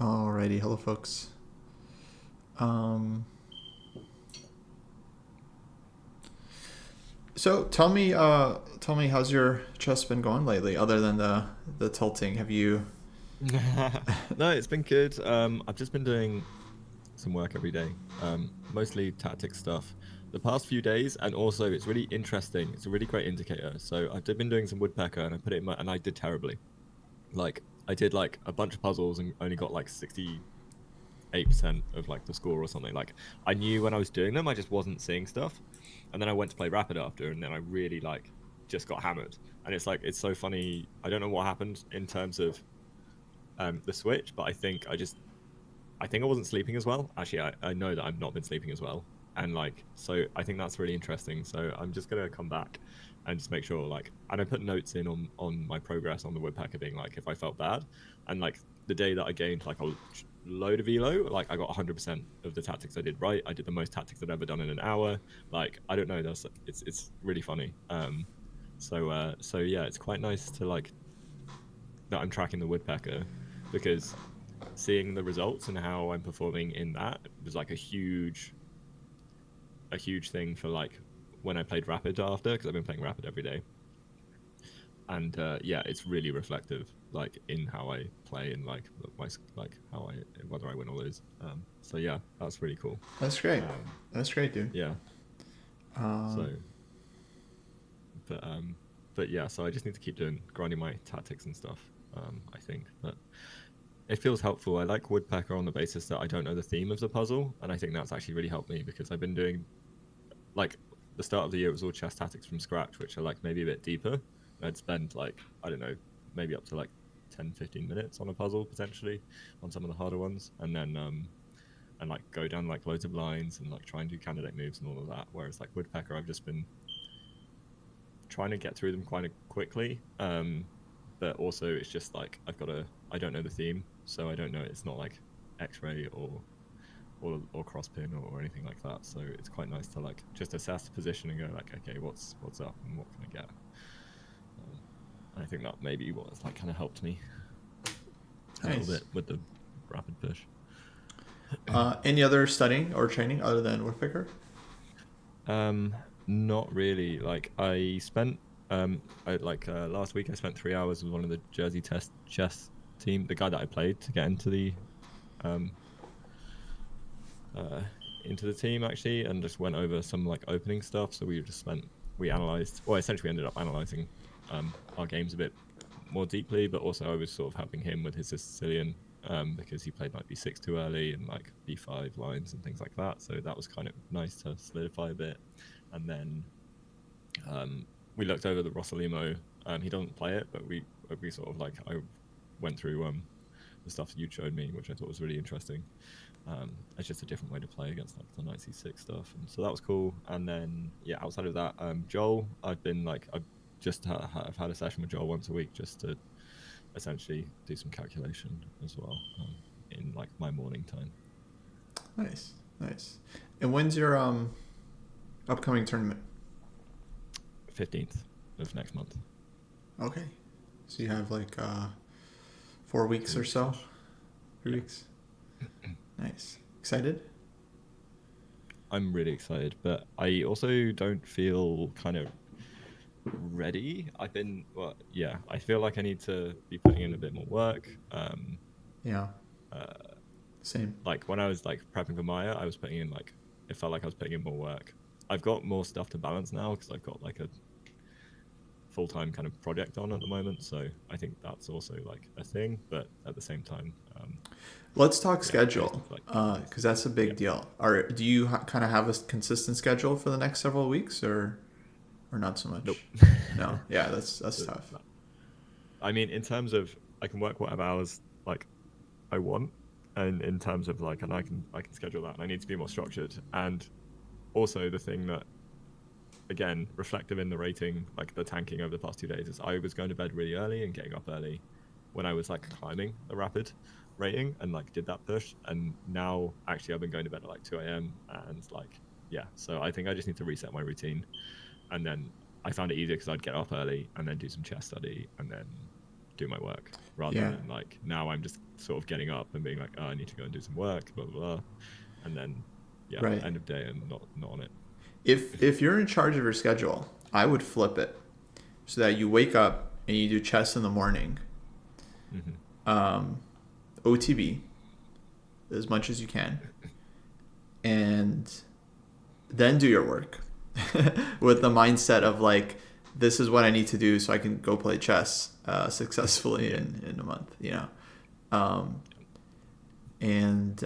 Alrighty, hello folks. Um, so tell me, how's your chess been going lately? Other than the tilting, have you? No, it's been good. I've just been doing some work every day, mostly tactics stuff. The past few days, and also it's really interesting. It's a really great indicator. So I've been doing some woodpecker, and I put it in my, and I did terribly. Like I did like a bunch of puzzles and only got like 68% of like the score or something. Like I knew when I was doing them, I just wasn't seeing stuff, and then I went to play rapid after, and then I really like just got hammered. And it's like it's so funny. I don't know what happened in terms of the switch, but I think I wasn't sleeping as well. Actually, I know that I've not been sleeping as well. And like, so I think that's really interesting. So I'm just gonna come back and just make sure, like, and I put notes in on my progress on the woodpecker, being like, if I felt bad, and like the day that I gained like a load of elo, like I got 100% of the tactics I did right. I did the most tactics I'd ever done in an hour. Like, I don't know, that's it's really funny. So yeah, it's quite nice to like that I'm tracking the woodpecker because seeing the results and how I'm performing in that was like a huge thing for like when I played Rapid after, because I've been playing Rapid every day. And yeah, it's really reflective, like in how I play and my like how I whether I win or lose. So yeah, that's really cool. That's great. Um, That's great, dude. yeah. Um, So, but um, but yeah, so I just need to keep doing grinding my tactics and stuff. I think, but it feels helpful. I like Woodpecker on the basis that I don't know the theme of the puzzle, and I think that's actually really helped me because I've been doing like the start of the year was all chess tactics from scratch, which are like maybe a bit deeper. And I'd spend like I don't know, maybe up to like 10, 15 minutes on a puzzle potentially on some of the harder ones, and like go down like loads of lines and like try and do candidate moves and all of that. Whereas like Woodpecker, I've just been trying to get through them quite quickly. But also it's just like I don't know the theme, so I don't know. It's not like X-ray or cross pin or anything like that. So it's quite nice to like just assess the position and go like, okay, what's up and what can I get? Um, and I think that maybe what's like kind of helped me a little nice. bit with the rapid push. Any other studying or training other than woodpecker? Um, Not really. Like I spent last week I spent 3 hours with one of the Jersey Test chess team, the guy that I played to get um uh into the team actually, and just went over some like opening stuff. So we analyzed, well, essentially we ended up analyzing our games a bit more deeply, but also I was sort of helping him with his Sicilian because he played like b6 too early and like b5 lines and things like that. So that was kind of nice to solidify a bit. And then um, we looked over the Rossalimo. He doesn't play it, but we sort of like I went through the stuff you showed me, which I thought was really interesting. It's just a different way to play against like the knight c6 stuff, and so that was cool. And then yeah, outside of that, Joel, I've just I've had a session with Joel once a week just to essentially do some calculation as well in like my morning time. Nice, nice. And when's your upcoming tournament? 15th of next month, Okay, so you have like 4 weeks or 2 weeks so. ish. 3 weeks. Nice. Excited? I'm really excited, but I also don't feel kind of ready. Yeah, I feel like I need to be putting in a bit more work. Yeah. Uh, Same. like when I was like prepping for Maya, I was putting in like it felt like I was putting in more work. I've got more stuff to balance now because I've got like a full-time kind of project on at the moment, so I think that's also like a thing. But at the same time, Let's talk yeah, I just schedule, need to like keep pace. because that's a Yeah. big deal. Do you kind of have a consistent schedule for the next several weeks, or not so Nope. much? No. Yeah, that's tough. I mean, in terms of I can work whatever hours like I want, and in terms of like, and I can schedule that, and I need to be more structured. And also the thing that again reflective in the rating, like the tanking over the past 2 days, is I was going to bed really early and getting up early when I was like climbing the rapid rating and like did that push, and now actually I've been going to bed at like 2 a.m. and like yeah, so I think I just need to reset my routine, and then I found it easier because I'd get up early and then do some chess study and then do my work rather Yeah. than like now I'm just sort of getting up and being like, oh, I need to go and do some work, blah blah blah, and then Right. end of day and not on it. If you're in charge of your schedule, I would flip it so that you wake up and you do chess in the morning, OTB as much as you can, and then do your work with the mindset of like, this is what I need to do so I can go play chess successfully in a month, and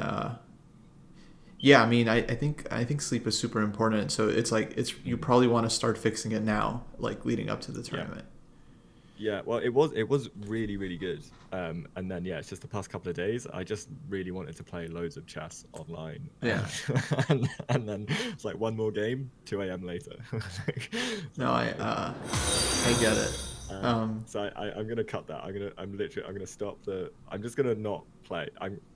yeah, I mean, I think sleep is super important. So it's like you probably want to start fixing it now, like leading up to the tournament. Yeah, well, it was really really good, and then it's just the past couple of days I just really wanted to play loads of chess online, Yeah. and then it's like one more game, 2 a.m. later. No, I get it. So I'm gonna cut that. I'm gonna stop I'm just gonna not play.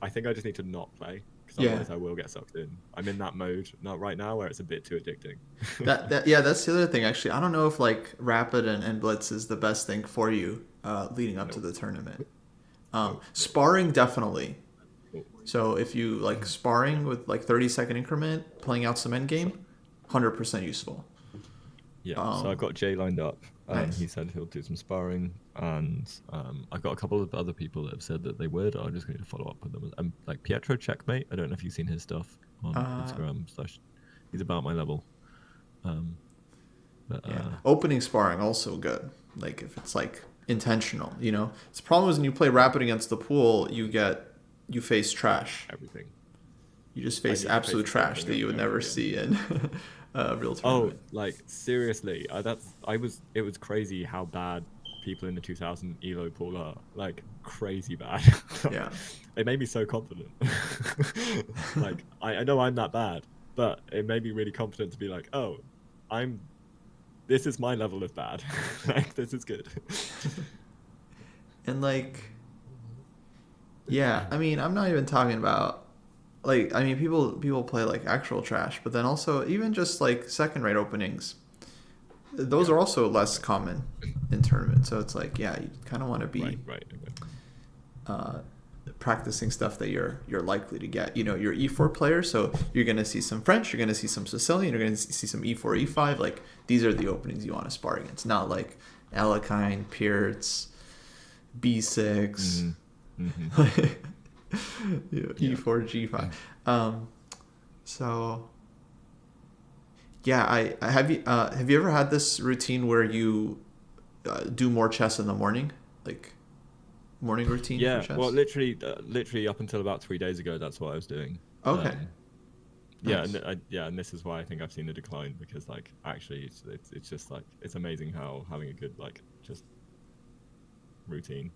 I think I just need to not play because Yeah. otherwise I will get sucked in. I'm in that mode not right now where it's a bit too addicting. Yeah, that's the other thing actually. I don't know if like rapid and blitz is the best thing for you leading up to the tournament. Sparring definitely. So if you like sparring with like 30-second increment, playing out some endgame, 100% useful. Yeah, so I've got Jay lined up. Nice. He said he'll do some sparring, and I've got a couple of other people that have said that they would. I'm just going to follow up with them. Like Pietro Checkmate. I don't know if you've seen his stuff on Instagram. He's about my level. Opening sparring also good. Like if it's like intentional, The problem is when you play rapid against the pool, you face trash. Everything. You just face absolute trash that you would never see in a real tournament. Oh, like seriously, it was crazy how bad people in the 2000 Elo pool are. Like crazy bad. Yeah. It made me so confident. Like I know I'm that bad, but it made me really confident to be like, oh, this is my level of bad. Like this is good. And like, yeah, I mean, I'm not even talking about like, I mean, people play like actual trash, but then also even just like second rate openings, those are also less common in tournaments. So it's like, yeah, you kind of want to be practicing stuff that you're likely to get. You're E4 player, so you're gonna see some French, you're gonna see some Sicilian, you're gonna see some E4, E5. Like these are the openings you want to spar against, not like Alekhine, Pearts, B6. E4, G5. So yeah, I have you ever had this routine where you do more chess in the morning, like morning routine for chess? Well, literally up until about 3 days ago, that's what I was doing. Okay. Nice. And this is why I think I've seen a decline, because like actually it's just like it's amazing how having a good like just routine.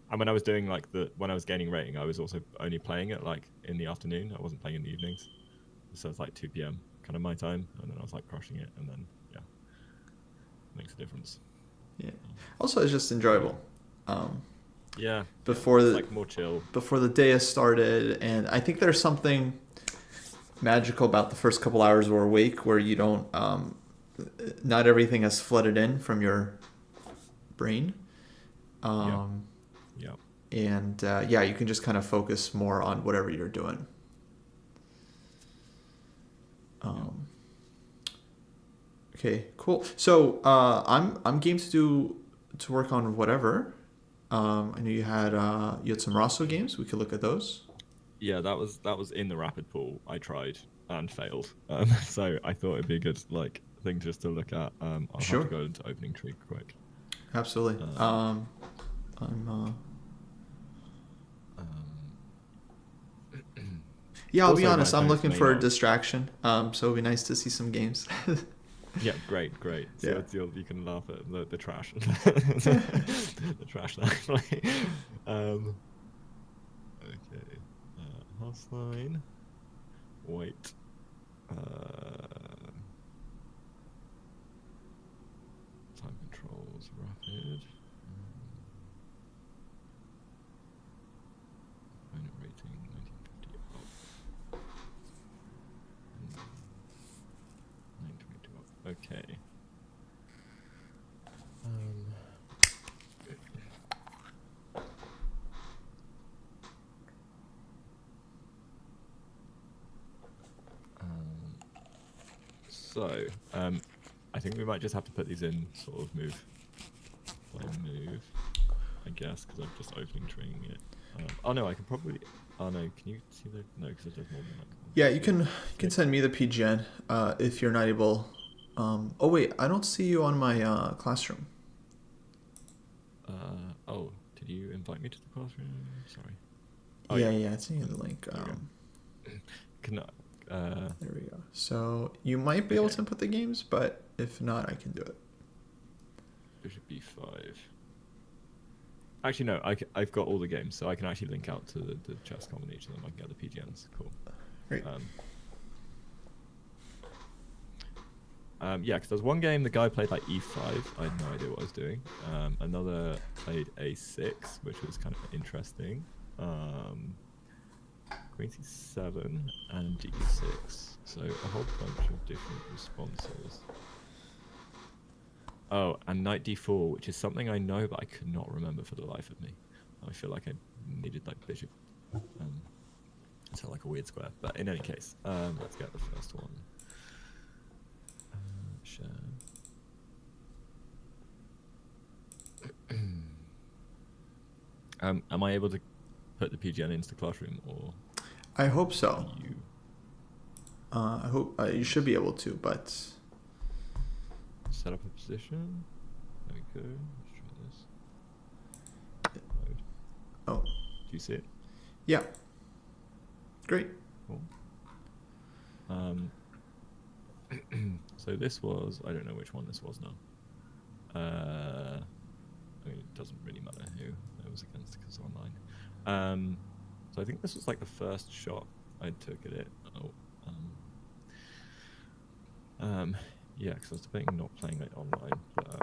And when I was doing when I was gaining rating, I was also only playing it like in the afternoon. I wasn't playing in the evenings, so it's like 2 p.m. kind of my time, and then I was like crushing it, and then makes a difference. Yeah. Also, it's just enjoyable. Before the like more chill before the day has started, and I think there's something magical about the first couple hours we're awake, where you don't not everything has flooded in from your brain. And you can just kind of focus more on whatever you're doing. Okay, cool. So I'm game to work on whatever. I know you had some Rosso games. We could look at those. Yeah, that was in the rapid pool. I tried and failed. So I thought it'd be a good thing just to look at. I'll have to go into opening tree quick. Absolutely. I'll be honest. I'm looking for a distraction. So it'd be nice to see some games. Yeah, great. So you can laugh at the trash, the trash that I play. Okay, Houseline. Wait. Time controls rapid. Final rating 1950. Oh. 922. Okay. So, I think we might just have to put these in sort of move by move, I guess, because I'm just opening training it. Oh no, I can probably. Oh no, can you see the? No, because it does more than like. Yeah, you can send me the PGN if you're not able. Oh wait, I don't see you on my classroom. Oh, did you invite me to the classroom? Sorry. Oh Yeah, it's in the link. Can There we go. So you might be able to input the games, but if not, I can do it. Bishop b5. Actually, no, I've got all the games, so I can actually link out to the chess.com on each of them. I can get the PGNs. Cool. Great. Yeah, because there was one game the guy played like e5. I had no idea what I was doing. Another played a6, which was kind of interesting. Queen c7 and d6. So a whole bunch of different responses. Oh, and knight d4, which is something I know, but I could not remember for the life of me. I feel like I needed like bishop. So like a weird square. But in any case, let's get the first one. Share. Am I able to put the PGN into the classroom, or? I hope so. I hope you should be able to, but. Set up a position. There we go. Let's try this. Load. Oh. Do you see it? Yeah. Great. Cool. So this was, I don't know which one this was now. I mean, it doesn't really matter who it was against because it's online. So I think this was like the first shot I took at it. Yeah, because I was debating not playing it online, but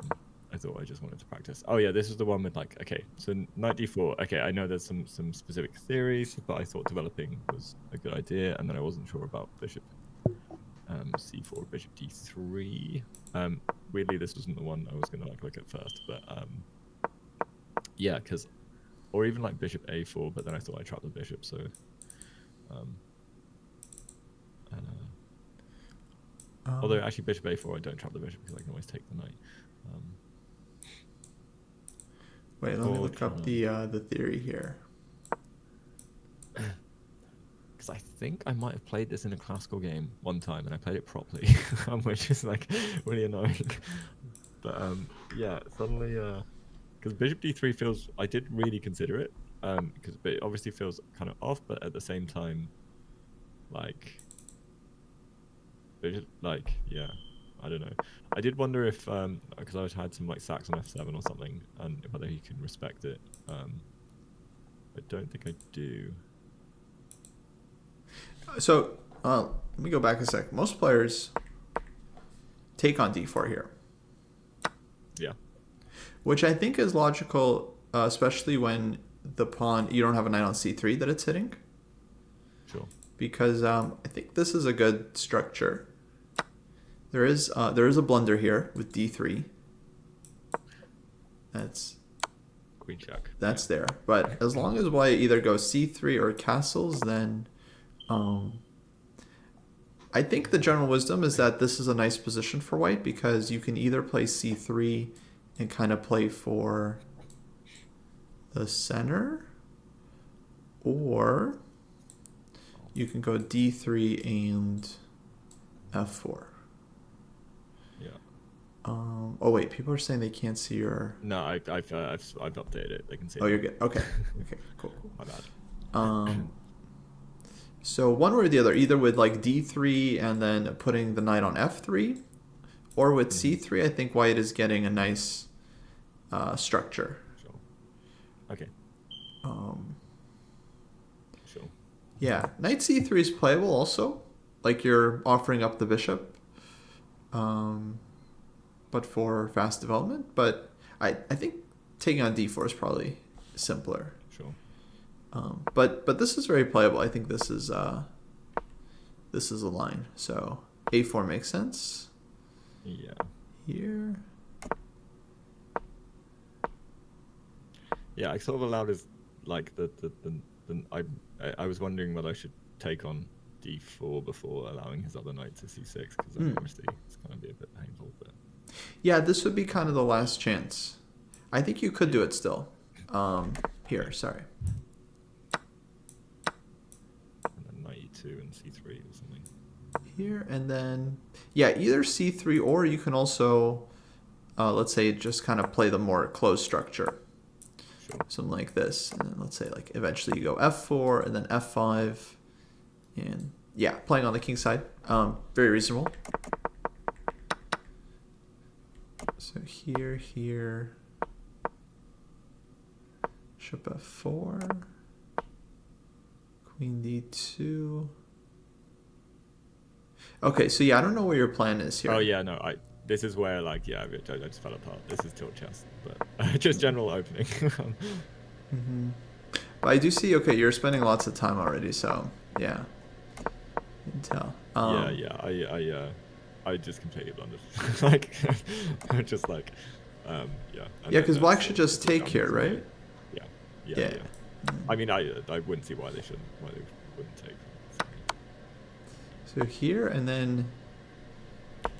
I thought I just wanted to practice. Oh yeah, this is the one with like, okay, so knight d4. Okay, I know there's some specific theories, but I thought developing was a good idea, and then I wasn't sure about bishop c4, bishop d3. Weirdly, this wasn't the one I was going to like look at first, but yeah, because, or even like bishop a4, but then I thought I trapped the bishop, so although actually bishop a4, I don't trap the bishop because I can always take the knight. Wait, let me look up the theory here. Because I think I might have played this in a classical game one time, and I played it properly, which is like really annoying. But yeah, suddenly, because bishop d3 feels, I did really consider it, because it obviously feels kind of off, but at the same time, like, yeah, I don't know. I did wonder if, because I had some like sacks on f7 or something, and whether he can respect it. I don't think I do. So let me go back a sec. Most players take on d4 here. Yeah. Which I think is logical, especially when the pawn, you don't have a knight on c3 that it's hitting. Sure. Because I think this is a good structure. There is a blunder here with d3. That's queen check. That's there. But as long as white either goes c3 or castles, then I think the general wisdom is that this is a nice position for white because you can either play c3 and kind of play for the center, or you can go d3 and f4. Yeah. Oh wait, people are saying they can't see your. No, I've updated it. They can see. Oh, you're good. Okay. Okay. Cool. My bad. So one way or the other, either with like d3 and then putting the knight on f3, or with c3, I think white is getting a nice structure. Sure. Okay. Sure. Yeah, knight c3 is playable also. Like you're offering up the bishop, but for fast development. But I think taking on d4 is probably simpler. Sure. But this is very playable. I think this is a line. So a4 makes sense. Yeah. Here. Yeah, I sort of allowed his like I was wondering whether I should take on d4 before allowing his other knight to c6, because then obviously it's going to be a bit painful. But Yeah, this would be kind of the last chance. I think you could do it still. Here, sorry. And then knight e2 and c3 or something. Here, and then, yeah, either c3, or you can also, let's say, just kind of play the more closed structure. Sure. Something like this. And then let's say, like, eventually you go f4, and then f5. And, yeah, playing on the king side. Very reasonable. So here, bishop f4, queen d2. Okay, so yeah, I don't know what your plan is here. Oh yeah, no, this is where like I just fell apart. This is tilt chess, but just general opening. But I do see. Okay, you're spending lots of time already, so yeah, you can tell. I just completely blundered. Like, just like, yeah. Yeah, because black should just take here, right? Yeah. I mean, I wouldn't see why they wouldn't take. So here, and then,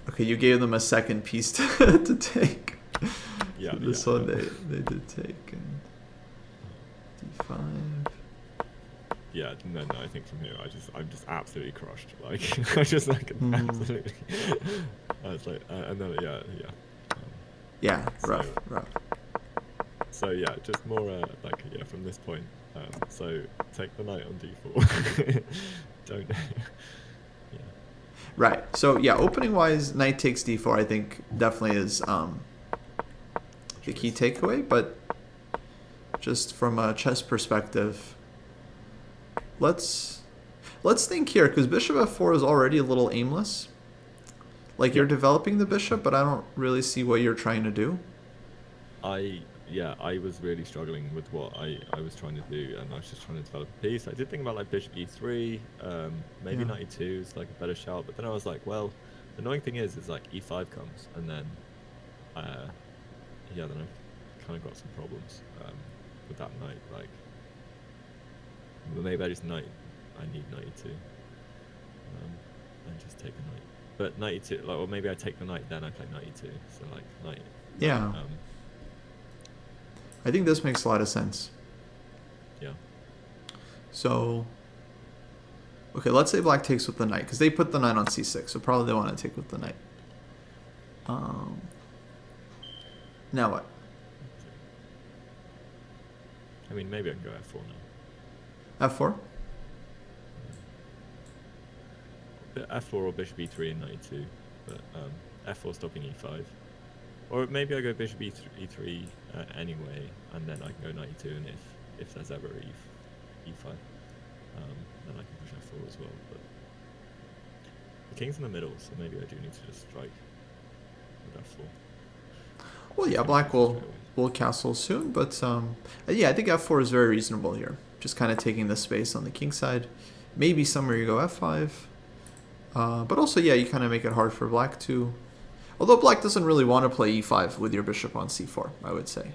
okay, you gave them a second piece to take. Yeah. So this one they did take, and d5. Yeah, no, I think from here I'm just absolutely crushed. Like, I'm just like absolutely. I was like, and then yeah, rough. So yeah, just more from this point. So take the knight on d4. Don't. Yeah. Right. So yeah, opening wise, knight takes d4. I think definitely is the key takeaway. But just from a chess perspective, let's think here, because bishop f4 is already a little aimless. Like, you're developing the bishop, but I don't really see what you're trying to do. I was really struggling with what I was trying to do, and I was just trying to develop a piece. I did think about like bishop e3, maybe knight e2 is like a better shout, but then I was like, well, the annoying thing is like e5 comes, and then then I kind of got some problems with that knight. Like, maybe I need knight e2, and just take a knight. But knight e2, or maybe I take the knight, then I play knight e2. So like knight. Yeah. I think this makes a lot of sense. Yeah. So, okay, let's say black takes with the knight, because they put the knight on c6, so probably they want to take with the knight. Now what? I mean, maybe I can go f4 now. f4? F4 or bishop e3 and knight e2, but f4 stopping e5. Or maybe I go bishop e3 anyway, and then I can go knight e2, and if there's ever e5, then I can push f4 as well. But the king's in the middle, so maybe I do need to just strike with f4. Well, yeah, black will castle soon, but yeah, I think f4 is very reasonable here. Just kind of taking the space on the king side. Maybe somewhere you go f5. But also, yeah, you kind of make it hard for black to... Although black doesn't really want to play e5 with your bishop on c4, I would say.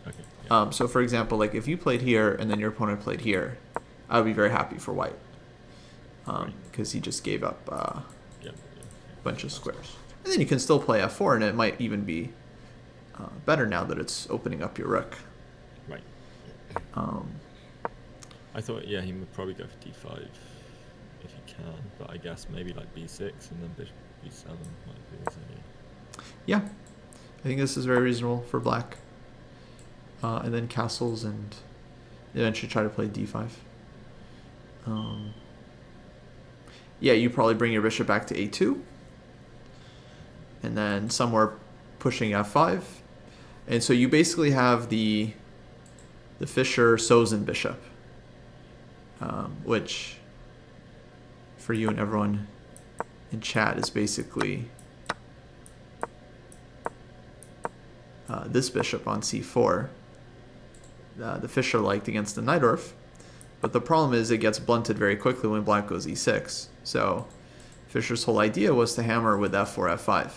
Okay. Yeah. So, for example, like if you played here and then your opponent played here, I would be very happy for white. Because he just gave up a bunch of squares. And then you can still play f4, and it might even be better now that it's opening up your rook. Right. I thought, yeah, he would probably go for d5 if he can, but I guess maybe like b6 and then bishop b7 might be his idea. Yeah, I think this is very reasonable for black. And then castles, and eventually try to play d5. Yeah, you probably bring your bishop back to a2. And then somewhere pushing f5. And so you basically have the Fischer-Sozin bishop. Which, for you and everyone in chat, is basically this bishop on c4. The Fischer liked against the Najdorf. But the problem is it gets blunted very quickly when black goes e6. So Fischer's whole idea was to hammer with f4, f5.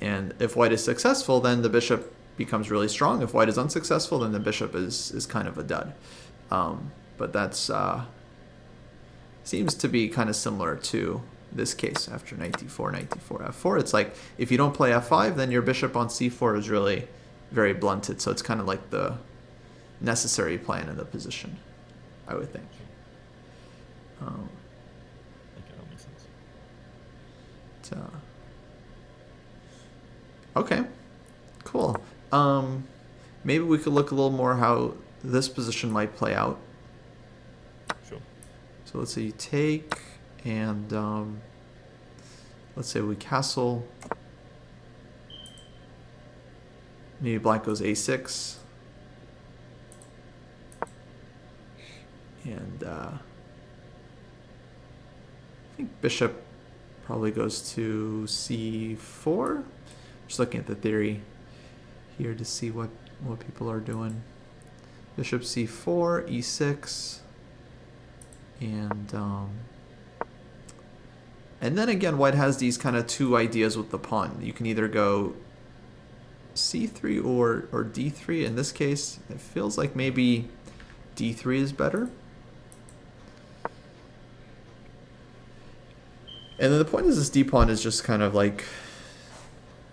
And if white is successful, then the bishop becomes really strong. If white is unsuccessful, then the bishop is kind of a dud. But that's seems to be kind of similar to this case after knight d4, knight d4, f4. It's like if you don't play f5, then your bishop on c4 is really very blunted. So it's kind of like the necessary plan in the position, I would think. Okay, that makes sense. Okay, cool. Maybe we could look a little more how this position might play out. Sure. So let's say you take, and let's say we castle. Maybe black goes a6. And I think bishop probably goes to c4. Just looking at the theory here to see what people are doing. Bishop c4, e6, and then again, white has these kind of two ideas with the pawn. You can either go c3 or d3. In this case, it feels like maybe d3 is better. And then the point is this d pawn is just kind of like,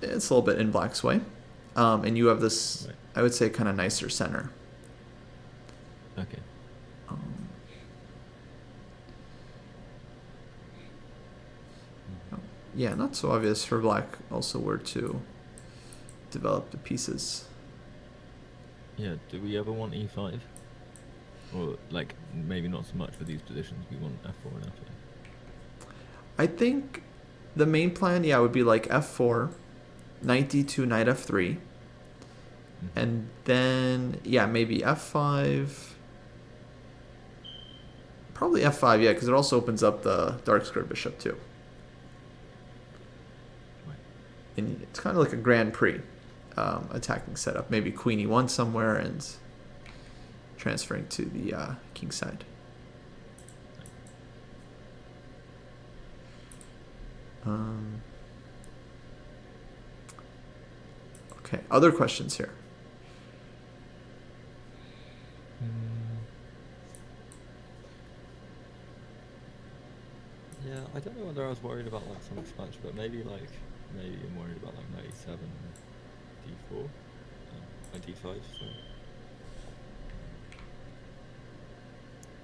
it's a little bit in black's way. And you have this, right, I would say, kind of nicer center. Okay. Yeah, not so obvious for black also where to develop the pieces. Yeah, do we ever want e5? Or, like, maybe not so much for these positions, we want f4 and f8. I think the main plan, yeah, would be like f4, knight d2, knight f3, and then, yeah, maybe f5, probably f5, yeah, because it also opens up the dark square bishop too. Right. And it's kind of like a Grand Prix attacking setup, maybe queen e1 somewhere and transferring to the king side. Okay, other questions here? Yeah, I don't know whether I was worried about like so much, but maybe I'm worried about like knight e7, d4, and d5. So,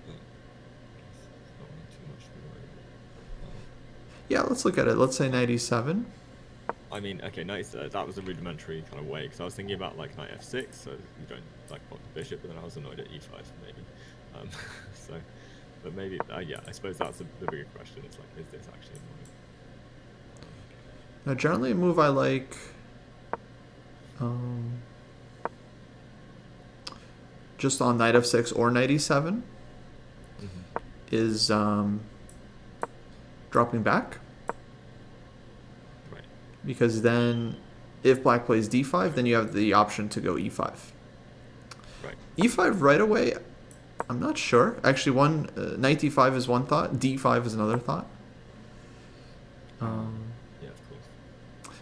but it's not really too much to be worried about. Yeah, let's look at it. Let's say knight e7. I mean, okay, that was a rudimentary kind of way, because I was thinking about like knight f6, so you don't like block the bishop, but then I was annoyed at e5 maybe. So, but maybe, yeah, I suppose that's the bigger question. It's like, is this actually annoying? Now, generally a move I like, just on knight f6 or knight e7, is dropping back. Right. Because then, if black plays d5, then you have the option to go e5. Right. e5 right away, I'm not sure. Actually, knight d5 is one thought, d5 is another thought. Yeah, of course.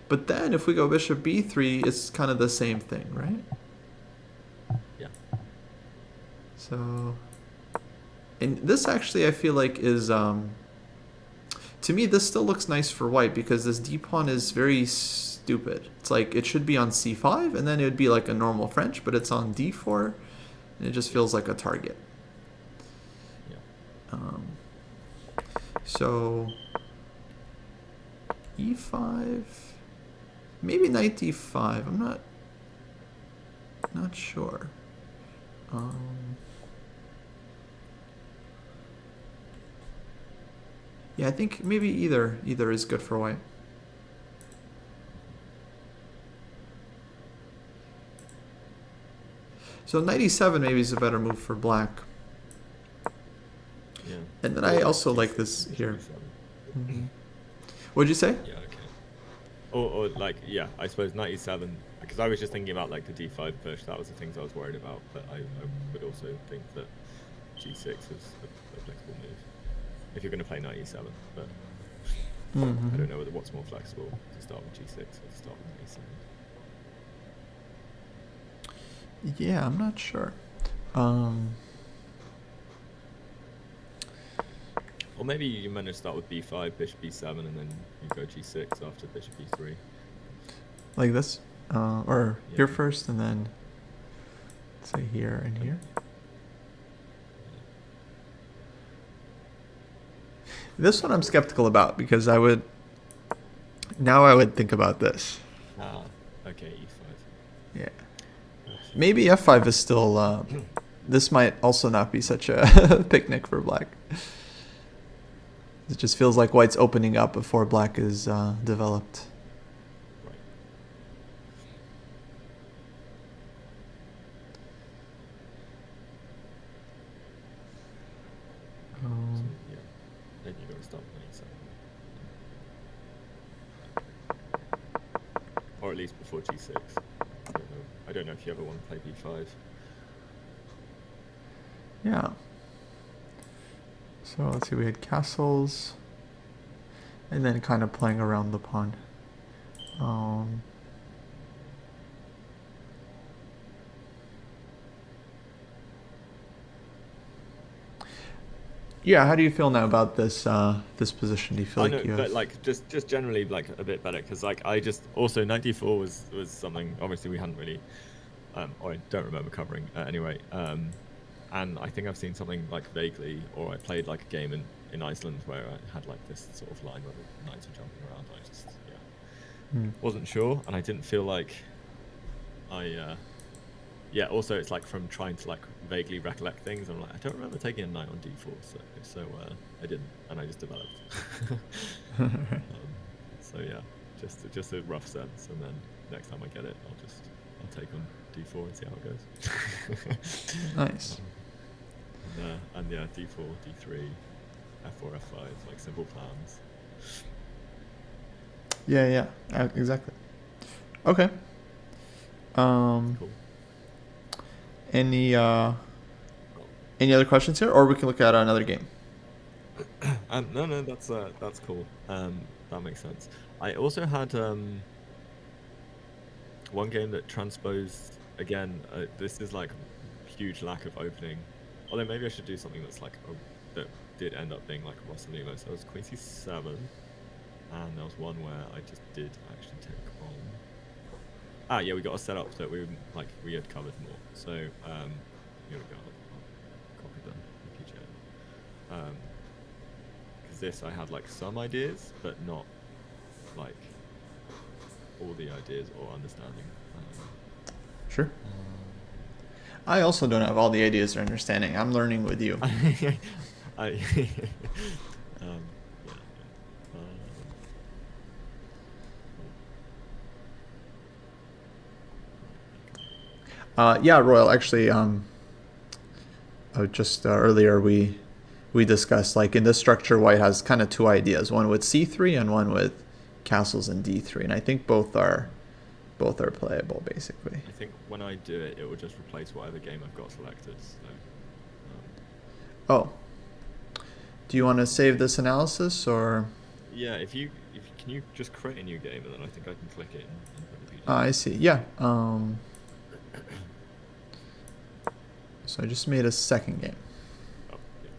But then if we go bishop b3, it's kind of the same thing, right? Yeah. So, and this actually I feel like is, to me this still looks nice for white because this d pawn is very stupid. It's like it should be on c5 and then it would be like a normal French, but it's on d4 and it just feels like a target. So e5, maybe knight d5. I'm not sure. Yeah, I think maybe either is good for white. So knight e7 maybe is a better move for black. Yeah. And then I also like this here. What'd you say? Yeah, okay. Or like, yeah, I suppose knight e7, because I was just thinking about like the d5 push. That was the things I was worried about. But I would also think that g6 is a flexible move if you're going to play knight e7. But I don't know what's more flexible, to start with g6 or to start with e7. Yeah, I'm not sure. Or maybe you manage to start with b5, bishop b7, and then you go g6 after bishop e3. Like this? Or Yeah. here first, and then say here and here. This one I'm skeptical about because I would think about this. Ah, okay, e5. Yeah. Gotcha. Maybe f5 is still. This might also not be such a picnic for black. It just feels like white's opening up before black is developed. Right. So, yeah. Then you gotta start playing something. Or at least before g6. I don't know if you ever want to play b5. Yeah. So let's see, we had castles, and then kind of playing around the pawn. Yeah, how do you feel now about this this position? Do you feel like you have... but like just generally like a bit better because like I just also knight d4 was something obviously we hadn't really or I don't remember covering anyway. And I think I've seen something like vaguely, or I played like a game in Iceland where I had like this sort of line where the knights were jumping around. I just wasn't sure, and I didn't feel like also it's like from trying to like vaguely recollect things. I'm like, I don't remember taking a knight on d4, so I didn't, and I just developed. So yeah, just a rough sense, and then next time I get it, I'll take on d4 and see how it goes. Nice. And yeah, d4, d3, f4, f5, like simple plans. Yeah, exactly. Okay. Cool. Any other questions here, or we can look at another game? No, that's cool. That makes sense. I also had one game that transposed again. This is like huge lack of opening. Although maybe I should do something that's like that did end up being like a Rossalino. So it was Queen c7, and there was one where I just did actually take on. Ah, yeah, we got a setup that we had covered more. So here we go. I'll copy the PJ. Because this I had like some ideas, but not like all the ideas or understanding. Sure. I also don't have all the ideas or understanding. I'm learning with you. Yeah, Royal. Actually, just earlier we discussed like in this structure, white has kind of two ideas: one with c3 and one with castles in d3, and I think both are playable basically. I think when I do it, it will just replace whatever game I've got selected. So, Oh, do you want to save this analysis or? Yeah, can you just create a new game and then I think I can click it and put the PG. I see. Yeah. So I just made a second game. Oh, yeah.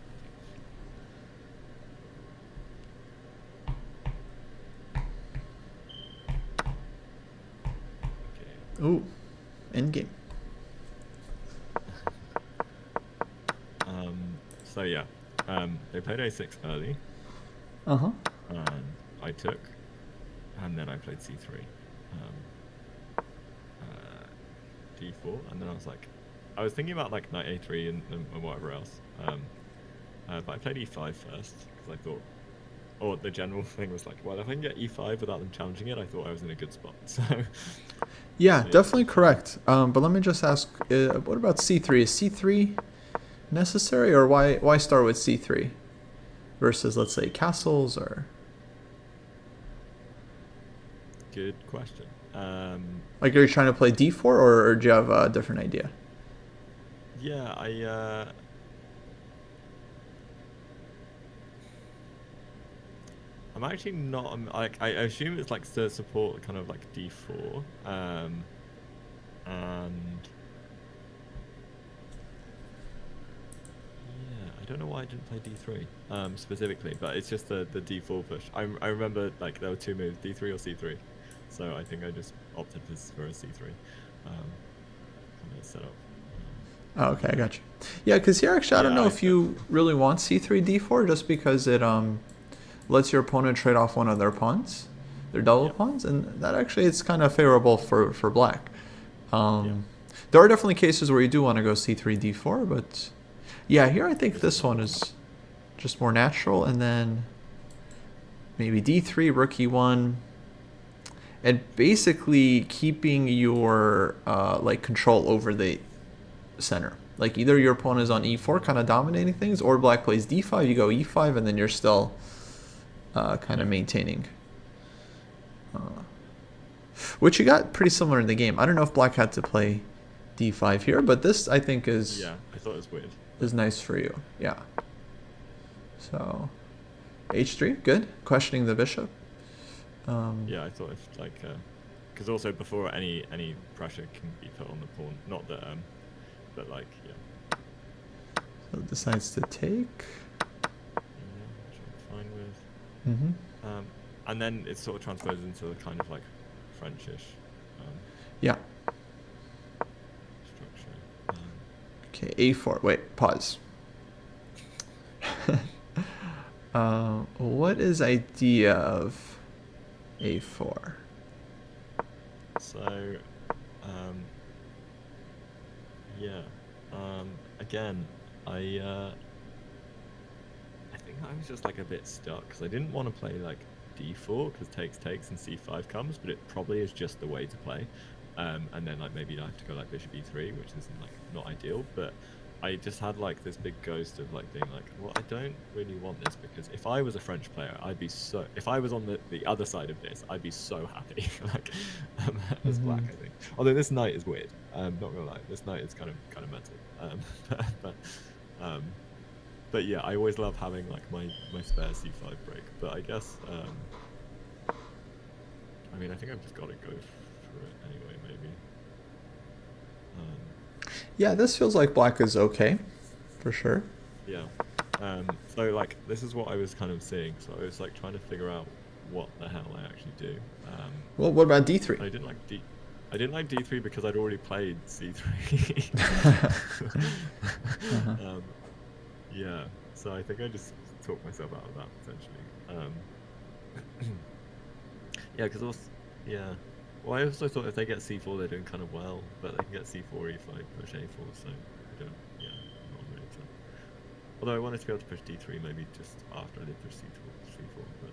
Okay. Ooh, end game. So yeah, they played a6 early. Uh-huh. And I took, and then I played c3, d4, and then I was thinking about like knight a3 and whatever else. But I played e5 first because I thought, or the general thing was like, well, if I can get e5 without them challenging it, I thought I was in a good spot. So. Yeah, definitely correct. But let me just ask, what about c3? Is c3 necessary, or why start with c3 versus, let's say, castles or? Good question. Like, are you trying to play d4, or do you have a different idea? Yeah, I'm actually not like I assume it's like to support kind of like d4, and yeah, I don't know why I didn't play D3 specifically, but it's just the D4 push. I remember like there were two moves, D3 or C3, so I think I just opted for a C3 kind of setup. Oh, okay, I got you. Yeah, because here actually I don't know if you really want C3 D4 just because it lets your opponent trade off one of their pawns, their double pawns, and that actually is kind of favorable for black. There are definitely cases where you do want to go C3 D4, but yeah, here I think this one is just more natural, and then maybe D3 rook E1, and basically keeping your like control over the center. Like either your opponent is on E4 kind of dominating things, or black plays D5, you go E5, and then you're still kind of maintaining. Which you got pretty similar in the game. I don't know if black had to play D5 here, but this I think is... Yeah, I thought it was weird. Is nice for you. Yeah. So, H3, good. Questioning the bishop. Yeah, I thought if like... Because also before any pressure can be put on the pawn. Not that... but like, yeah. So it decides to take. Yeah, which I'm fine with. And then it sort of transfers into the kind of like Frenchish yeah. structure. Okay, A4. Wait, pause. What is idea of A4? So, yeah. Again, I think I was just like a bit stuck because I didn't want to play like D4 because takes and C5 comes, but it probably is just the way to play. And then like maybe I have to go like bishop E3, which isn't like not ideal, but I just had like this big ghost of like being like, well, I don't really want this because if I was a French player, I'd be so. If I was on the other side of this, I'd be so happy. Like as black, I think. Although this knight is weird. Not gonna lie, this knight is kind of mental. But yeah, I always love having like my spare C5 break. But I guess I mean I think I've just got to go for it anyway. Maybe. Yeah, this feels like black is okay, for sure. Yeah. So like this is what I was kind of seeing. So I was like trying to figure out what the hell I actually do. Well, what about D3? I didn't like D3 because I'd already played C3. Yeah. So I think I just talked myself out of that potentially. Yeah, because also Well, I also thought if they get C4, they're doing kind of well, but they can get C4 if I push A4, so I don't, not really to... Although I wanted to be able to push D3 maybe just after I did push C4, but...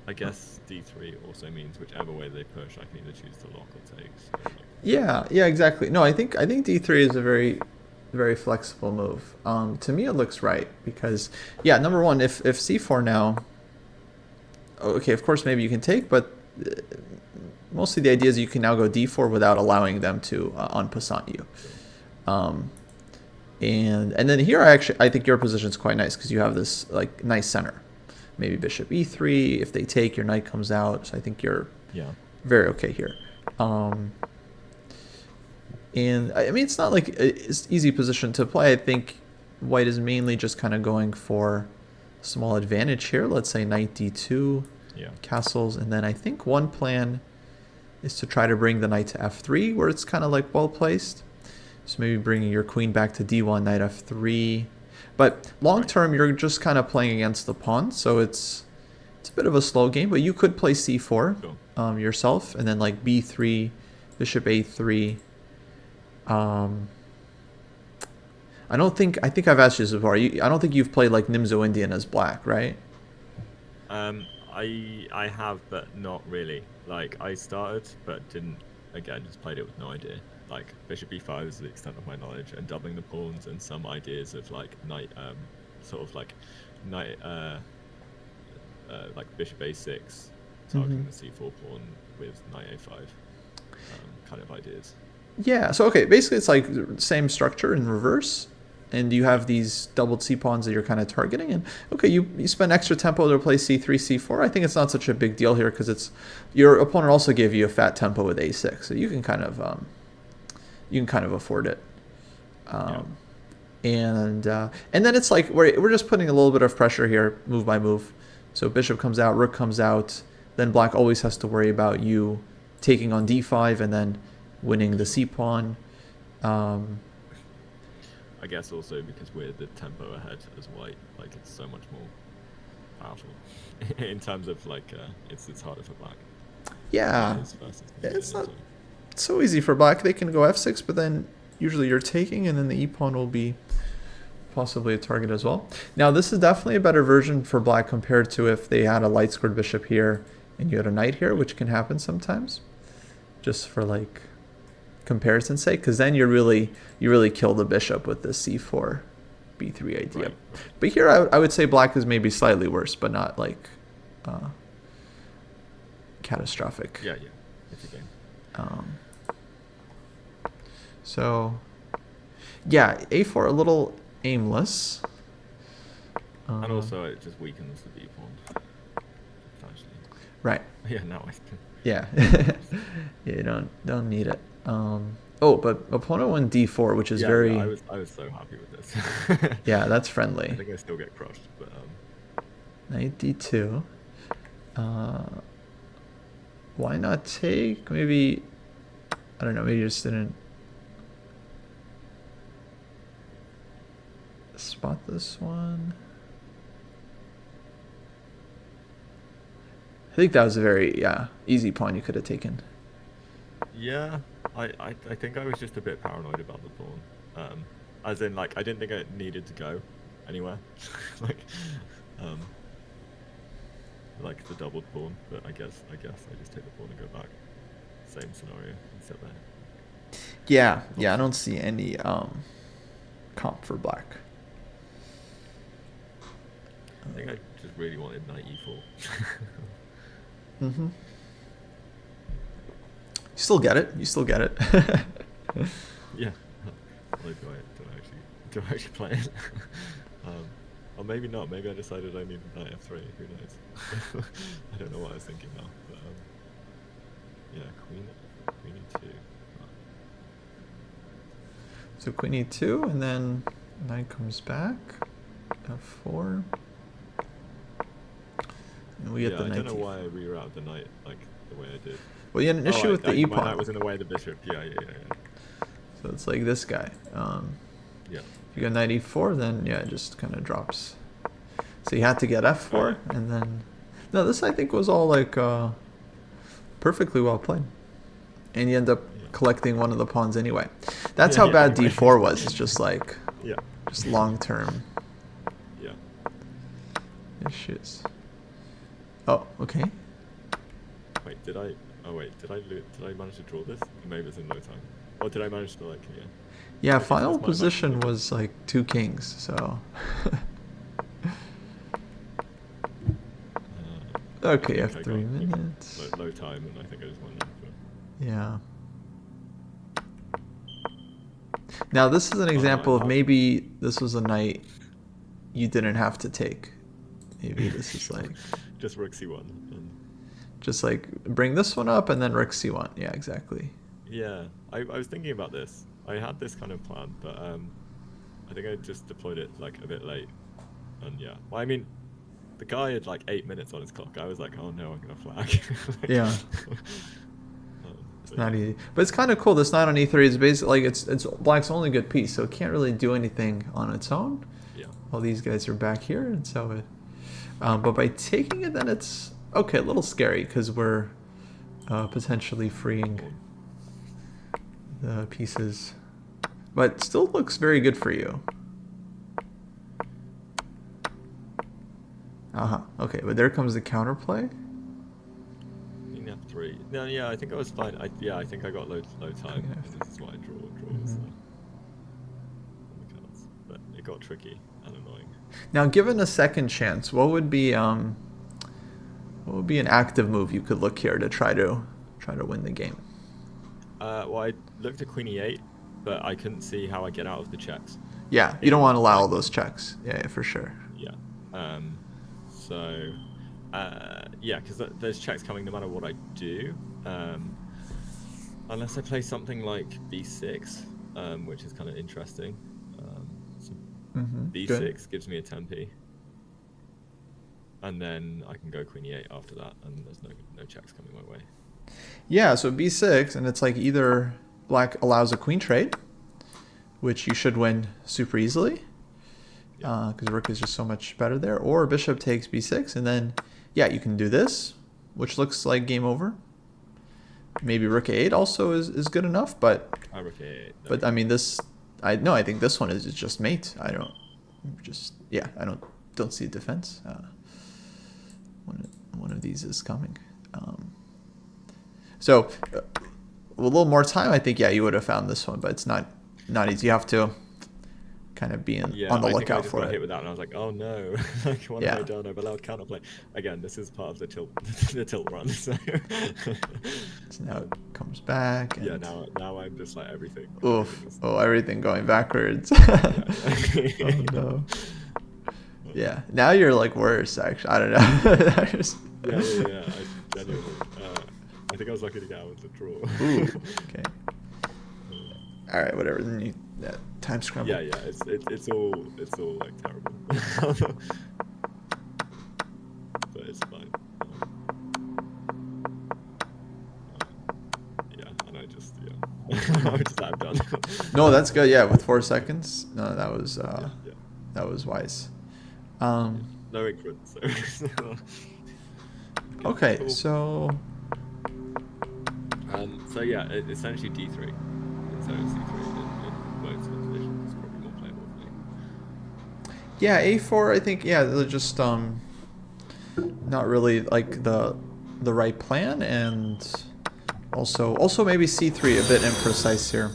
I guess D3 also means whichever way they push, I can either choose to lock or take. So like... Yeah, exactly. No, I think D3 is a very, very flexible move. To me, it looks right, because, yeah, number one, if C4 now... Okay, of course, maybe you can take, but mostly the idea is you can now go D4 without allowing them to en passant you. And then here I think your position is quite nice because you have this like nice center. Maybe bishop E3. If they take, your knight comes out. So I think you're very okay here. And I mean, it's not like it's easy position to play. I think white is mainly just kind of going for small advantage here. Let's say knight D2. Castles, and then I think one plan is to try to bring the knight to F3 where it's kind of like well placed. So maybe bringing your queen back to D1, knight F3. But long term, you're just kind of playing against the pawn, so it's a bit of a slow game. But you could play C4 yourself, and then like B3, bishop A3. I think I've asked you this before. I don't think you've played like Nimzo Indian as black, right? I have, but not really. Like, I started, but didn't, again, just played it with no idea. Like, bishop e5 is the extent of my knowledge, and doubling the pawns, and some ideas of, like, knight, like bishop a6, targeting the c4 pawn with knight a5, kind of ideas. Yeah, so, okay, basically it's like same structure in reverse, and you have these doubled c-pawns that you're kind of targeting, and okay, you spend extra tempo to play c3, c4. I think it's not such a big deal here because it's your opponent also gave you a fat tempo with a6, so you can kind of afford it. And then it's like we're just putting a little bit of pressure here, move by move. So bishop comes out, rook comes out. Then black always has to worry about you taking on d5 and then winning the c pawn. I guess also because we're the tempo ahead as white, like it's so much more powerful in terms of like it's harder for black. Yeah, it's not so easy for black. They can go f6, but then usually you're taking, and then the e pawn will be possibly a target as well. Now this is definitely a better version for black compared to if they had a light squared bishop here and you had a knight here, which can happen sometimes, just for like comparison's sake, because then you really kill the bishop with the c4 b3 idea. Right. But here I would say black is maybe slightly worse, but not like catastrophic. Yeah, it's a game. So yeah, a4 a little aimless. And also it just weakens the b pawn. Right. Yeah, now I can. Yeah. Yeah, you don't need it. But opponent won d4, which is very. Yeah, I was so happy with this. Yeah, that's friendly. I think I still get crushed, but knight d2. Why not take? Maybe I don't know. Maybe you just didn't spot this one. I think that was a very easy pawn you could have taken. Yeah, I think I was just a bit paranoid about the pawn. As in, like, I didn't think it needed to go anywhere. like the doubled pawn, but I guess I just take the pawn and go back. Same scenario, except there. Yeah, I don't see any comp for black. I think I just really wanted knight e4. Mm-hmm. You still get it. Yeah. Like, do I actually play it? Or maybe not. Maybe I decided I needed knight f3. Who knows? I don't know what I was thinking now. But yeah, queen e2. So queen e2, and then knight comes back. f4. And we get the knight. I don't know why I rerouted the knight like the way I did. Well, you had an issue with the e pawn. My knight was in the way of the bishop. Yeah. So it's like this guy. Yeah. If you go knight e4, then it just kind of drops. So you had to get f4, and then no, this I think was all like perfectly well played, and you end up collecting one of the pawns anyway. That's how bad d4 was. It's just like just long term issues. Oh, okay. Wait, did I manage to draw this? Maybe it's in no time. Or did I manage to like Yeah, final position was like 2 kings, so. Okay, f3 minutes. Low time, and I think I just went in for... Yeah. Now this is an example of maybe this was a knight you didn't have to take. Maybe this is like... Just rook c1. Just like bring this one up and then rook c1. Yeah, exactly. Yeah, I was thinking about this. I had this kind of plan, but I think I just deployed it like a bit late. And yeah, well, I mean, the guy had like 8 minutes on his clock. I was like, oh no, I'm gonna flag. Yeah. It's not easy, but it's kind of cool. This knight on e3 is basically like it's black's only good piece, so it can't really do anything on its own. Yeah. While these guys are back here, and so it. But by taking it, then it's okay. A little scary because we're potentially freeing the pieces, but still looks very good for you. Okay, but there comes the counterplay. F3. No, yeah, I think I was fine. I think I got low time. This is why I draw. But it got tricky and annoying. Now, given a second chance, what would be an active move you could look here to try to win the game? Well, I looked at queen e8, but I couldn't see how I get out of the checks. Yeah, you don't want to allow all those checks. Yeah, for sure. Yeah. So, because there's checks coming no matter what I do, unless I play something like b6, which is kind of interesting. So Good. B6 gives me a tempi. And then I can go queen e8 after that, and there's no checks coming my way. Yeah, so b6, and it's like either black allows a queen trade, which you should win super easily, because rook is just so much better there, or bishop takes b6, and then, yeah, you can do this, which looks like game over. Maybe rook a8 also is good enough, but Rook a8. but I mean this, I think this one is just mate. I don't see a defense. One of these is coming. So a little more time, I think, yeah, you would have found this one, but it's not easy. You have to kind of be on the lookout for it. I hit with that, and I was like, oh no, like what have I done? I've allowed counterplay. Again, this is part of the tilt run. So. So now it comes back. And... yeah, now I'm just like everything. Oof! Everything going backwards. Oh no. Yeah, now you're like worse. Actually, I don't know. Yeah. I genuinely. I think I was lucky to get out with the draw. Ooh, okay. All right, whatever. Then time scramble. Yeah. It's all like terrible. But it's fine. I'm done. No, that's good. Yeah, with 4 seconds. No, that was that was wise. No ignorance. Okay, cool. so. So yeah, essentially d3 instead of c3 in most positions is probably more playable for me. Yeah, a4. I think they're just not really like the right plan, and also maybe c3 a bit imprecise here.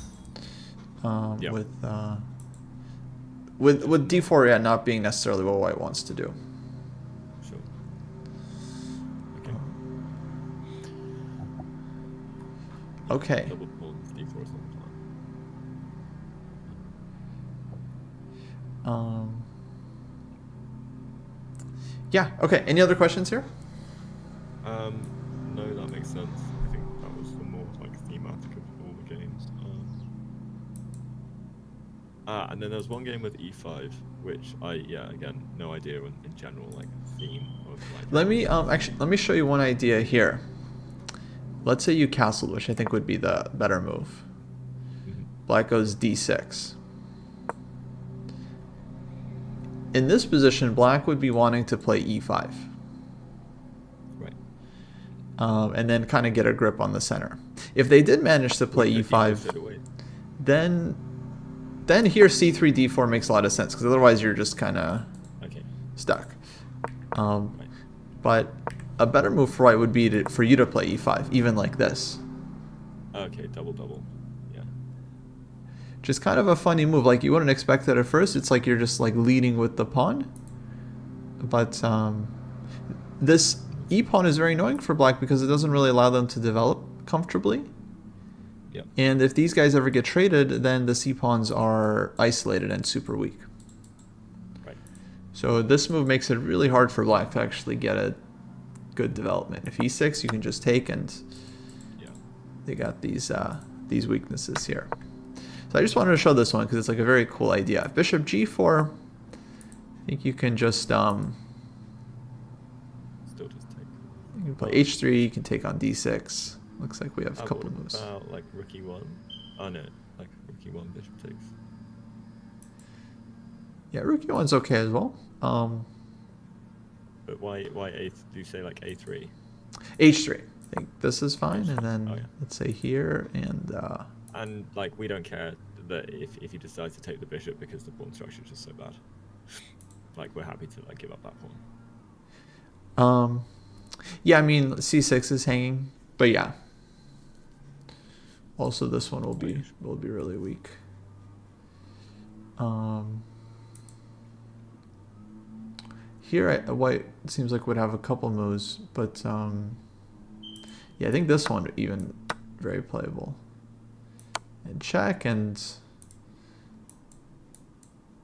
With d4 not being necessarily what white wants to do. Sure. Okay. Double pawns, d4 is not the plan. Yeah. Okay. Any other questions here? No, that makes sense. I think that was the more like thematic of all the games. And then there was one game with e5, which again, no idea in general, like theme of like. Let me show you one idea here. Let's say you castled, which I think would be the better move. Black goes d6. In this position, black would be wanting to play e5. Right. And then kind of get a grip on the center. If they did manage to play e5, then here c3 d4 makes a lot of sense, because otherwise you're just kind of stuck. But a better move for white would be for you to play e5, even like this. Okay, double. Yeah. Just kind of a funny move. Like, you wouldn't expect that at first. It's like you're just like leading with the pawn. But this e-pawn is very annoying for black because it doesn't really allow them to develop comfortably. Yep. And if these guys ever get traded, then the c-pawns are isolated and super weak. Right. So this move makes it really hard for black to actually get a good development. If e6, you can just take, and they got these weaknesses here. So I just wanted to show this one because it's like a very cool idea. Bishop g4, I think you can just still just take. You can play h3. You can take on d6. Looks like we have a couple of moves. About like rook e1? Oh no, like rook e1, bishop takes. Yeah, rook e1's okay as well. But why a? Do you say like a3? h3. I think this is fine, and then let's say here and like we don't care that if he decides to take the bishop because the pawn structure is just so bad. Like we're happy to like give up that pawn. Yeah, I mean c6 is hanging, but yeah. Also, this one will be really weak. Here, white seems like would have a couple moves, but yeah, I think this one even very playable. And check, and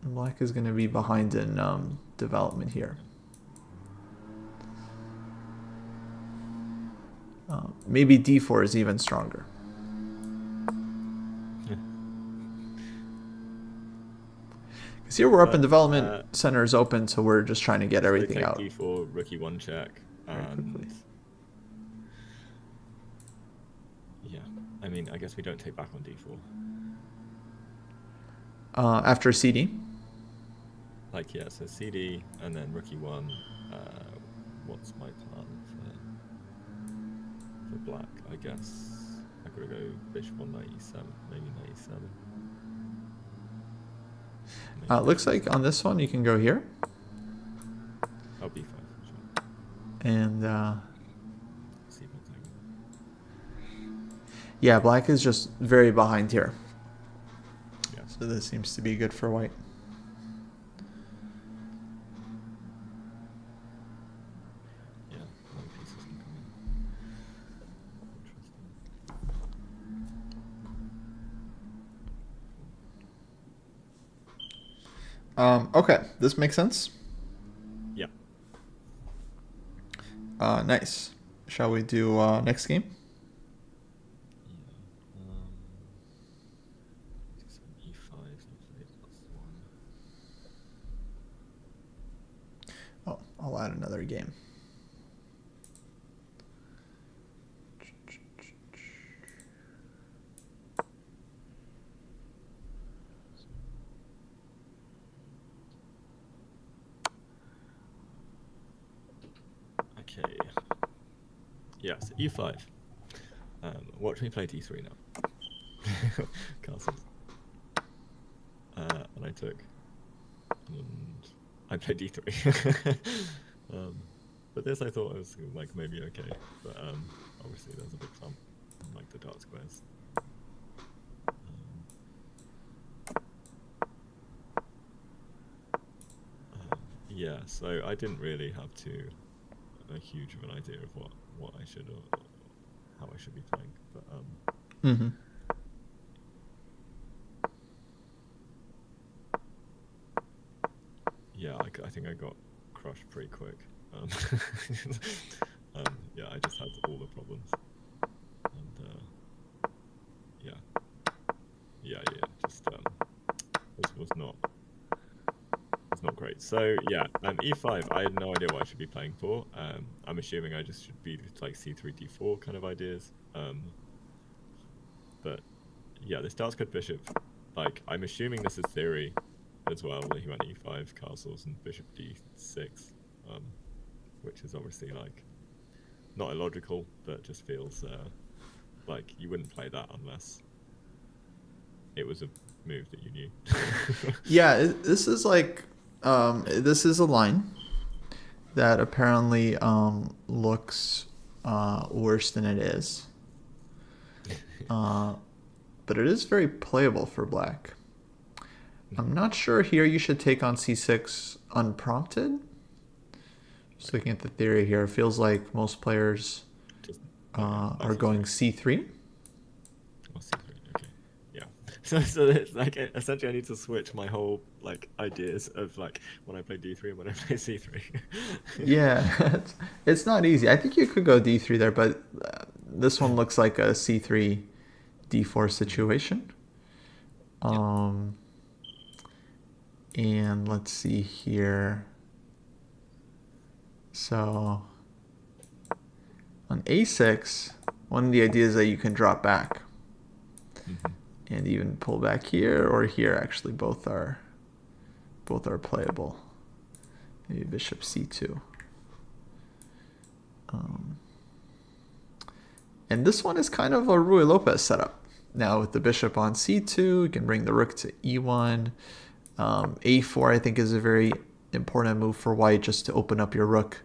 black is going to be behind in development here. Maybe d4 is even stronger. Because here we're up in But development center is open, so we're just trying to get so they everything take out d4, rookie 1 check, very quickly. and yeah, I mean, I guess we don't take back on d4. After CD. Like, yeah, so CD and then rookie 1. What's my plan for black? I guess I gotta go bishop on 97, maybe 97. Maybe Looks like 97. on this one you can go here. I'll b5, sure. And See if I'll take it. yeah, black is just very behind here. Yeah. So this seems to be good for white. Yeah, white pieces can come in. Interesting. Okay, this makes sense. Yeah. Nice. Shall we do next game? Yeah. E5, +1. Oh, I'll add another game. Okay. Yes, E5. Watch me play D3 now. Castles. And I took. And I played D3. But this I thought was like maybe okay. But obviously there's a big thump in like the dark squares. Yeah, so I didn't really have a huge of an idea of what I should or how I should be playing, but yeah, I think I got crushed pretty quick. Yeah, I just had all the problems, and yeah, just this was not. It's not great. So yeah, e5. I had no idea what I should be playing for. I'm assuming I just should be like c3, d4 kind of ideas. But yeah, this dark squared bishop. Like I'm assuming this is theory as well. That he went e5 castles and bishop d6, which is obviously like not illogical, but just feels like you wouldn't play that unless it was a move that you knew. Yeah, this is like this is a line that apparently looks worse than it is. But it is very playable for black. I'm not sure here you should take on c6 unprompted. Just looking at the theory here, it feels like most players are going c3. Oh, c3, okay. Yeah. So it's like essentially I need to switch my whole like ideas of like when I play d3 and when I play c3. Yeah, it's not easy. I think you could go d3 there, but this one looks like a c3 d4 situation. And let's see here. So on a6, one of the ideas is that you can drop back and even pull back here or here. Actually, both are playable. Maybe bishop c2. And this one is kind of a Ruy Lopez setup. Now with the bishop on c2, you can bring the rook to e1. A4 I think is a very important move for white, just to open up your rook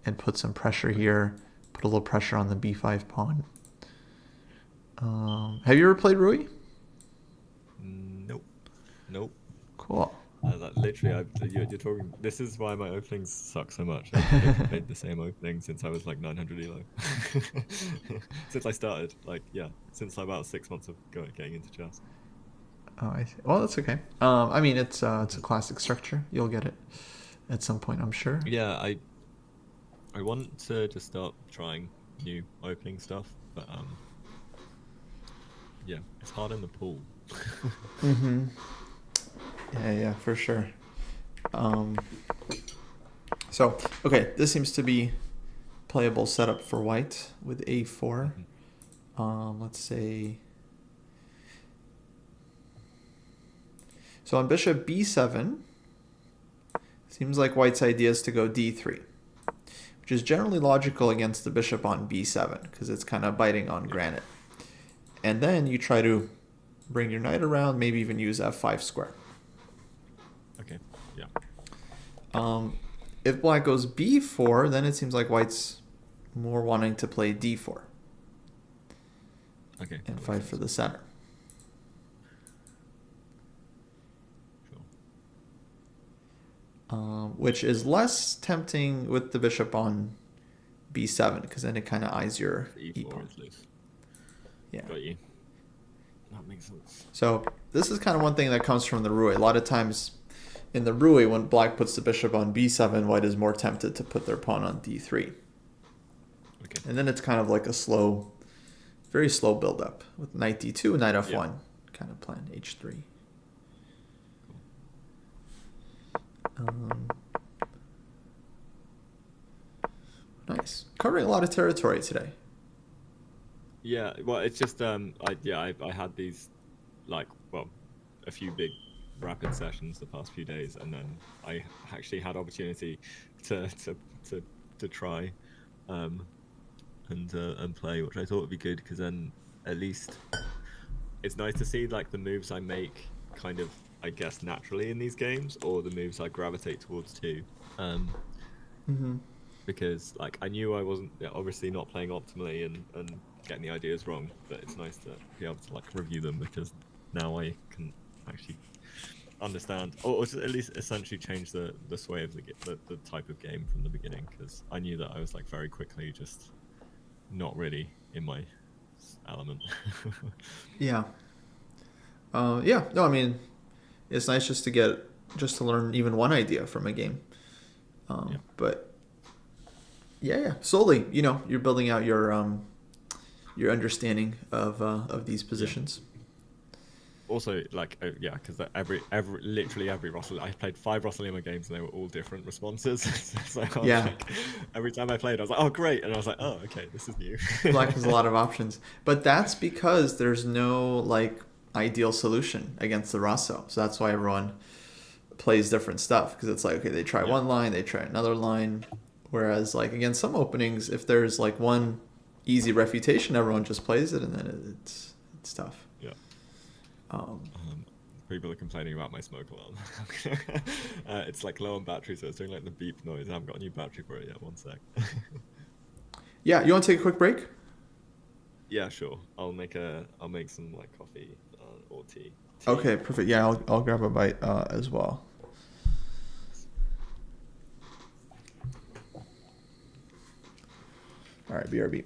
and put some pressure here. Put a little pressure on the b5 pawn. Have you ever played Ruy? Nope. Cool. Literally, you're talking. This is why my openings suck so much. I've played the same opening since I was like 900 elo. Since I started, like since about 6 months of getting into chess. Oh, I see. Well, that's okay. I mean, it's a classic structure. You'll get it at some point, I'm sure. Yeah, I want to just start trying new opening stuff, but yeah, it's hard in the pool. Yeah, for sure. Um, so, okay, this seems to be playable setup for white with a4. Mhm. Let's say. So on bishop b7, seems like white's idea is to go d3, which is generally logical against the bishop on b7 because it's kind of biting on Yeah. granite. And then you try to bring your knight around, maybe even use f5 square. Okay. Yeah. Um, if black goes b4, then it seems like white's more wanting to play d4 Okay. and That makes fight for sense. the center. Sure. Which is less tempting with the bishop on b7 because then it kind of eyes your The E4 e-pawn. is loose. Yeah. Got you. That makes sense. So this is kind of one thing that comes from the Rui. A lot of times in the Rui, when black puts the bishop on b7, white is more tempted to put their pawn on d3. Okay. And then it's kind of like a slow, very slow build up with knight d2, knight f1 Yeah. kind of plan, h3. Cool. Um, nice. Covering a lot of territory today. Yeah. Well, it's just I had these like a few big rapid sessions the past few days, and then I actually had opportunity to to to to try um and play, which I thought would be good because then at least it's nice to see like the moves I make kind of I guess naturally in these games or the moves I gravitate towards too. Um, Mm-hmm. because like I knew I wasn't obviously not playing optimally and getting the ideas wrong, but it's nice to be able to like review them because now I can actually understand or at least essentially change the sway of the type of game from the beginning because I knew that I was like very quickly just not really in my element. Yeah. Yeah. No, I mean, it's nice just to learn even one idea from a game. Yeah. But yeah. Slowly, you're building out your understanding of these Yeah. positions. Also, like, yeah, because literally every Russell, I played 5 Russell games and they were all different responses. So I was Yeah. like, every time I played, I was like, oh, great. And I was like, oh, okay, this is new. Black has a lot of options, but that's because there's no like ideal solution against the Rosso. So that's why everyone plays different stuff because it's like okay, they try Yeah. one line, they try another line, whereas like against some openings, if there's like one easy refutation, everyone just plays it, and then it's tough. Yeah. Um, People are complaining about my smoke alarm. It's like low on battery, so it's doing like the beep noise. I haven't got a new battery for it yet. One sec. yeah, you want to take a quick break? Yeah, sure. I'll make some like coffee or tea. Okay, perfect. Yeah, I'll grab a bite as well. All right, BRB.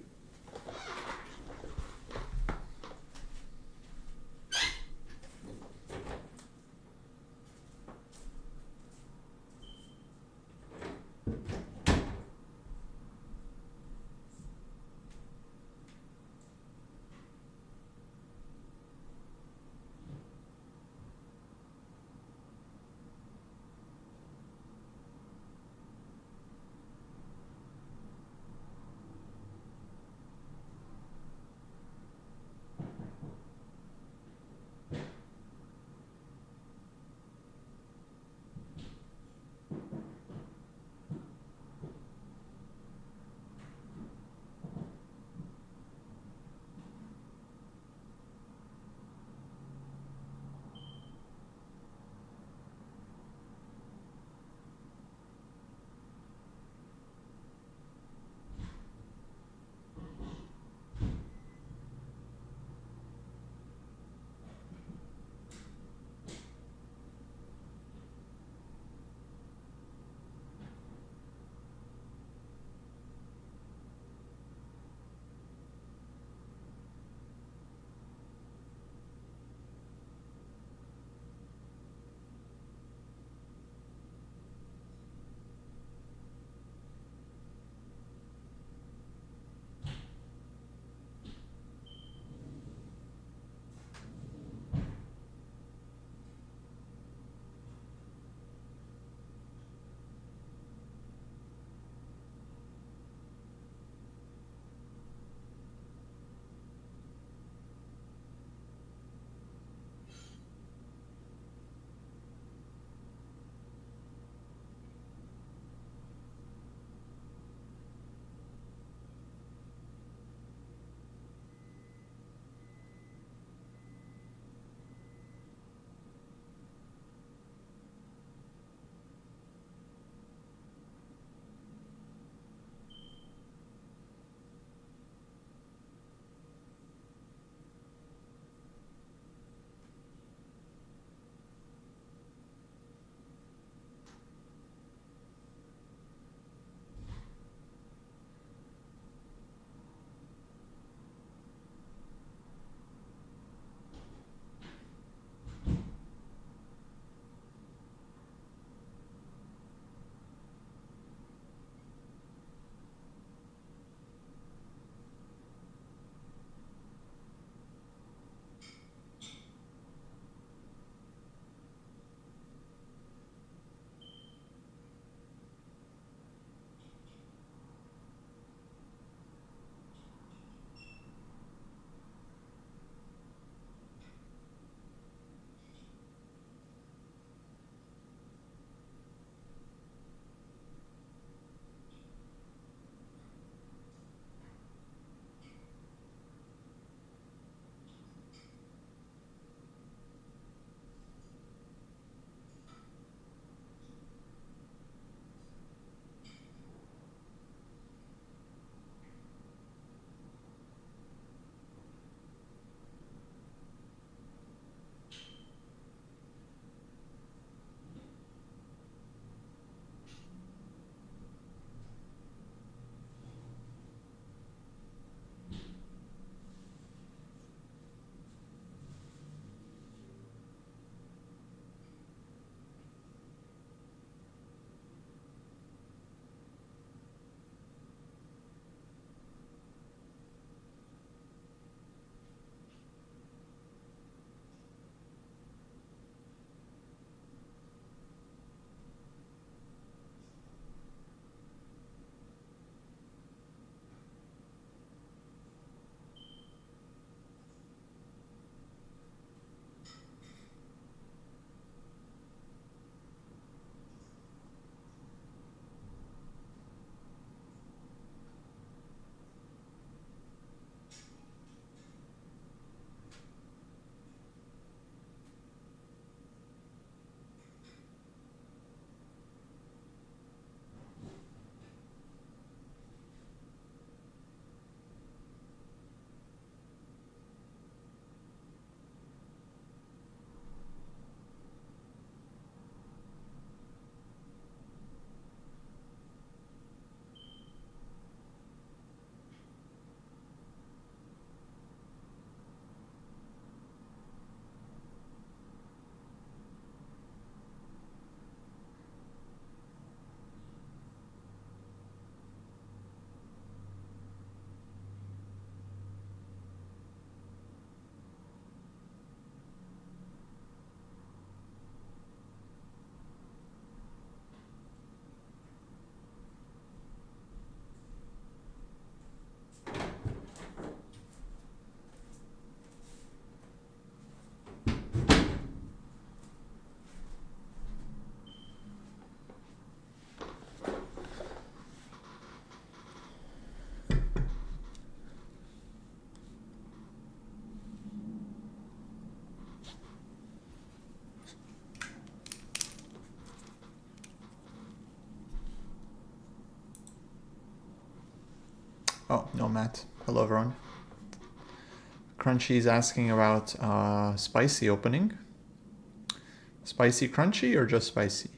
Oh, no, Matt. Hello, everyone. Crunchy's asking about spicy opening. Spicy crunchy or just spicy?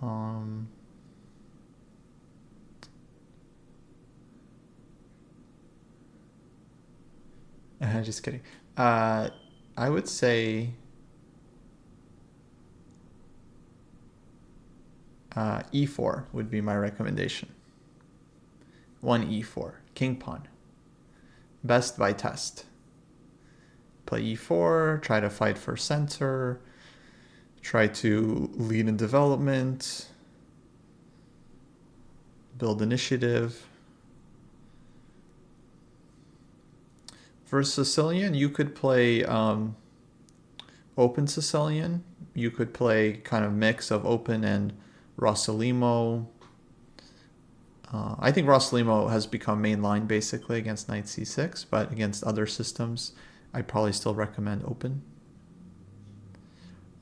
Um, just kidding. Uh, I would say e4 would be my recommendation. One e4, king pawn. Best by test. Play e4, try to fight for center, try to lead in development, build initiative. For Sicilian, you could play open Sicilian. You could play kind of mix of open and Rossalimo. I think Rossalimo has become mainline basically against knight c6, but against other systems, I'd probably still recommend open.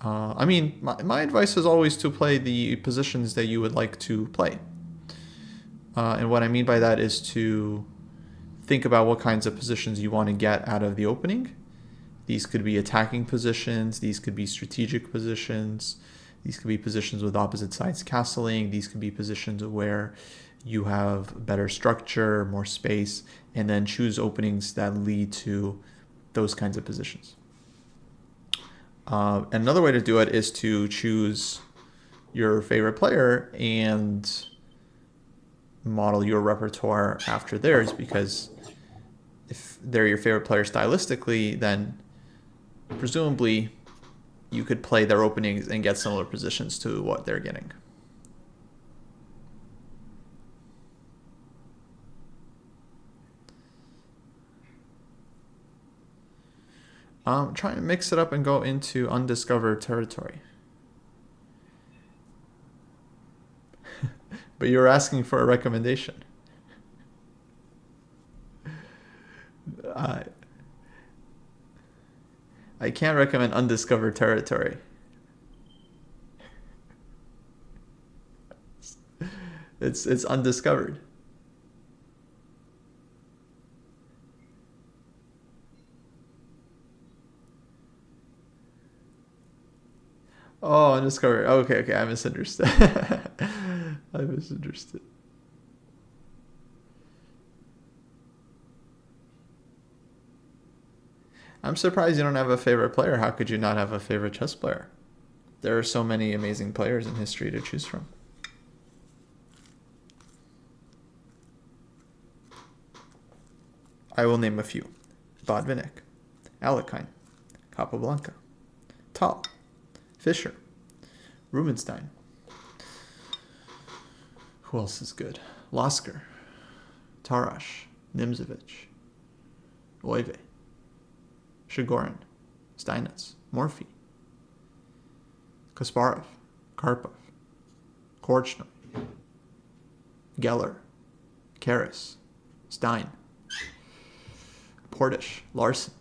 I mean, my advice is always to play the positions that you would like to play. And what I mean by that is to think about what kinds of positions you want to get out of the opening. These could be attacking positions, these could be strategic positions, these could be positions with opposite sides castling, these could be positions where you have better structure, more space, and then choose openings that lead to those kinds of positions. Another way to do it is to choose your favorite player and model your repertoire after theirs, because if they're your favorite player stylistically, then presumably you could play their openings and get similar positions to what they're getting. Trying to mix it up and go into undiscovered territory. But you're asking for a recommendation. I I can't recommend undiscovered territory. It's undiscovered. Oh, undiscovered. Okay, okay, I misunderstood. I misunderstood. I'm surprised you don't have a favorite player. How could you not have a favorite chess player? There are so many amazing players in history to choose from. I will name a few: Botvinnik, Alekhine, Capablanca, Tal, Fischer, Rubinstein. Who else is good? Lasker, Tarash, Nimzovich, Loive, Shigorin, Steinitz, Morphy, Kasparov, Karpov, Korchnoi, Geller, Karras, Stein, Portish, Larson.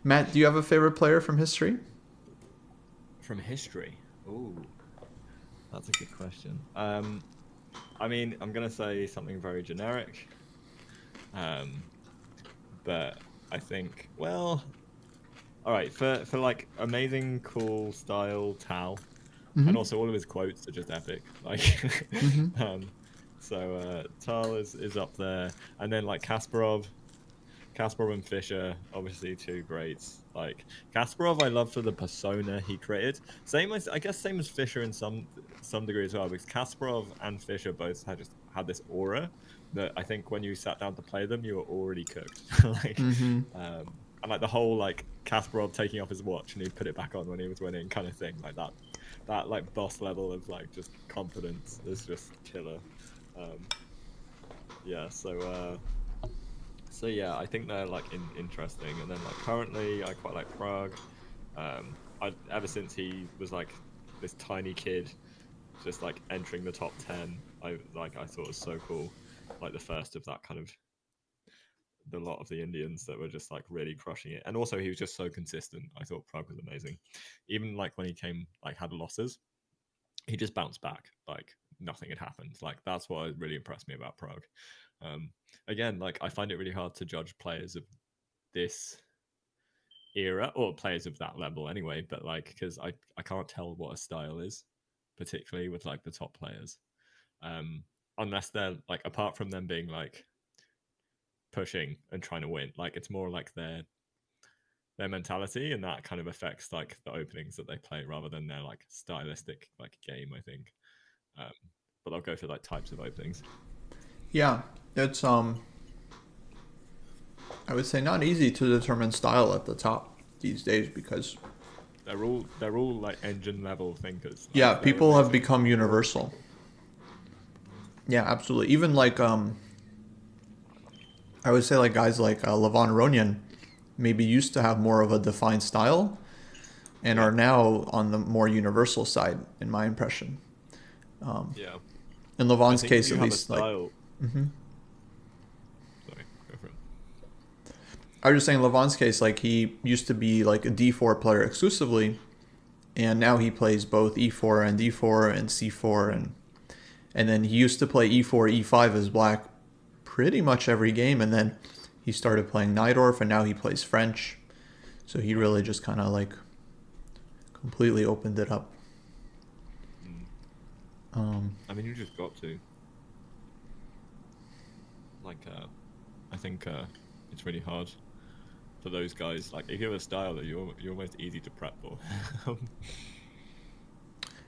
Matt, do you have a favorite player from history? From history? Oh, that's a good question. I mean, I'm gonna say something very generic. Um, but I think, well, all right, for like amazing, cool style Tal, and Mm-hmm. also all of his quotes are just epic. Like, Mm-hmm. um, so Tal is up there, and then like Kasparov and Fischer, obviously two greats. Like Kasparov, I love for the persona he created. Same as I guess same as Fischer in some degree as well, because Kasparov and Fischer both had this aura that I think when you sat down to play them, you were already cooked. like, Mm-hmm. and like the whole like Kasparov taking off his watch and he put it back on when he was winning, kind of thing. Like that like boss level of like just confidence is just killer. Um, yeah, so yeah, I think they're like interesting. And then like currently, I quite like Prague. I ever since he was like this tiny kid, just like entering the top 10, I thought it was so cool. Like the first of that kind of the lot of the Indians that were just like really crushing it. And also he was just so consistent. I thought Prague was amazing. Even like when he came like had losses, he just bounced back like nothing had happened. Like that's what really impressed me about Prague. Um, Again, like I find it really hard to judge players of this era or players of that level anyway, but like because I can't tell what a style is, particularly with like the top players, um unless they're like, apart from them being like pushing and trying to win, like it's more like their mentality, and that kind of affects like the openings that they play rather than their like stylistic like game, I think. um but I'll go for like types of openings. Yeah, it's I would say not easy to determine style at the top these days because They're all like engine level thinkers, yeah, like they're people have amazing, become they're all universal. incredible. Yeah, absolutely. Even like I would say like guys like Levon Ronian maybe used to have more of a defined style and Yeah, are now on the more universal side, in my impression. yeah. In I Levon's think if case, you at have a least, like, style, sorry, go for it. I was just saying, Levon's case, like, he used to be like a D4 player exclusively, and now he plays both E4 and D4 and C4, Mm. and then he used to play E4, E5 as black pretty much every game, and then he started playing Najdorf, and now he plays French. So he Right. really just kind of like completely opened it up. Mm. Um, I mean, you just got to like. I think it's really hard for those guys. Like, if you have a style that you're almost easy to prep for.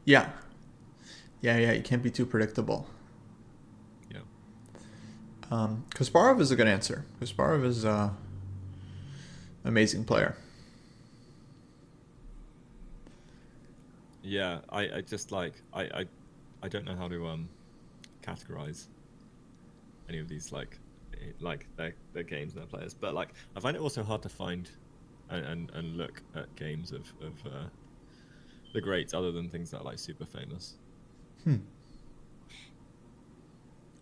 yeah, yeah. You can't be too predictable. Yeah. Kasparov is a good answer. Kasparov is an amazing Yeah. player. Yeah. I just like I don't know how to categorize any of these like their games and their players, but like I find it also hard to find and look at games of the greats other than things that are like super famous. Hmm.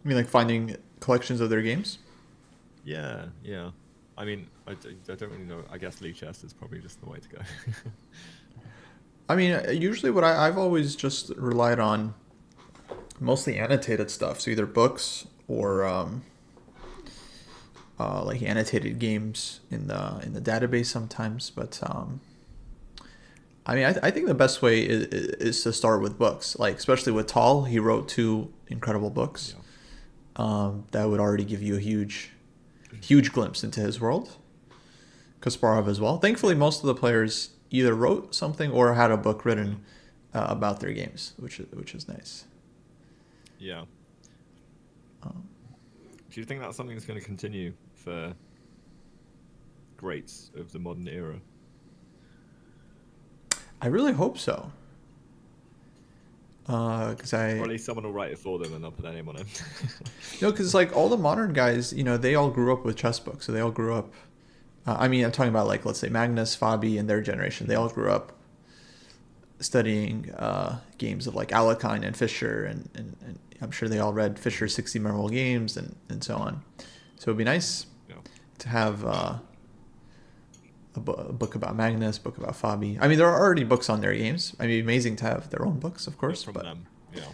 I mean, like finding collections of their games. Yeah, yeah. I mean, I don't really know. I guess Lee Chess is probably just the way to go. I mean, usually what I've always just relied on mostly annotated stuff, so either books or like annotated games in the database sometimes. But I mean, I think the best way is to start with books. Like especially with Tall, he wrote two incredible books Yeah. that would already give you a huge glimpse into his world. Kasparov as well. Thankfully, Yeah. most of the players either wrote something or had a book Yeah. written about their games, which is nice. Yeah. Um, Do you think that's something that's going to continue for greats of the modern era? I really hope so, because Or I at least someone will write it for them and they'll put their name on it. no, because like all the modern guys, they all grew up with chess books, so they all grew up. I mean, I'm talking about like let's say Magnus, Fabi, and their generation. They all grew up studying games of like Alekhine and Fischer, and I'm sure they all read Fischer's 60 Memorable Games and so on. So it'd be nice Yeah. to have a book about Magnus, book about Fabi. I mean, there are already books on their games. I mean, amazing to have their own books, of But course, from but them. Yeah.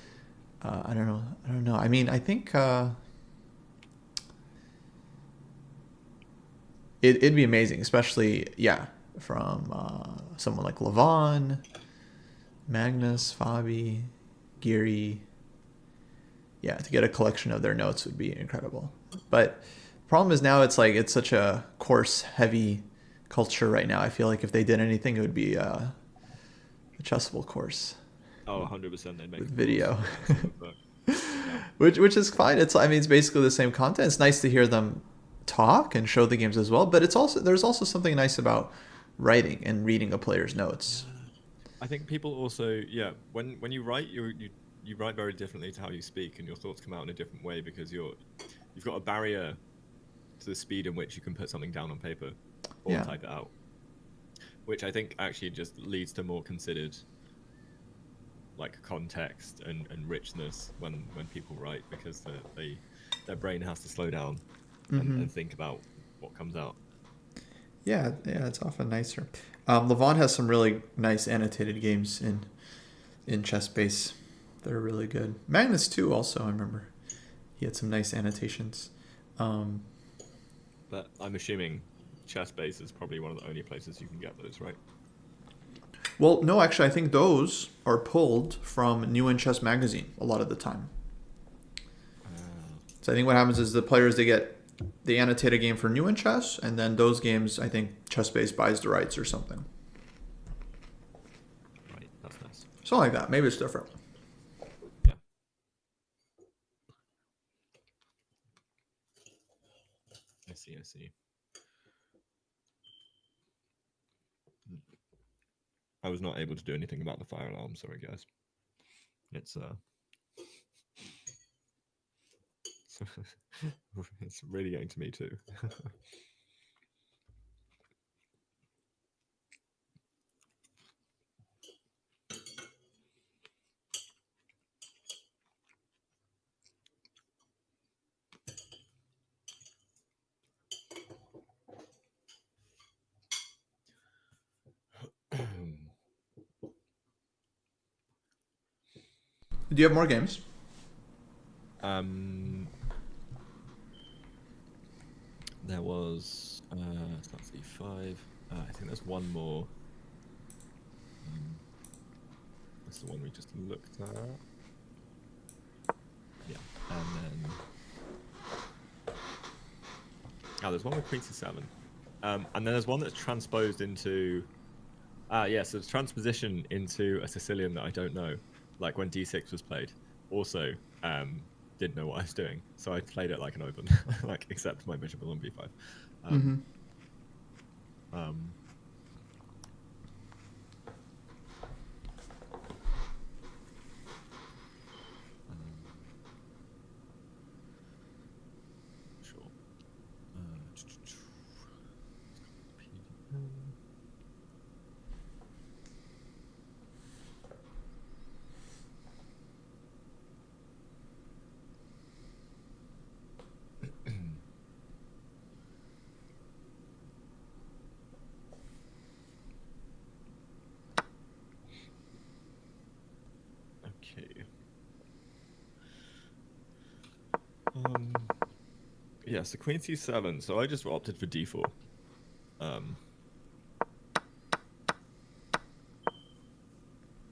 I don't know. I don't know. I mean, I think it'd be amazing, especially yeah, from someone like Levon, Magnus, Fabi, Geary. Yeah, to get a collection of their notes would be incredible. But problem is now it's like it's such a course heavy culture right now. I feel like if they did anything, it would be a chessable course Oh, 100% they'd make with a course. video, Make a separate book. Yeah. which is fine. It's I mean it's basically the same content. It's nice to hear them talk and show the games as well. But it's also there's also something nice about writing and reading a player's notes. Yeah. I think people also, yeah, when you write, you write very differently to how you speak, and your thoughts come out in a different way because you've got a barrier to the speed in which you can put something down on paper or Yeah. type it out, which I think actually just leads to more considered like context and richness when people write, because their brain has to slow down Mm-hmm. and think about what comes out. Yeah, it's often nicer. Levon has some really nice annotated games in chess base. They're really good. Magnus too. Also, I remember he had some nice annotations. Um, But I'm assuming ChessBase is probably one of the only places you can get those, right? well, no, actually, I think those are pulled from New in Chess magazine a lot of the time. So I think what happens is the players they annotate a game for New in Chess, and then those games I think ChessBase buys the rights or something. Right, that's nice. Something like that. Maybe it's different. Yeah. I see, I see. I was not able to do anything about the fire alarm, sorry guys. It's really getting to me too. Do you have more games? There was so that's E5. I think there's one more. That's the one we just looked at. Yeah, and then there's one with Queen C7, and then there's one that's transposed into. So it's transposition into a Sicilian that I don't know, like when D6 was played. Also, didn't know what I was doing, so I played it like an open, like except my bishop was on B5. Sure. Okay. Yeah, so Queen C7. So I just opted for D4.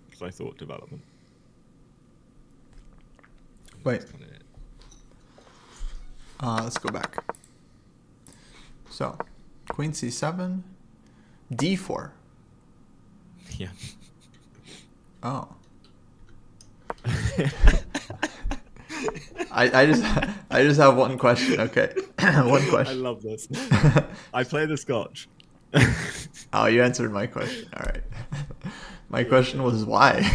Because I thought development. Wait. Let's go back. So, Queen C7, D4. Yeah. Oh. I just have one question. Okay, one question. I love this. I play the Scotch. Oh, you answered my question. All right. My question was why.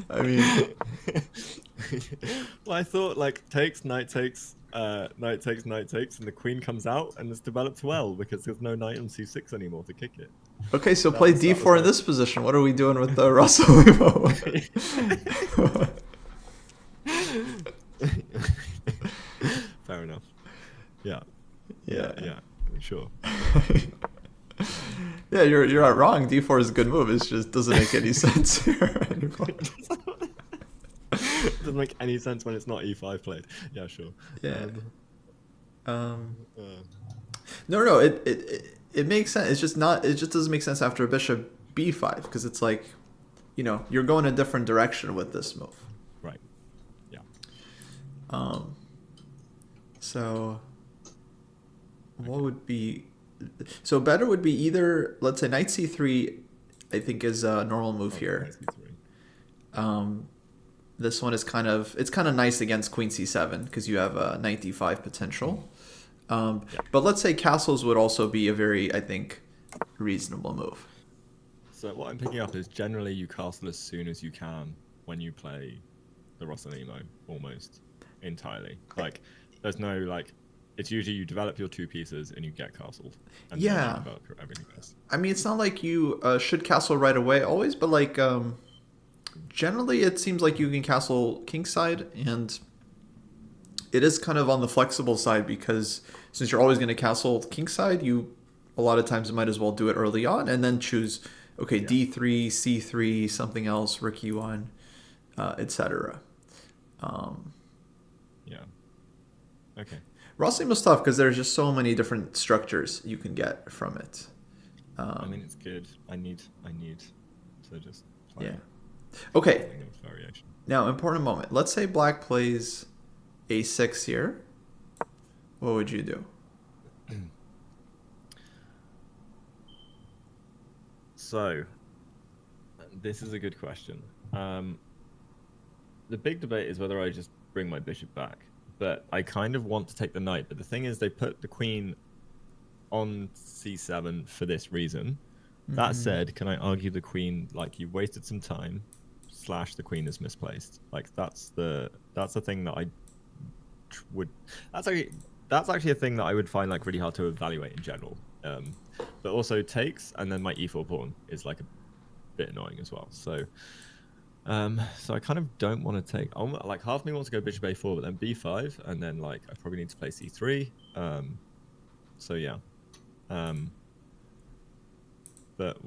I mean, well, I thought like takes, knight takes, knight takes, knight takes, and the queen comes out, and it's developed well because there's no knight on C6 anymore to kick it. Okay, so play D4 in this position. What are we doing with the Russell? Fair enough. Yeah. Sure. Yeah, you're not wrong. D4 is a good move. It just doesn't make any sense here anymore. It doesn't make any sense when it's not E5 played. Yeah, sure. Yeah. No. It makes sense. It's just not. It just doesn't make sense after a bishop B5 because it's like, you're going a different direction with this move. Right. Yeah. So, what would be? So better would be either, let's say, knight C3. I think is a normal move here. This one is kind of nice against Queen C7 because you have a knight D5 potential. But let's say castles would also be a very, I think, reasonable move. So what I'm picking up is generally you castle as soon as you can when you play the Rossanimo, almost entirely. Like, there's no, like, it's usually you develop your two pieces and you get castled. And then you develop everything else. I mean, it's not like you should castle right away always, but like generally it seems like you can castle kingside, and it is kind of on the flexible side because since you're always going to castle kingside, you a lot of times might as well do it early on and then choose, okay, Yeah. d3, c3, something else, rook e1, etc. Yeah. Okay. Rosslyn was tough because there's just so many different structures you can get from it. I mean, it's good. I need to just Yeah. play Okay, something of variation. now important moment. Let's say black plays a6 here. What would you do? So, this is a good question. The big debate is whether I just bring my bishop back, but I kind of want to take the knight. But the thing is, they put the queen on c7 for this reason. That said, can I argue the queen like you wasted some time, slash the queen is misplaced? Like that's the thing that I would that's actually a thing that I would find like really hard to evaluate in general. But also takes and then my e4 pawn is like a bit annoying as well. So so I kind of don't want to take. Like half me wants to go bishop a4, but then b5, and then like I probably need to play c3. So yeah. But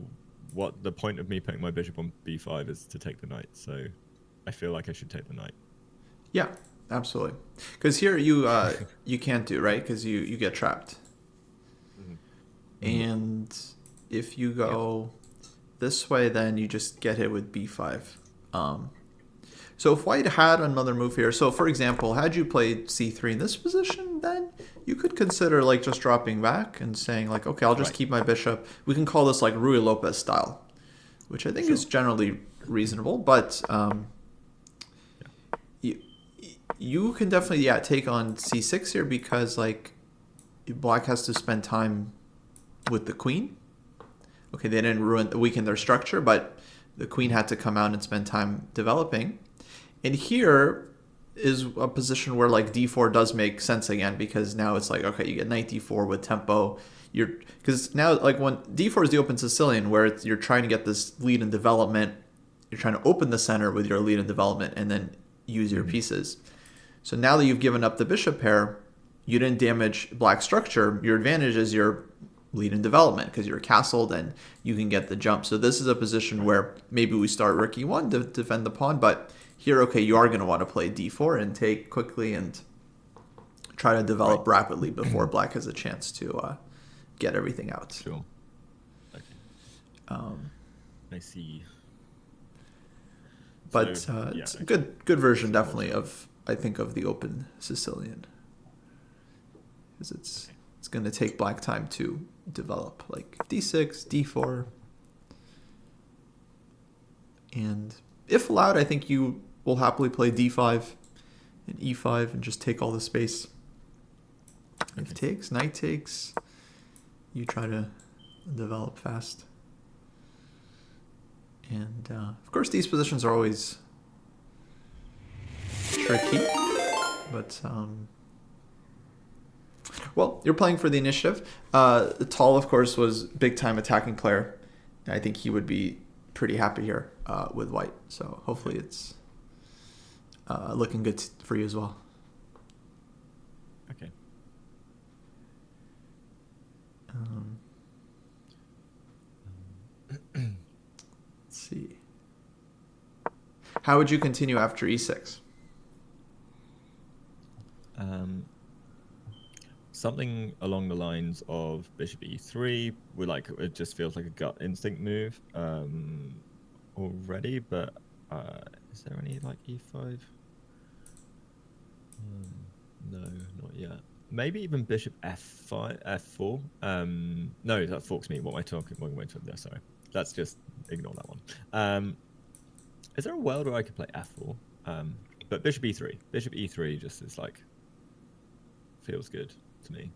what the point of me putting my bishop on b5 is to take the knight. So I feel like I should take the knight. Yeah, absolutely. Because here you can't do, right? Because you get trapped. And if you go this way, then you just get hit with b5. So if white had another move here, so for example, had you played c3 in this position, then you could consider like just dropping back and saying like, okay, I'll just keep my bishop. We can call this like Rui Lopez style, which I think is generally reasonable. But you can definitely take on c6 here because like black has to spend time with the queen. Okay, they didn't weaken their structure, but the queen had to come out and spend time developing. And here is a position where like d4 does make sense again because now it's like, okay, you get knight d4 with tempo. Because now like when d4 is the open Sicilian where you're trying to get this lead in development, you're trying to open the center with your lead in development and then use your pieces. So now that you've given up the bishop pair, you didn't damage black structure. Your advantage is your lead in development because you're castled and you can get the jump. So this is a position where maybe we start rook e1 to defend the pawn, but here, okay, you are going to want to play d4 and take quickly and try to develop rapidly before black has a chance to get everything out. Sure. Okay. I see. But it's a good version, definitely, of I think of the open Sicilian, because it's going to take black time to develop, like d6, d4, and if allowed, I think you will happily play d5 and e5 and just take all the space. If takes, knight takes, you try to develop fast. And of course, these positions are always tricky, but well, you're playing for the initiative. Tall, of course, was big time attacking player. I think he would be pretty happy here with white. So hopefully it's looking good for you as well. Okay. Let's see. How would you continue after e6? Something along the lines of bishop e3 would it just feels like a gut instinct move already, but is there any like e5? No, not yet. Maybe even bishop f5, f4. No, that forks me. What am I talking? What am I talking there? Sorry, let's just ignore that one. Is there a world where I could play f4? But bishop e3. Bishop e3 just is like feels good to me.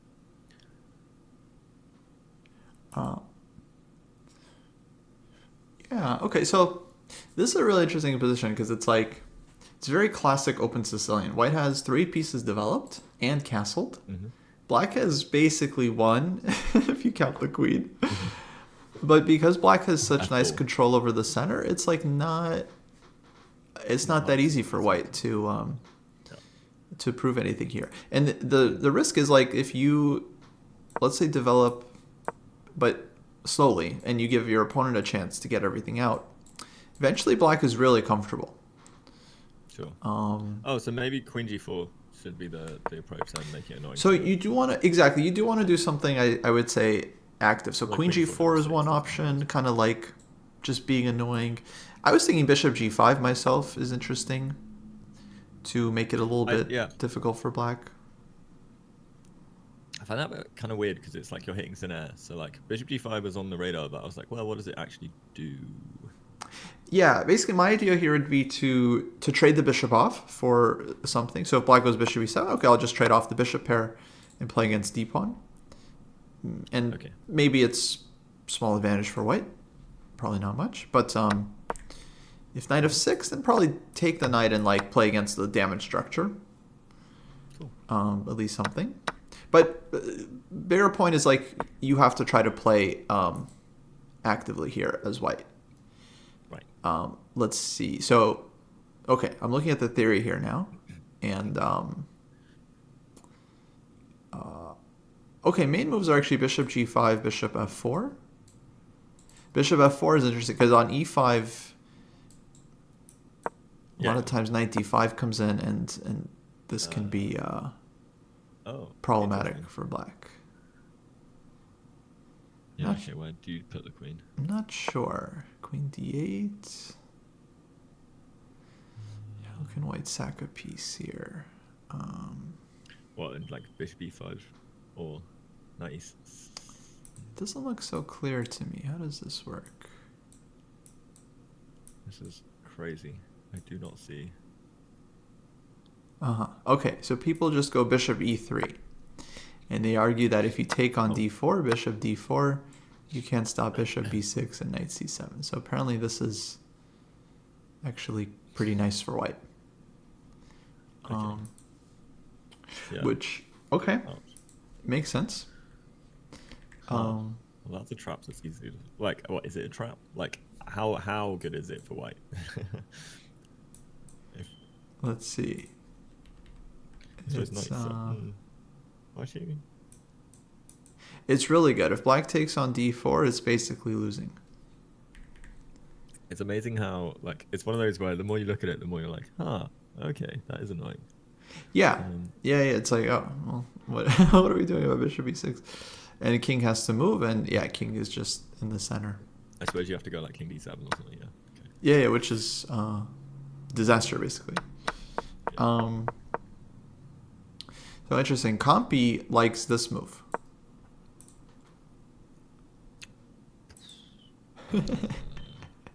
Yeah. Okay. So this is a really interesting position because it's very classic open Sicilian. White has 3 pieces developed and castled. Black has basically won if you count the queen. But because black has such nice control over the center, it's not that easy for white to prove anything here. And the risk is if you, let's say, develop, but slowly, and you give your opponent a chance to get everything out, eventually black is really comfortable. Sure. Um, Oh, so maybe Queen G4 should be the approach then, making it annoying so to you do want to exactly you do want to do something I would say active. So like queen Queen G4 to g4 is F6 one doesn't look option, good. kind of like just being annoying. I was thinking bishop g5 myself is interesting to make it a little bit Yeah, difficult for black. I find that kind of weird because it's like you're hitting thin air. So like Bishop G5 was on the radar, but I was like, well, what does it actually do? Yeah, basically my idea here would be to trade the bishop off for something. So if black goes bishop e7, okay, I'll just trade off the bishop pair and play against d pawn. And Okay. maybe it's small advantage for white, probably not much. But if knight f6, then probably take the knight and like play against the damage structure. Cool. At least something. But bigger point is like you have to try to play actively here as white. Right. Let's see. So, okay, I'm looking at the theory here now, and okay, main moves are actually bishop g5, bishop f4. Bishop f4 is interesting because on e5, a lot of times knight d5 comes in, and this can be problematic for black. Yeah, okay, where do you put the queen? I'm not sure. Queen d8. How can white sack a piece here? What, like bishop e5 or knight e6? It doesn't look so clear to me. How does this work? This is crazy. I do not see. Okay, so people just go bishop e3. And they argue that if you take on d4, bishop d4, you can't stop bishop b6 and knight c7. So apparently this is actually pretty nice for white. Okay. Yeah. Which, okay, makes sense. Well, that's a trap that's easy to... Like, what, is it a trap? Like, how good is it for white? Let's see. So it's nice. Actually, it's really good. If black takes on d4, it's basically losing. it's amazing how, like, it's one of those where the more you look at it, the more you're like, okay, that is annoying. Yeah. Yeah, it's like, oh, well, what, what are we doing about bishop e6? And king has to move, and yeah, king is just in the center. I suppose you have to go like king d7 or something, yeah. Okay. Yeah, which is disaster, basically. Yeah. So interesting. Compy likes this move.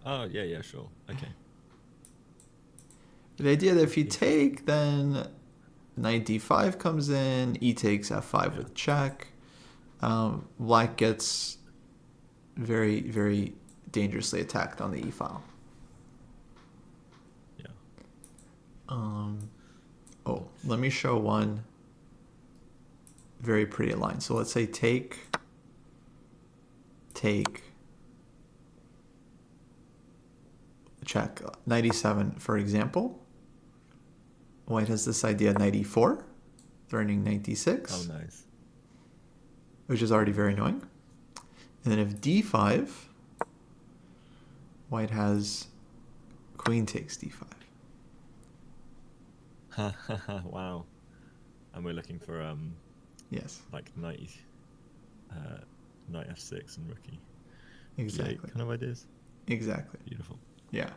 Oh, yeah, sure. Okay. The idea that if you take, then knight d5 comes in, e takes f5 with check. Black gets very, very dangerously attacked on the e file. Yeah. Oh, let me show one very pretty line. So let's say take, check, knight e7, for example. White has this idea knight e4, threatening knight d6. Oh, nice. Which is already very annoying. And then if d5, white has queen takes d5. Wow. And we're looking for Yes. like knight f6 and rookie. Exactly. Kind of ideas. Exactly. Beautiful. Yeah.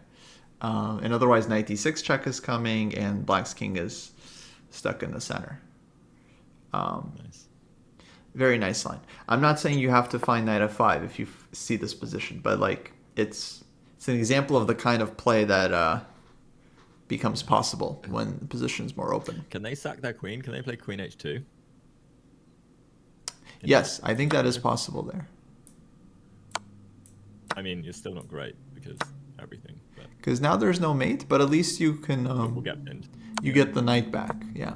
And otherwise knight d6 check is coming and black's king is stuck in the center. Nice. Very nice line. I'm not saying you have to find knight f5 if you see this position, but like it's an example of the kind of play that becomes possible when the position is more open. Can they sack their queen? Can they play queen h2? Yes, I think that is possible there. I mean, you're still not great because everything. Because now there's no mate, but at least you can. We'll get pinned. You get the knight back. Yeah.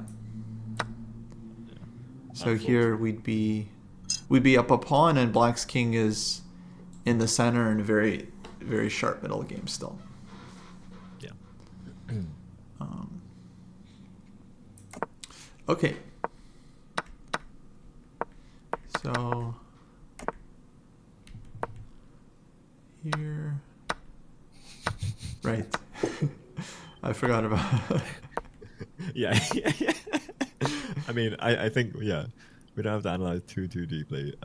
So here we'd be up a pawn, and black's king is in the center in a very, very sharp middle game still. Yeah. Okay. So Right. I forgot about. Yeah, yeah, yeah. I mean, I think yeah, we don't have to analyze too deeply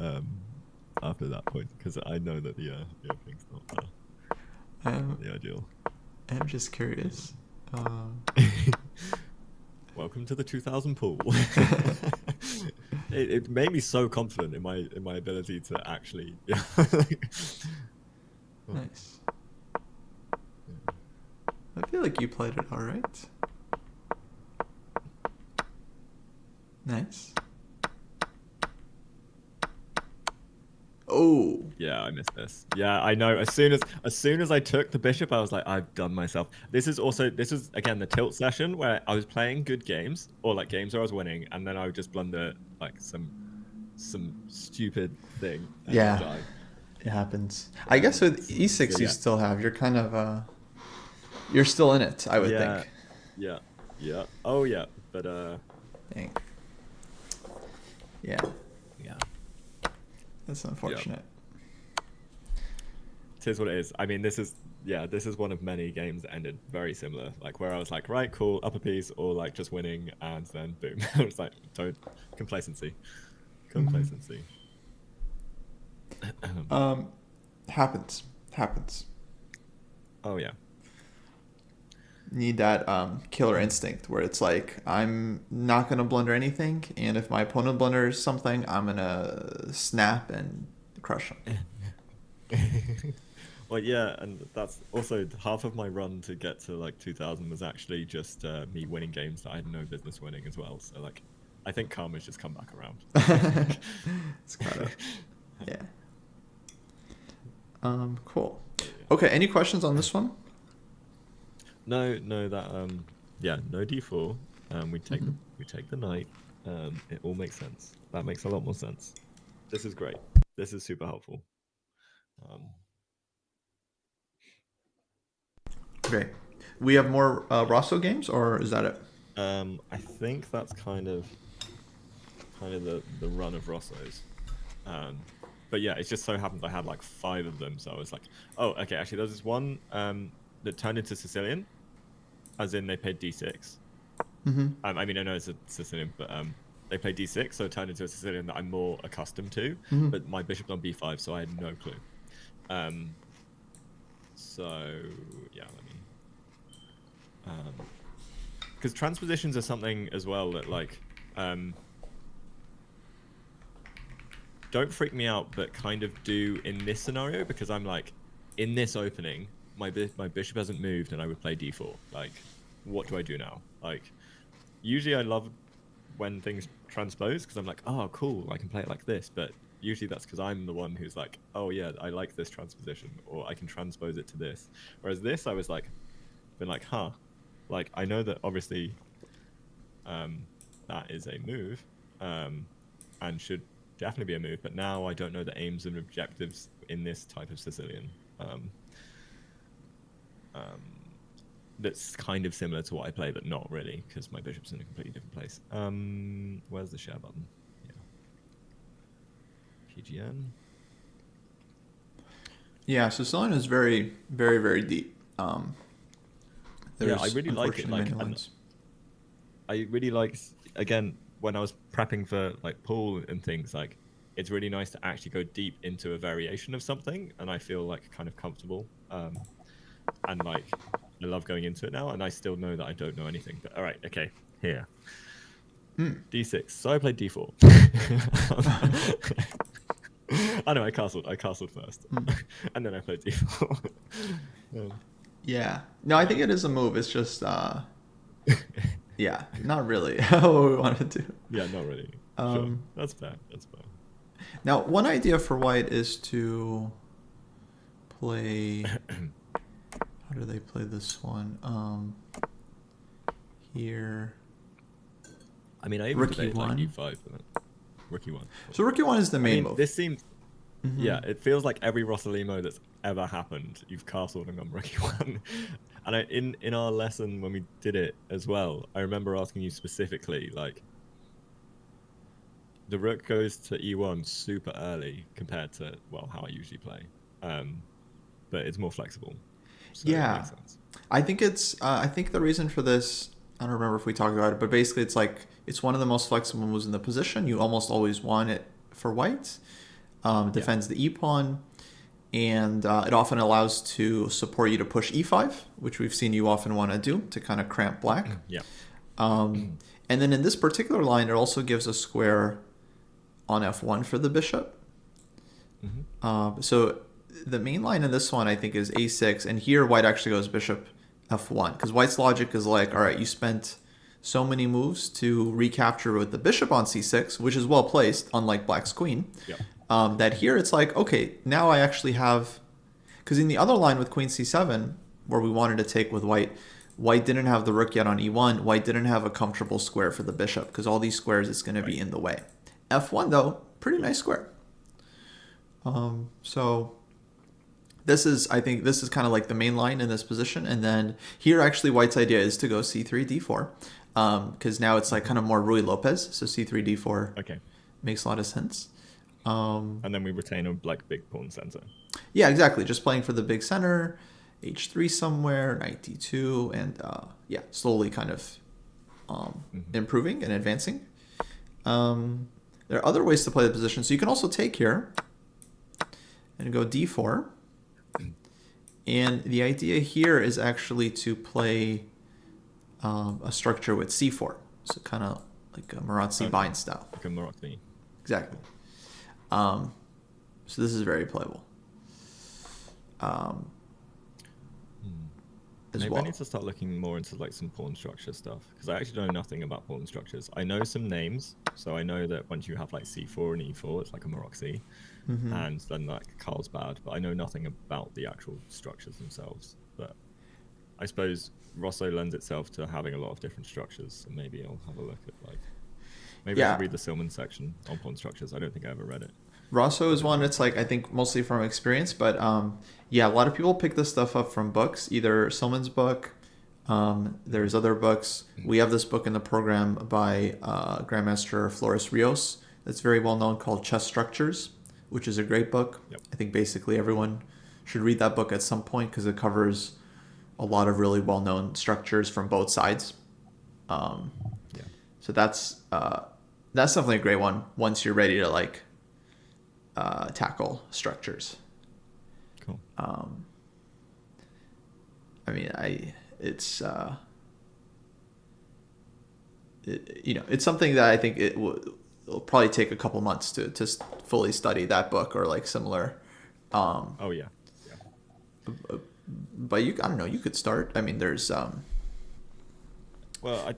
after that point because I know that the opening's not I'm, the ideal. I'm just curious. Welcome to the 2000 pool. It made me so confident in my ability to actually. Yeah. Nice. I feel like you played it all right. Nice. Oh. Yeah, I missed this. Yeah, I know. As soon as I took the bishop, I was like, I've done myself. This is again the tilt session where I was playing good games or like games where I was winning, and then I would just blunder like some stupid thing and then Yeah. die. It happens. I guess with So e6 you yeah, still have. You're kind of you're still in it, I would yeah, think. yeah, yeah. Oh yeah, but Dang. Yeah. yeah, That's yeah. unfortunate. Tis what it is. I mean, this is one of many games that ended very similar. Like where I was like, right, cool, upper piece, or like just winning, and then boom. I was like, don't complacency, Hmm. complacency. Um, happens. Happens. Oh yeah, Need that killer instinct where it's like I'm not gonna blunder anything, and if my opponent blunders something, I'm gonna snap and crush them. well yeah, and that's also half of my run to get to like 2000 was actually just me winning games that I had no business winning as well. So like, I think karma's just come back around. It's kind of yeah. Cool. Yeah. Okay, any questions on this one? No, no, that yeah, no d4. We take Hmm. the knight. It all makes sense. That makes a lot more sense. This is great. This is super helpful. Um, Okay. We have more yeah. Rosso games, or is that it? I think that's kind of the run of Rosso's. Um, but yeah, it just so happens I had like five of them, so I was like, oh, okay. Actually, there's this one that turned into Sicilian, as in they played d6. Mm-hmm. I mean, I know it's a Sicilian, but they played d6, so it turned into a Sicilian that I'm more accustomed to. Mm-hmm. But my bishop's on b5, so I had no clue. Um, so yeah, let me. Because transpositions are something as well that like don't freak me out, but kind of do in this scenario because I'm like, in this opening, my bishop hasn't moved, and I would play d4. Like, what do I do now? Like, usually I love when things transpose because I'm like, oh, cool, I can play it like this. But usually that's because I'm the one who's like, oh yeah, I like this transposition, or I can transpose it to this. Whereas this, I was like, been like, huh, like I know that obviously that is a move, and should definitely be a move. But now I don't know the aims and objectives in this type of Sicilian. Um, that's kind of similar to what I play, but not really, because my bishop's in a completely different place. Where's the share button? Yeah. PGN. Yeah, Sicilian is very, very, very deep. Yeah, I There's really like it. unfortunately Like, many and ones. I really like, again, when I was prepping for like pool and things, like it's really nice to actually go deep into a variation of something, and I feel like kind of comfortable. And like I love going into it now, and I still know that I don't know anything. But all right, okay, here. Mm. D6. So I played D4. I know I castled first, Mm. and then I played D4. Yeah. No, I think um, it is a move. It's just, yeah, not really what we wanted to. yeah, not really. Sure, Um, that's fair. That's fair. Now, one idea for white is to play. How do they play this one? Here. I mean, I even Rookie debated like one. E5, but rookie one. So rookie one is the I main mean, move. this seems. Mm-hmm. Yeah, it feels like every Rossalimo that's ever happened, you've castled and gone rookie one. And in our lesson when we did it as well, I remember asking you specifically, like, the rook goes to E1 super early compared to, well, how I usually play. But it's more flexible, so it Yeah. makes sense. I think I think the reason for this, I don't remember if we talked about it, but basically it's like it's one of the most flexible moves in the position. You almost always want it for white. Yeah. Defends the e pawn, and it often allows to support you to push e5, which we've seen you often want to do to kind of cramp black. Yeah. And then in this particular line, it also gives a square on f1 for the bishop. So the main line in this one, I think, is a6, and here white actually goes bishop f1, because white's logic is like, all right, you spent so many moves to recapture with the bishop on c6, which is well placed, unlike black's queen, Yeah. that here it's like, okay, now I actually have, because in the other line with queen c7, where we wanted to take with white, white didn't have the rook yet on e1, white didn't have a comfortable square for the bishop, because all these squares is going to be in the way. f1, though, pretty nice square. So this is, I think, this is kind of like the main line in this position. And then here, actually, white's idea is to go c3, d4, because now it's like kind of more Rui Lopez. So c3, d4 Okay. makes a lot of sense. And then we retain a like big pawn center. Yeah, exactly. Just playing for the big center, h3 somewhere, knight d2, and yeah, slowly kind of improving and advancing. There are other ways to play the position. So you can also take here and go d4. And the idea here is actually to play a structure with c4. So kind of like a Maratsi bind style. Like a Moroccan. Exactly. So this is very playable. Maybe I need to start looking more into like some pawn structure stuff, because I actually know nothing about pawn structures. I know some names, so I know that once you have like c4 and e4, it's like a Moroccan, and then like Carlsbad, but I know nothing about the actual structures themselves. But I suppose Rosso lends itself to having a lot of different structures, so maybe I'll have a look at like maybe I should read the Silman section on pawn structures. I don't think I ever read it. Rosso is one that's like, I think mostly from experience, but yeah, a lot of people pick this stuff up from books, either Silman's book, there's other books. We have this book in the program by Grandmaster Flores Rios that's very well known, called Chess Structures, which is a great book. Yep. I think basically everyone should read that book at some point because it covers a lot of really well-known structures from both sides. So that's definitely a great one once you're ready to like tackle structures. Cool. I mean, it's it's something that I think it'll probably take a couple months to fully study that book or like similar. Oh yeah. But I don't know, you could start. I mean, there's Well, I'm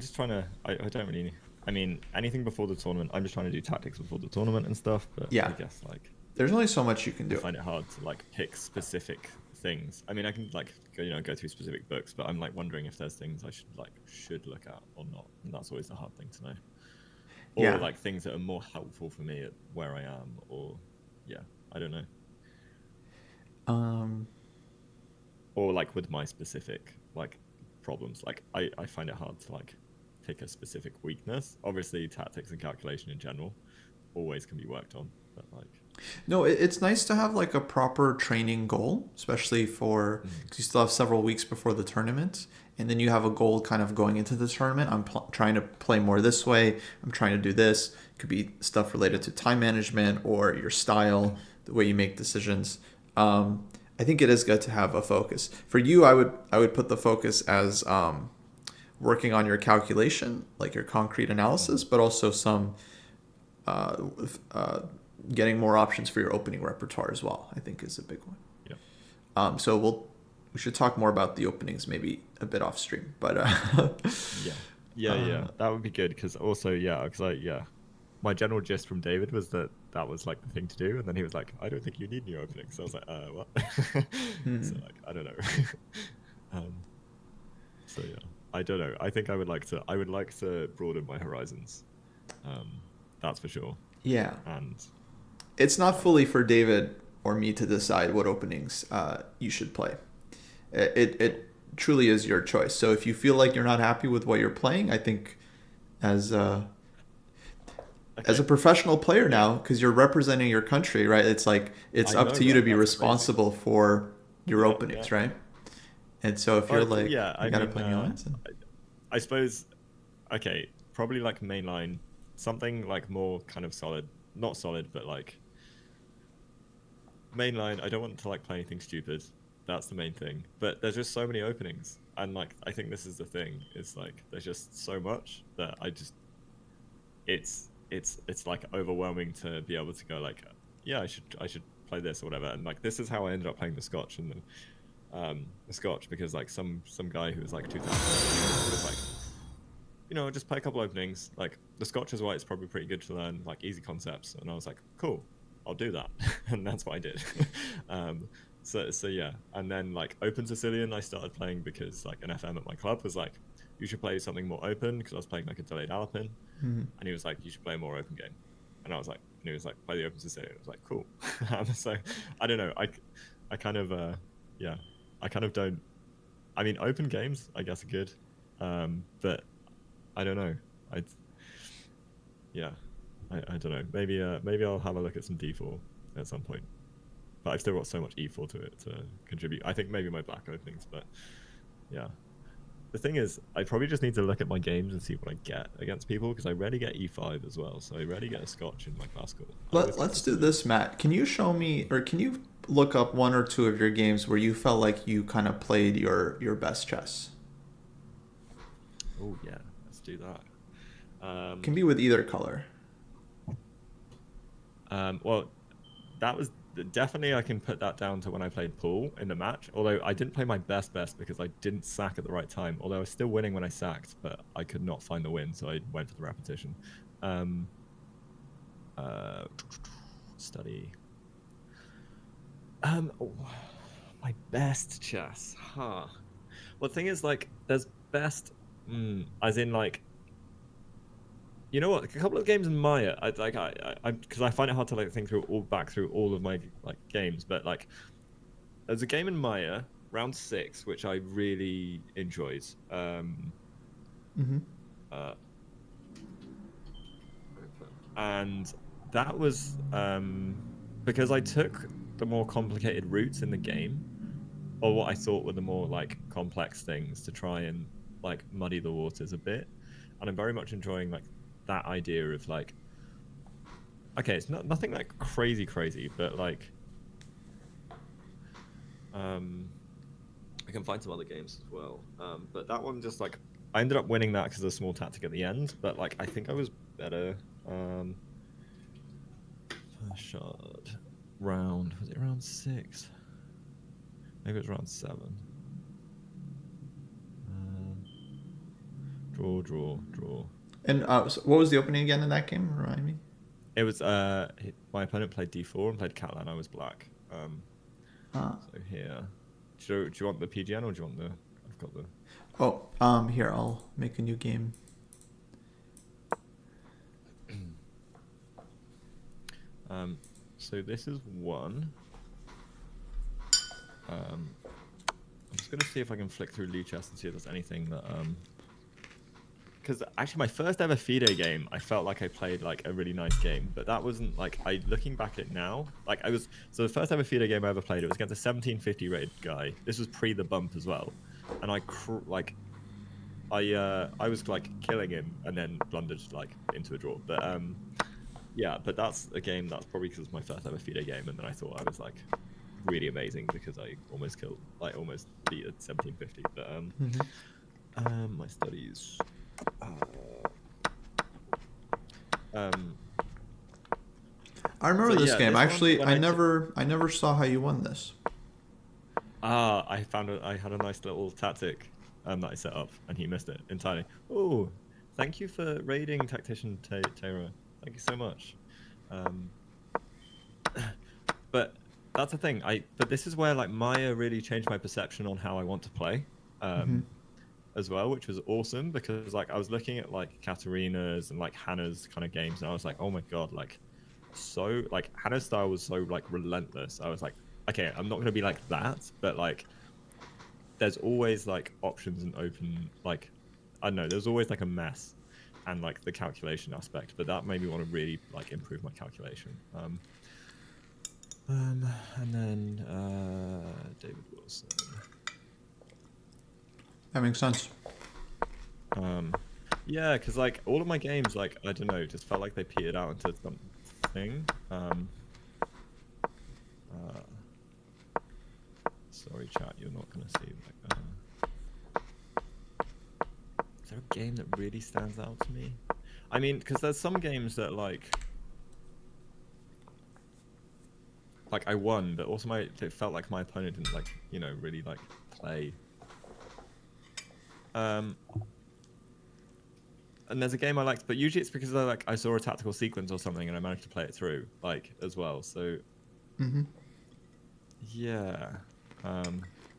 just trying to. I don't really. I mean, anything before the tournament. I'm just trying to do tactics before the tournament and stuff. But yeah, I guess like there's only so much you can do. I find it hard to like pick specific things. I mean, I can like go through specific books, but I'm like wondering if there's things I should look at or not. And that's always the hard thing to know. Or like things that are more helpful for me at where I am, or I don't know. Or like with my specific like problems, like I find it hard to like pick a specific weakness. Obviously, tactics and calculation in general always can be worked on, but like no, it's nice to have like a proper training goal, especially for because you still have several weeks before the tournament, and then you have a goal kind of going into the tournament. I'm trying to play more this way. I'm trying to do this. It could be stuff related to time management or your style, the way you make decisions. I think it is good to have a focus. For you, I would put the focus as working on your calculation, like your concrete analysis, but also some getting more options for your opening repertoire as well, I think is a big one. Yeah. So we should talk more about the openings maybe a bit off stream, but yeah, that would be good, because also my general gist from David was that was like the thing to do, and then he was like, I don't think you need new openings. So I was like, what? So like, I don't know. So yeah, I don't know. I think I would like to broaden my horizons. That's for sure. Yeah. And it's not fully for David or me to decide what openings you should play. It truly is your choice. So if you feel like you're not happy with what you're playing, I think as a professional player now, because you're representing your country, right? It's like it's up to you to be responsible for your openings, right? And so if you're like, Yeah, you I gotta mean, play me lines. And... I suppose, okay, probably like mainline, something like more kind of solid, not solid, but like mainline. I don't want to like play anything stupid. That's the main thing. But there's just so many openings, and like I think this is the thing. It's like there's just so much that I just it's like overwhelming to be able to go like, yeah, I should play this or whatever. And like this is how I ended up playing the Scotch and the Scotch, because like some guy who was like 2000 was like, just play a couple openings. Like the Scotch is why it's probably pretty good to learn like easy concepts. And I was like, cool, I'll do that, and that's what I did. So yeah, and then like Open Sicilian, I started playing because like an FM at my club was like, you should play something more open, because I was playing like a delayed Alpin, Mhm. and he was like, you should play a more open game, and I was like, and he was like, play the Open Sicilian. I was like, cool. So I don't know, I kind of yeah, I kind of don't. I mean, open games I guess are good, but I don't know. I yeah, I don't know. Maybe I'll have a look at some D4 at some point. But I've still got so much E4 to it to contribute. I think maybe my black openings, but yeah. The thing is, I probably just need to look at my games and see what I get against people, because I rarely get E5 as well. So I rarely get a Scotch in my classical. I always get Let's do Sicilian. this, Matt. Can you show me, or can you look up one or two of your games where you felt like you kind of played your best chess? Oh yeah, let's do that. Can be with either color. Well, that was definitely, I can put that down to when I played pool in the match. Although I didn't play my best because I didn't sack at the right time. Although I was still winning when I sacked, but I could not find the win, so I went for the repetition. Um, study. Oh, my best chess, huh? Well, the thing is, like, there's best, as in like, you know what? A couple of games in Maya, because I find it hard to like think through all of my like games, but like there's a game in Maya round 6 which I really enjoyed. Mm-hmm. Uh, and that was because I took the more complicated routes in the game, or what I thought were the more like complex things, to try and like muddy the waters a bit. And I'm very much enjoying like that idea of like, okay, it's nothing like crazy, but like I can find some other games as well. But that one just like, I ended up winning that because of a small tactic at the end, but like I think I was better. First shot round, was it round 6? Maybe it was round 7. Draw. And so what was the opening again in that game? Remind me. It was my opponent played d4 and played Catalan. I was black. So here, do you want the PGN or do you want the? I've got the. Oh, here, I'll make a new game. So this is one. I'm just gonna see if I can flick through Lichess and see if there's anything that because actually my first ever FIDE game, I felt like I played like a really nice game, but that wasn't like, looking back at it now, like so the first ever FIDE game I ever played, it was against a 1750 rated guy. This was pre the bump as well, and I was like killing him and then blundered like into a draw. But yeah, but that's a game that's probably because it's my first ever FIDE game, and then I thought I was like really amazing because I almost beat a 1750. But my studies. I remember this game. This Actually, one, I never saw how you won this. I had a nice little tactic that I set up, and he missed it entirely. Oh, thank you for raiding Tactician Tara. Thank you so much. But that's the thing. But this is where like Maya really changed my perception on how I want to play. As well, which was awesome, because like I was looking at like Katarina's and like Hannah's kind of games, and I was like, oh my god, like so like Hannah's style was so like relentless. I was like, okay, I'm not gonna be like that, but like there's always like options and open, like I don't know, there's always like a mess and like the calculation aspect, but that made me want to really like improve my calculation. And then David Wilson. That makes sense. Yeah, because like all of my games, like I don't know, just felt like they petered out into something. Sorry, chat, you're not gonna see like. Is there a game that really stands out to me? I mean, because there's some games that like I won, but also it felt like my opponent didn't like really like play. And there's a game I liked, but usually it's because I saw a tactical sequence or something and I managed to play it through like as well. So yeah.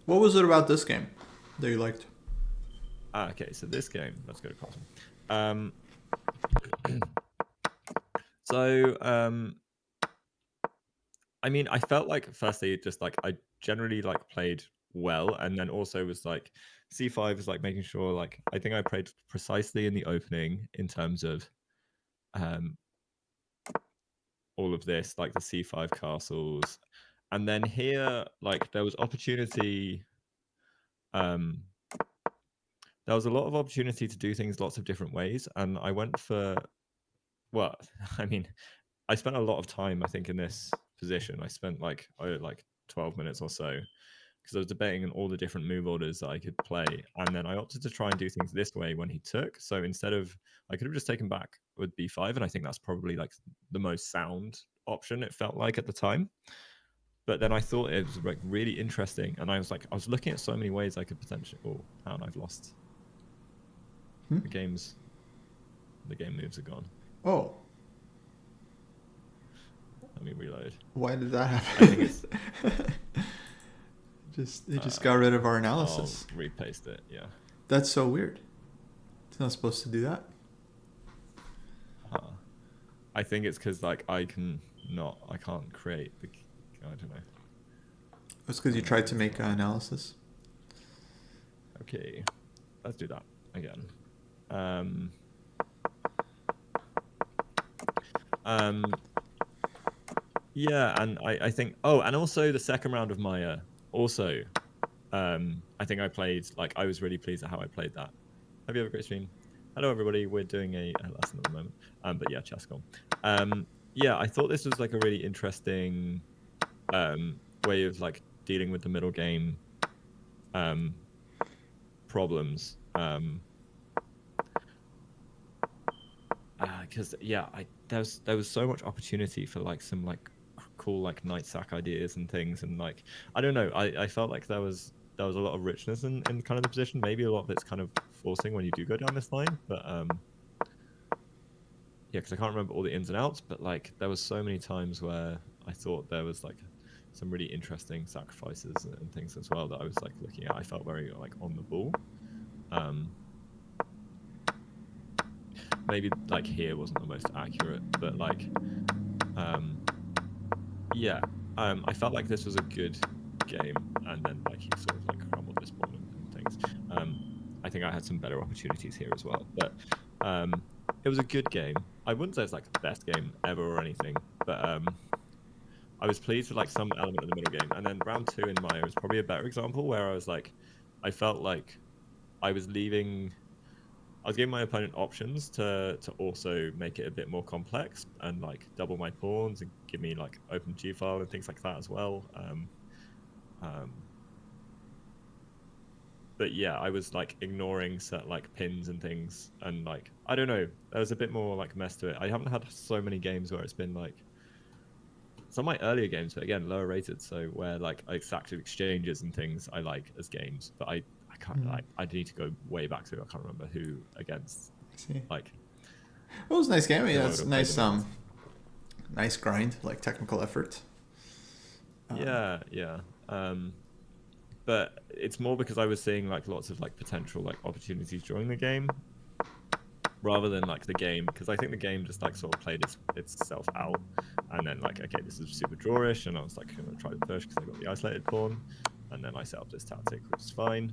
What was it about this game that you liked? Okay, so this game, let's go to Cosmo. So I mean, I felt like firstly just like I generally like played well, and then also was like C5 is like making sure like I think I played precisely in the opening in terms of all of this, like the C5 castles. And then here, like there was opportunity, there was a lot of opportunity to do things lots of different ways. And I went for, well, I mean, I spent a lot of time, I think, in this position. I spent like 12 minutes or so because I was debating on all the different move orders that I could play. And then I opted to try and do things this way when he took. So instead of, I could have just taken back with B5. And I think that's probably like the most sound option it felt like at the time. But then I thought it was like really interesting. And I was looking at so many ways I could potentially, oh, and I've lost the games. The game moves are gone. Oh, Let me reload. why did that happen? I think it's It just got rid of our I'll analysis. repaste it. Yeah. That's so weird. It's not supposed to do that. Huh. I think it's because like I can't create the. I don't know. It's because you tried to make an analysis. Okay, let's do that again. Yeah, and I think. Oh, and also the second round of Maya. Also, I think I played like I was really pleased at how I played that. Hope you have a great stream. Hello everybody, we're doing a lesson at the moment. But yeah, ChessCom. Yeah, I thought this was like a really interesting way of like dealing with the middle game problems. Because yeah, there was so much opportunity for like some like cool like night sack ideas and things, and like I don't know, I felt like there was a lot of richness in kind of the position. Maybe a lot of it's kind of forcing when you do go down this line, but yeah, because I can't remember all the ins and outs, but like there was so many times where I thought there was like some really interesting sacrifices and things as well that I was like looking at. I felt very like on the ball. Maybe like here wasn't the most accurate, but like yeah, I felt like this was a good game, and then like he sort of like crumbled this pawn and things. I think I had some better opportunities here as well, but it was a good game. I wouldn't say it's like the best game ever or anything, but I was pleased with like some element of the middle game. And then round 2 in Maya was probably a better example where I was like, I felt like I was leaving. I was giving my opponent options to also make it a bit more complex and like double my pawns and give me like open G file and things like that as well. But yeah, I was like ignoring certain like pins and things, and like I don't know, there was a bit more like mess to it. I haven't had so many games where it's been like some of my earlier games, but again lower rated. So where like active exchanges and things I like as games, but I can't like I need to go way back to I can't remember who against. I see. Like It was a nice game. who I would That's have played nice. them against. Nice grind, like technical effort. Yeah. But it's more because I was seeing like lots of like potential like opportunities during the game rather than like the game, because I think the game just like sort of played itself out, and then like okay, this is super drawish, and I was like gonna try to push because I got the isolated pawn, and then I set up this tactic, which is fine.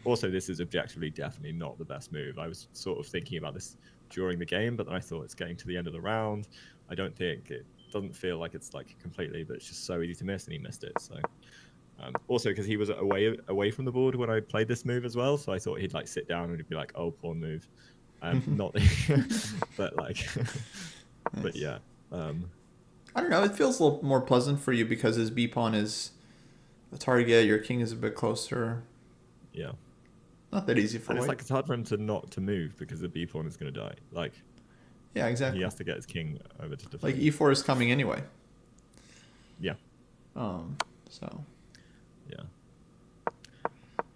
Also, this is objectively definitely not the best move. I was sort of thinking about this during the game, but then I thought it's getting to the end of the round. I don't think it doesn't feel like it's like completely, but it's just so easy to miss, and he missed it. So Also, because he was away from the board when I played this move as well, so I thought he'd like sit down and he'd be like, "Oh, pawn move," not, but like, but Nice. yeah, I don't know. It feels a little more pleasant for you because his B pawn is a target. Your king is a bit closer. yeah. Not that easy for And it's white. like it's hard for him to not to move because the b pawn is going to die. Like Yeah, he exactly. has to get his king over to Like defend. E4 is coming anyway. Yeah, Um, so yeah.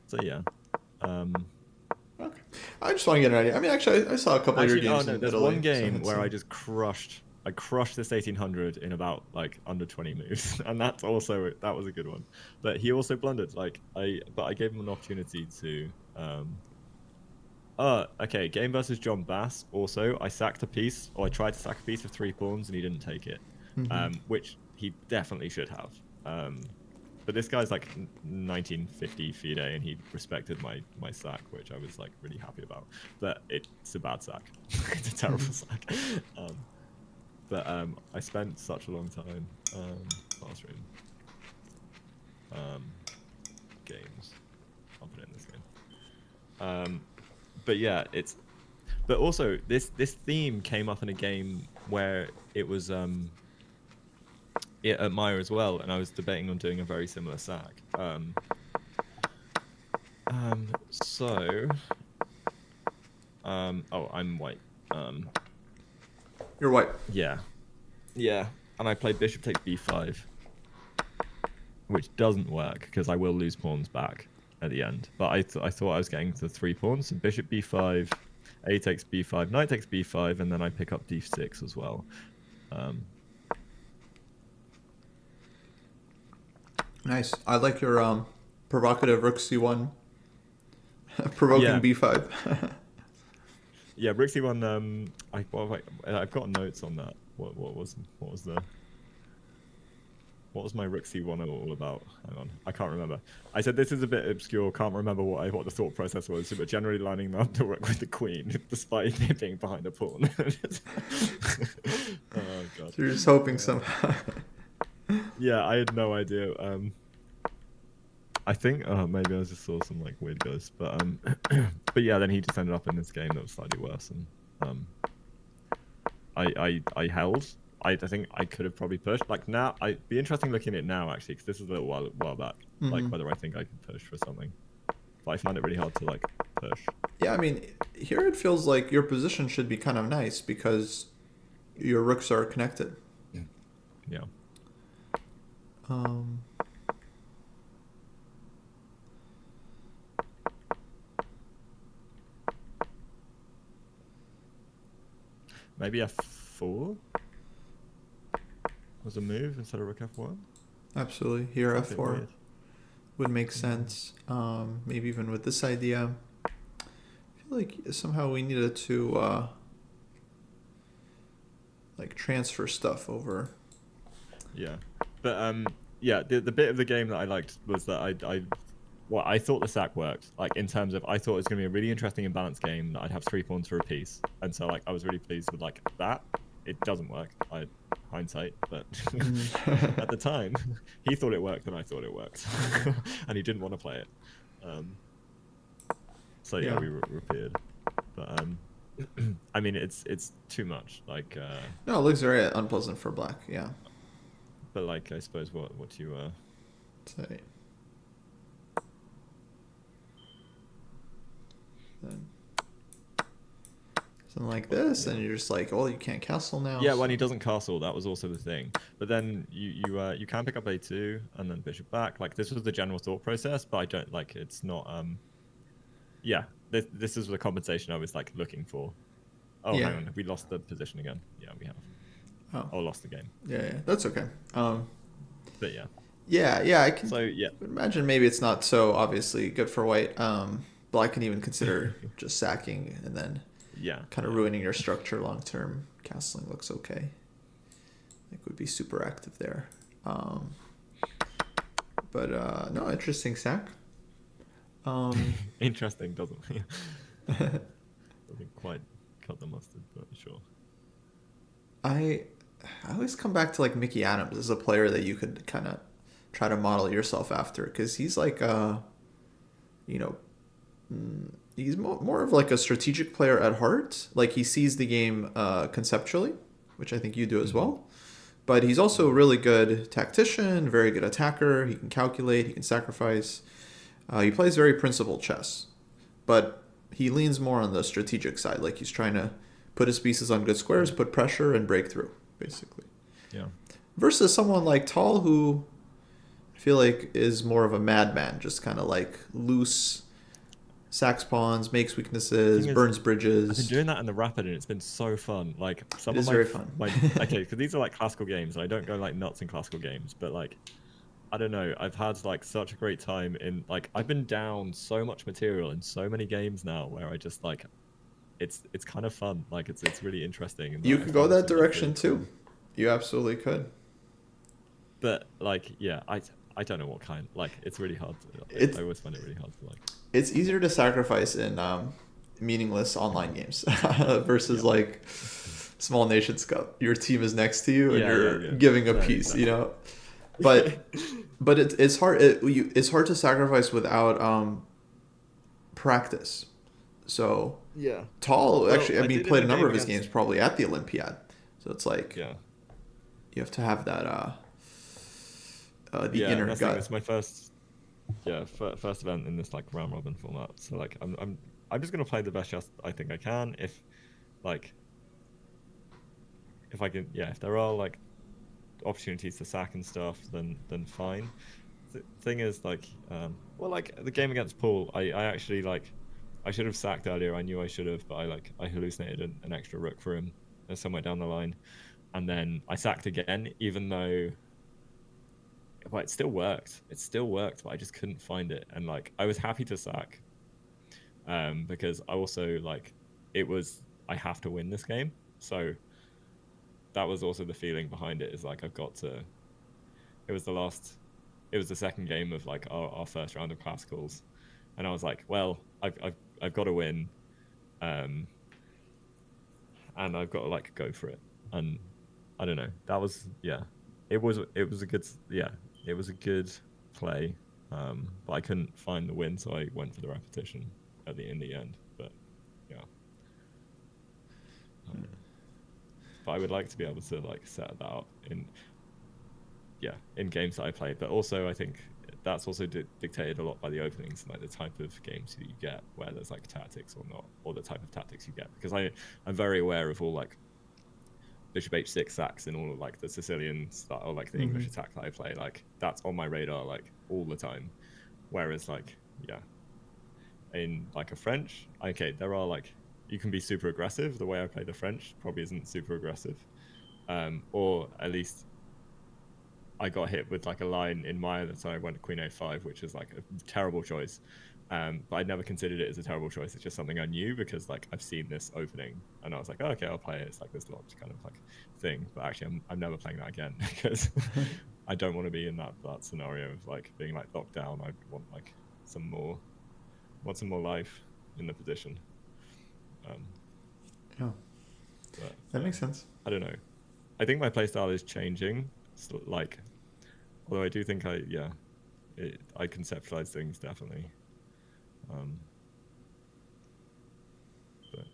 So yeah. Um, okay. I just want to get an idea. I mean, actually, I saw a couple of your Actually, oh games no, in there's Italy, one so game it's where I just crushed. I crushed this 1800 in about like under 20 moves, and that was a good one. But he also blundered. But I gave him an opportunity to. Okay. Game versus John Bass. Also, I sacked a piece, or I tried to sack a piece of 3 pawns, and he didn't take it, hmm which he definitely should have. But this guy's like 1950 FIDE, and he respected my sack, which I was like really happy about. But it's a bad sack. It's a terrible sack. I spent such a long time. Classroom. Games. I'll put it in this game. But yeah, it's. But also, this theme came up in a game where it was at Maya as well, and I was debating on doing a very similar sack. So. Oh, I'm white. You're white. Yeah. Yeah. And I played bishop takes b5, which doesn't work because I will lose pawns back at the end. But I thought I was getting to 3 pawns. So bishop b5, a takes b5, knight takes b5, and then I pick up d6 as well. Nice. I like your provocative rook c1, provoking Yeah. b5. Yeah, rook c1. I've got notes on that. What was my rook c1 all about? Hang on, I can't remember. I said this is a bit obscure. Can't remember what the thought process was. But generally lining up the rook with the queen, despite it being behind a pawn. Oh god. So you're just hoping somehow. Yeah, I had no idea. I think maybe I just saw some like weird ghosts, but yeah, then he just ended up in this game that was slightly worse, and I held. I think I could have probably pushed. Like now, I'd be interesting looking at it now actually, because this is a little while back. Like whether I think I could push for something, but I found it really hard to like push. Yeah, I mean, here it feels like your position should be kind of nice because your rooks are connected. Yeah. Um, Maybe f4 was a move instead of rook f1. Absolutely. Here That's a bit f4 weird. would make sense. Maybe even with this idea. I feel like somehow we needed to like transfer stuff over. Yeah, but yeah, the bit of the game that I liked was that I thought the sack worked. Like in terms of, I thought it was gonna be a really interesting and balanced game that I'd have 3 pawns for a piece, and so like I was really pleased with like that. It doesn't work. Hindsight, but at the time, he thought it worked and I thought it worked, and he didn't want to play it. So yeah, we repeated, but I mean it's too much. Like No, it looks very unpleasant for black. Yeah. but like I suppose what you Say. Then something like this, yeah. and you're just like, oh, you can't castle now. Yeah, when he doesn't castle, that was also the thing. But then you can pick up a2 and then bishop back. Like this was the general thought process, but I don't like it's not yeah. This is the compensation I was like looking for. Oh, Yeah. hang on, we lost the position again. Yeah, we have. Oh. Lost the game. Yeah, that's okay. But yeah. Yeah, I can. So yeah. Imagine maybe it's not so obviously good for white. Black can even consider just sacking and then Yeah. kind of ruining your structure long term. Castling looks okay. Like would be super active there. But no, interesting sack. Interesting, doesn't it? Doesn't quite cut the mustard, but sure. I always come back to like Mickey Adams as a player that you could kind of try to model yourself after, because he's like you know, he's more of like a strategic player at heart. Like he sees the game conceptually, which I think you do as Mm-hmm. well. But he's also a really good tactician, very good attacker. He can calculate, he can sacrifice. He plays very principled chess, but he leans more on the strategic side. Like he's trying to put his pieces on good squares, put pressure, and break through, basically. Yeah. Versus someone like Tall, who I feel like is more of a madman, just kind of like loose, sacks pawns, makes weaknesses, Thing is, burns I've been bridges. doing that in the Rapid, and it's been so fun. Like It some of is my very fun. my okay, because these are like classical games, and I don't go like nuts in classical games, but like I don't know, I've had like such a great time in like I've been down so much material in so many games now where I just like it's kind of fun. Like it's really interesting, and You I could go find this that to be like really direction too. fun. You absolutely could. But like yeah, I don't know what kind. Like it's really hard. It's I always find it really hard to like. it's easier to sacrifice in meaningless online games versus Yeah. like small nations cup. Your team is next to you and Yeah, yeah, you're yeah. giving a No, piece, you exactly. know. But it's hard. It's hard to sacrifice without practice. So Yeah. Tall Well, actually, I I mean, did in played the a number game of his against. games probably at the Olympiad. So it's like Yeah. you have to have that the Yeah, and inner that's the thing. This gut. is my first, yeah, first event in this like round robin format. So like, I'm just gonna play the best chess I think I can. If like, if I can, yeah, if there are like opportunities to sack and stuff, then fine. The thing is like, well, like the game against Paul, I actually like, I should have sacked earlier. I knew I should have, but I hallucinated an extra rook for him somewhere down the line, and then I sacked again, even though well, it still worked. It still worked, but I just couldn't find it. And like I was happy to sack, because I also like it was I have to win this game. So that was also the feeling behind it is like I've got to it was the last it was the second game of like our first round of classicals. And I was like, well, I've got to win. Um and I've got to like go for it. And I don't know. That was yeah. It was a good yeah. It was a good play. But I couldn't find the win, so I went for the repetition in the end. But yeah. Um, but I would like to be able to like set that up in yeah in games that I play. But also I think that's also dictated a lot by the openings and like the type of games that you get, where there's like tactics or not, or the type of tactics you get. Because I'm very aware of all like bishop h6 sacks and all of like the Sicilian style or like the Mm-hmm. English attack that I play, like that's on my radar like all the time. Whereas like yeah, in like a French, okay, there are like you can be super aggressive. The way I play the French probably isn't super aggressive. Or at least I got hit with like a line in Maya that so I went Queen A5, which is like a terrible choice. But I never considered it as a terrible choice. It's just something I knew because like I've seen this opening and I was like, oh, okay, I'll play it. It's like this locked kind of like thing. But actually, I'm never playing that again because I don't want to be in that scenario of like being like locked down. I want like some more want some more life in the position. Um, Yeah, but that yeah, makes sense. I don't know. I think my playstyle is changing. So, like, although I do think I conceptualize things definitely. Um, but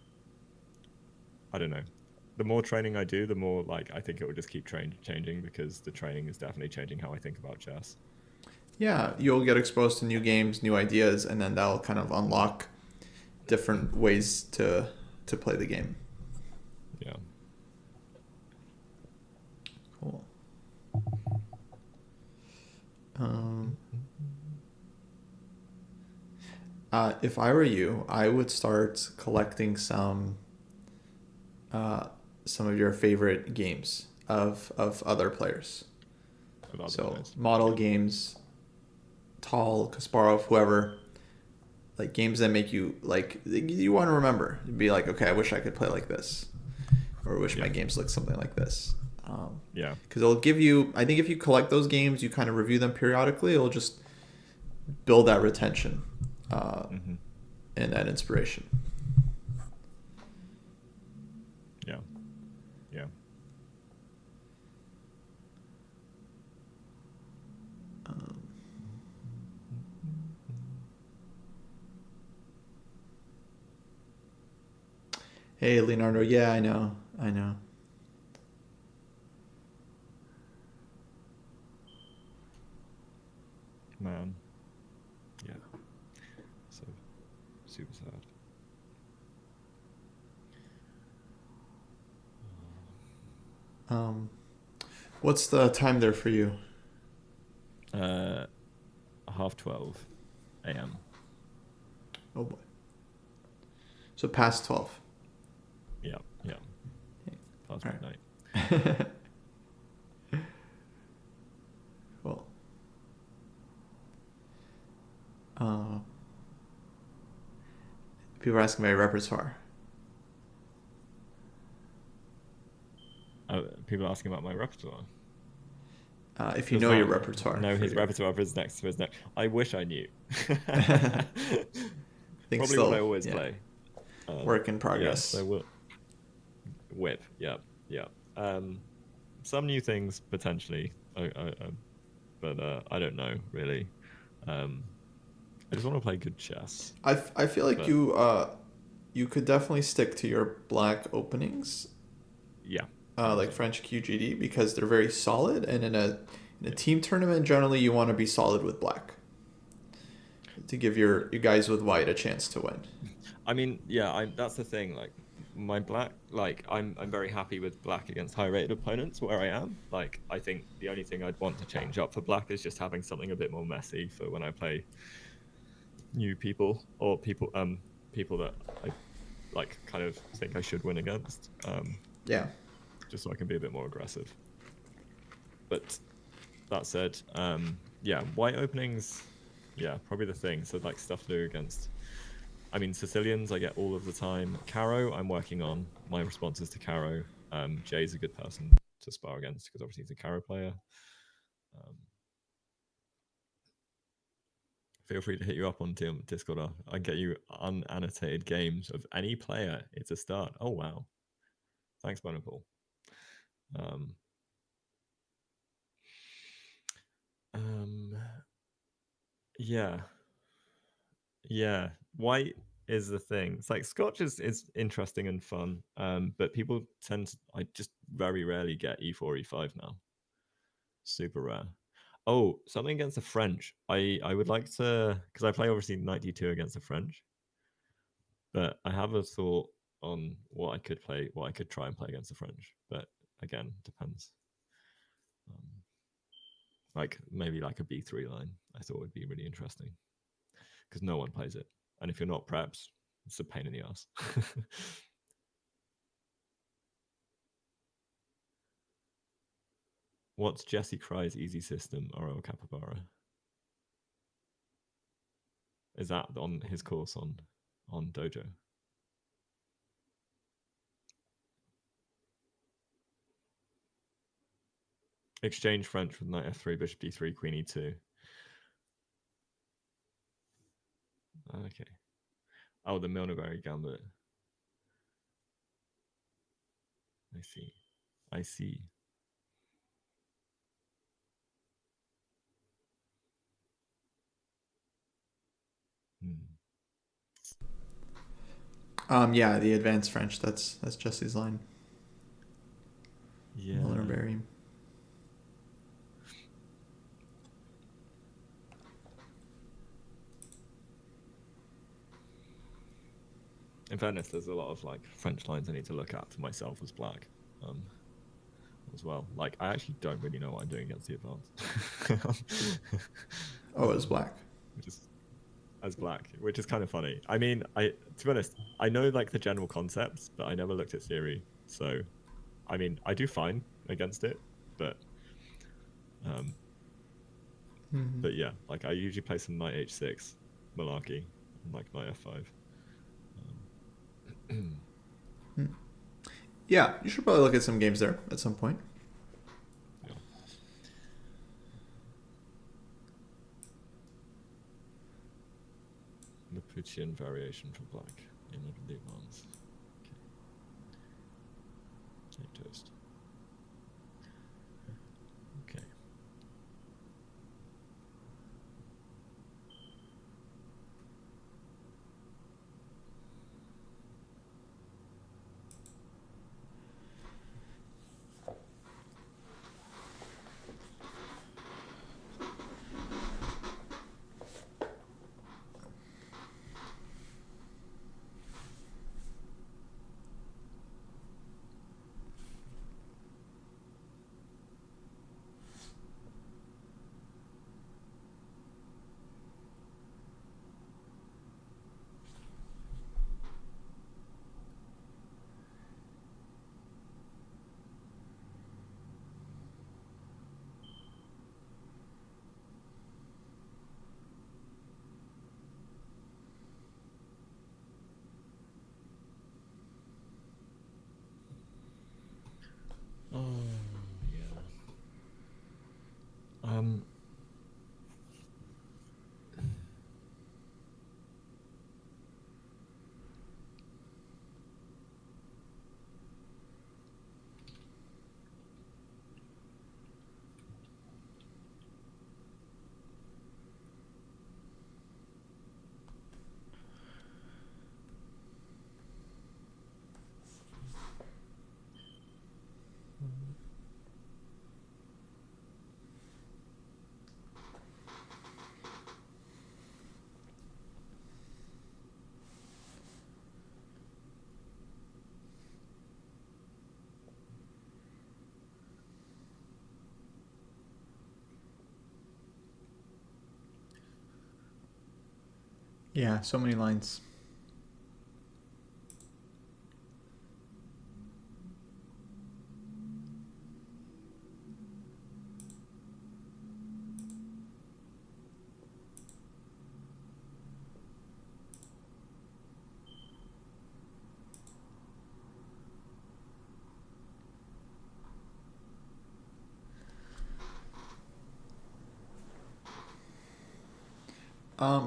I don't know. The more training I do, the more like I think it will just keep changing because the training is definitely changing how I think about chess. Yeah, you'll get exposed to new games, new ideas, and then that'll kind of unlock different ways to play the game. Yeah. Cool. Um, if I were you, I would start collecting uh, some of your favorite games of other players. With other So players. model Okay. games, Tall, Kasparov, whoever, like games that make you like you want to remember. You'd be like, okay, I wish I could play like this, or wish my Yeah. games looked something like this. Yeah. Because it'll give you. I think if you collect those games, you kind of review them periodically. It'll just build that retention Hmm. and that inspiration. Yeah. Yeah. Hey, Leonardo. Yeah, I know. I know. Man, yeah, so super sad. Um, what's the time there for you? Uh, 12:30 a.m. Oh boy. So past 12. Yeah, yeah, past All midnight. right. Cool. Uh, people are asking my repertoire. People are asking about my repertoire. If you Does know your Matt repertoire know for his your. repertoire for his next to his next? I wish I knew. I think Probably what I still, always yeah, play. work in Yeah, so progress. we'll whip. Yeah, yeah. Um, some new things potentially, but I don't know really. Um, I just want to play good chess. I feel like But you could definitely stick to your black openings, yeah, I think like so. French QGD, because they're very solid, and in a Yeah. team tournament, generally you want to be solid with black to give your guys with white a chance to win. I mean, yeah, I that's the thing. Like my black, like I'm very happy with black against high rated opponents where I am. Like I think the only thing I'd want to change up for black is just having something a bit more messy for when I play new people or people that I like kind of think I should win against. Yeah. Just so I can be a bit more aggressive. But that said, yeah, white openings, yeah, probably the thing. So like stuff to do against. I mean, Sicilians I get all of the time. Caro, I'm working on my responses to Caro. Jay's a good person to spar against because obviously he's a Caro player. Um, feel free to hit you up on Discord. I can get you unannotated games of any player. It's a start. Oh wow, thanks, Bonapole. Um, um, yeah, yeah. White is the thing. It's like Scotch is interesting and fun, but people tend to. I just very rarely get E4 E5 now. Super rare. Oh, something against the French. I would like to because I play obviously 92 against the French, but I have a thought on what I could play, what I could try and play against the French. But again, depends. Um, like maybe like a B3 line. I thought would be really interesting because no one plays it, and if you're not preps, it's a pain in the ass. What's Jesse Krai's easy system, RL Capybara? Is that on his course on Dojo? Exchange French with knight f3, bishop d3, queen e2. Okay. Oh, the Milnerberry gambit. I see. I see. Hmm. Yeah, the advanced French. That's Jesse's line. Yeah. Milner. In fairness, there's a lot of like French lines I need to look at for myself as black. Um, as well. Like I actually don't really know what I'm doing against the advanced. Oh, it's black. Which is as black, which is kind of funny. I mean, I to be honest, I know like the general concepts, but I never looked at theory. So, I mean, I do fine against it, but um, Mm-hmm. but yeah, like I usually play some knight h6 malarkey and like knight f5. Yeah, you should probably look at some games there at some point. Yeah. Lapuchian variation for black in the advanced. Okay. Toast. Okay. Yeah, so many lines.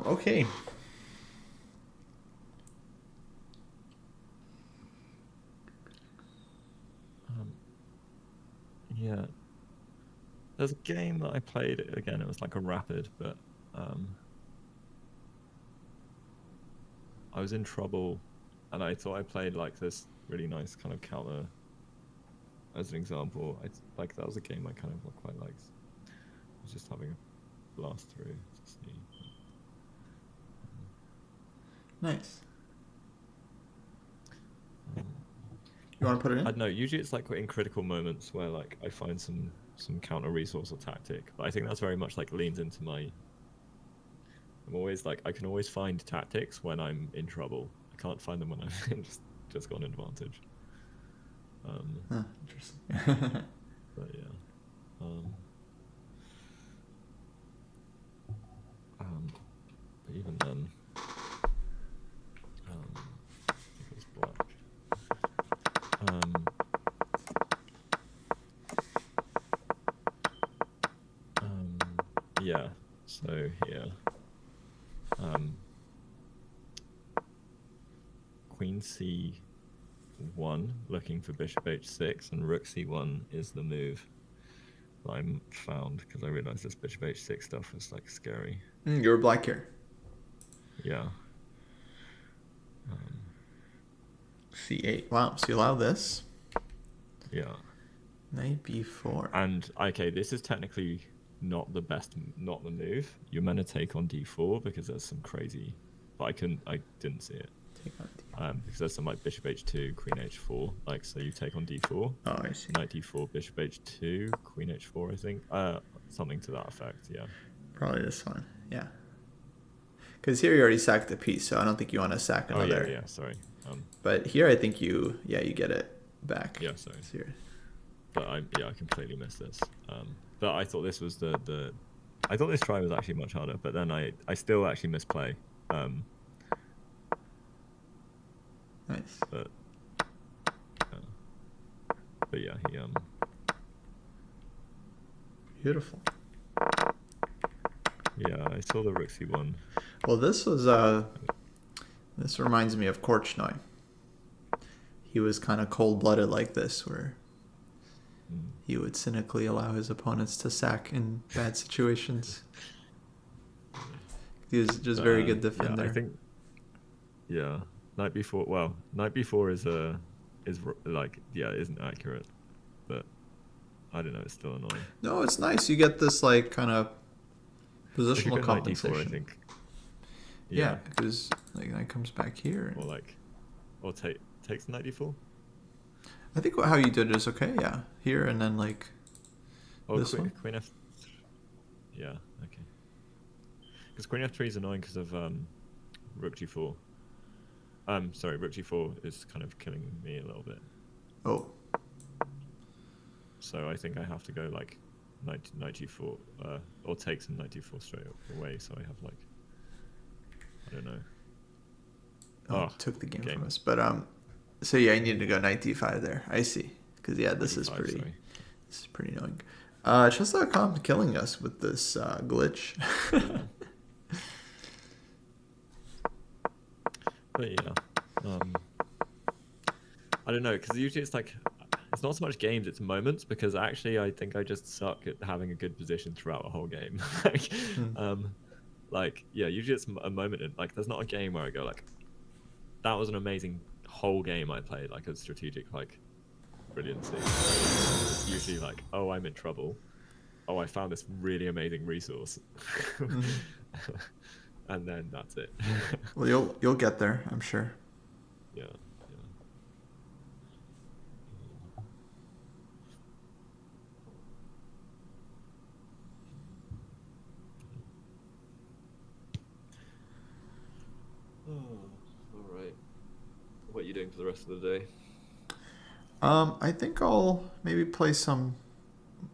Okay. Yeah. There's a game that I played again. It was like a rapid, but I was in trouble, and I thought I played like this really nice kind of counter. As an example, like that was a game I kind of quite liked. I was just having a blast through to see. Nice. Um, You want to put it I in? don't know. Usually, it's like in critical moments where like I find some counter resource or tactic. But I think that's very much like leans into my. I'm always like I can always find tactics when I'm in trouble. I can't find them when I'm just got an advantage. Interesting. But yeah. But even then, I think it was black. Yeah. So here, Queen C1 looking for Bishop H6, and Rook C1 is the move that I found because I realized this Bishop H6 stuff was like scary. You were black here. Yeah. C8. Wow. So you allow this. Yeah. Knight B4. And okay, this is technically not the move. You're meant to take on D4 because there's some crazy, but I didn't see it. Take on D4. Because there's some like Bishop H2, Queen H4, like so you take on D4. Oh, I see. Knight D4, Bishop H2, Queen H4, I think. Something to that effect, yeah. Probably this one, yeah. Because here you already sacked a piece, so I don't think you want to sack another. Oh yeah, sorry. But here I think you get it back. Yeah, sorry. Here. But I completely missed this. But I thought this was I thought this try was actually much harder, but then I still actually misplay. Nice. But yeah, he Beautiful. Yeah, I saw the Rook C1. Well, this was this reminds me of Korchnoi. He was kind of cold-blooded like this, where he would cynically allow his opponents to sack in bad situations. He was just very good defender. Yeah, I think. Yeah, Knight B4. Well, Knight B4 is like isn't accurate, but I don't know. It's still annoying. No, it's nice. You get this like kind of positional compensation. Knight D4, I think. Yeah, because like Knight comes back here. Or takes Knight D4. I think how you did it is okay. Yeah, here and then like. This one? Queen F. Yeah. Okay. Because Queen F3 is annoying because of Rook G4. Sorry, Rook G4 is kind of killing me a little bit. Oh. So I think I have to go like Knight G4, or take some Knight D4 straight away. So I have like, I don't know. Oh, took the game from us. But so yeah, I needed to go Knight D5 there. I see. Because yeah, this is pretty annoying. Chess.com killing us with this glitch. But yeah, I don't know, because usually it's like, it's not so much games, it's moments, because actually I think I just suck at having a good position throughout a whole game. Usually it's a moment, and like there's not a game where I go like, that was an amazing whole game I played, like a strategic like brilliancy. It's usually like, oh, I'm in trouble. Oh, I found this really amazing resource. And then that's it. Well, you'll get there, I'm sure. Yeah. the rest of the day? I think I'll maybe play some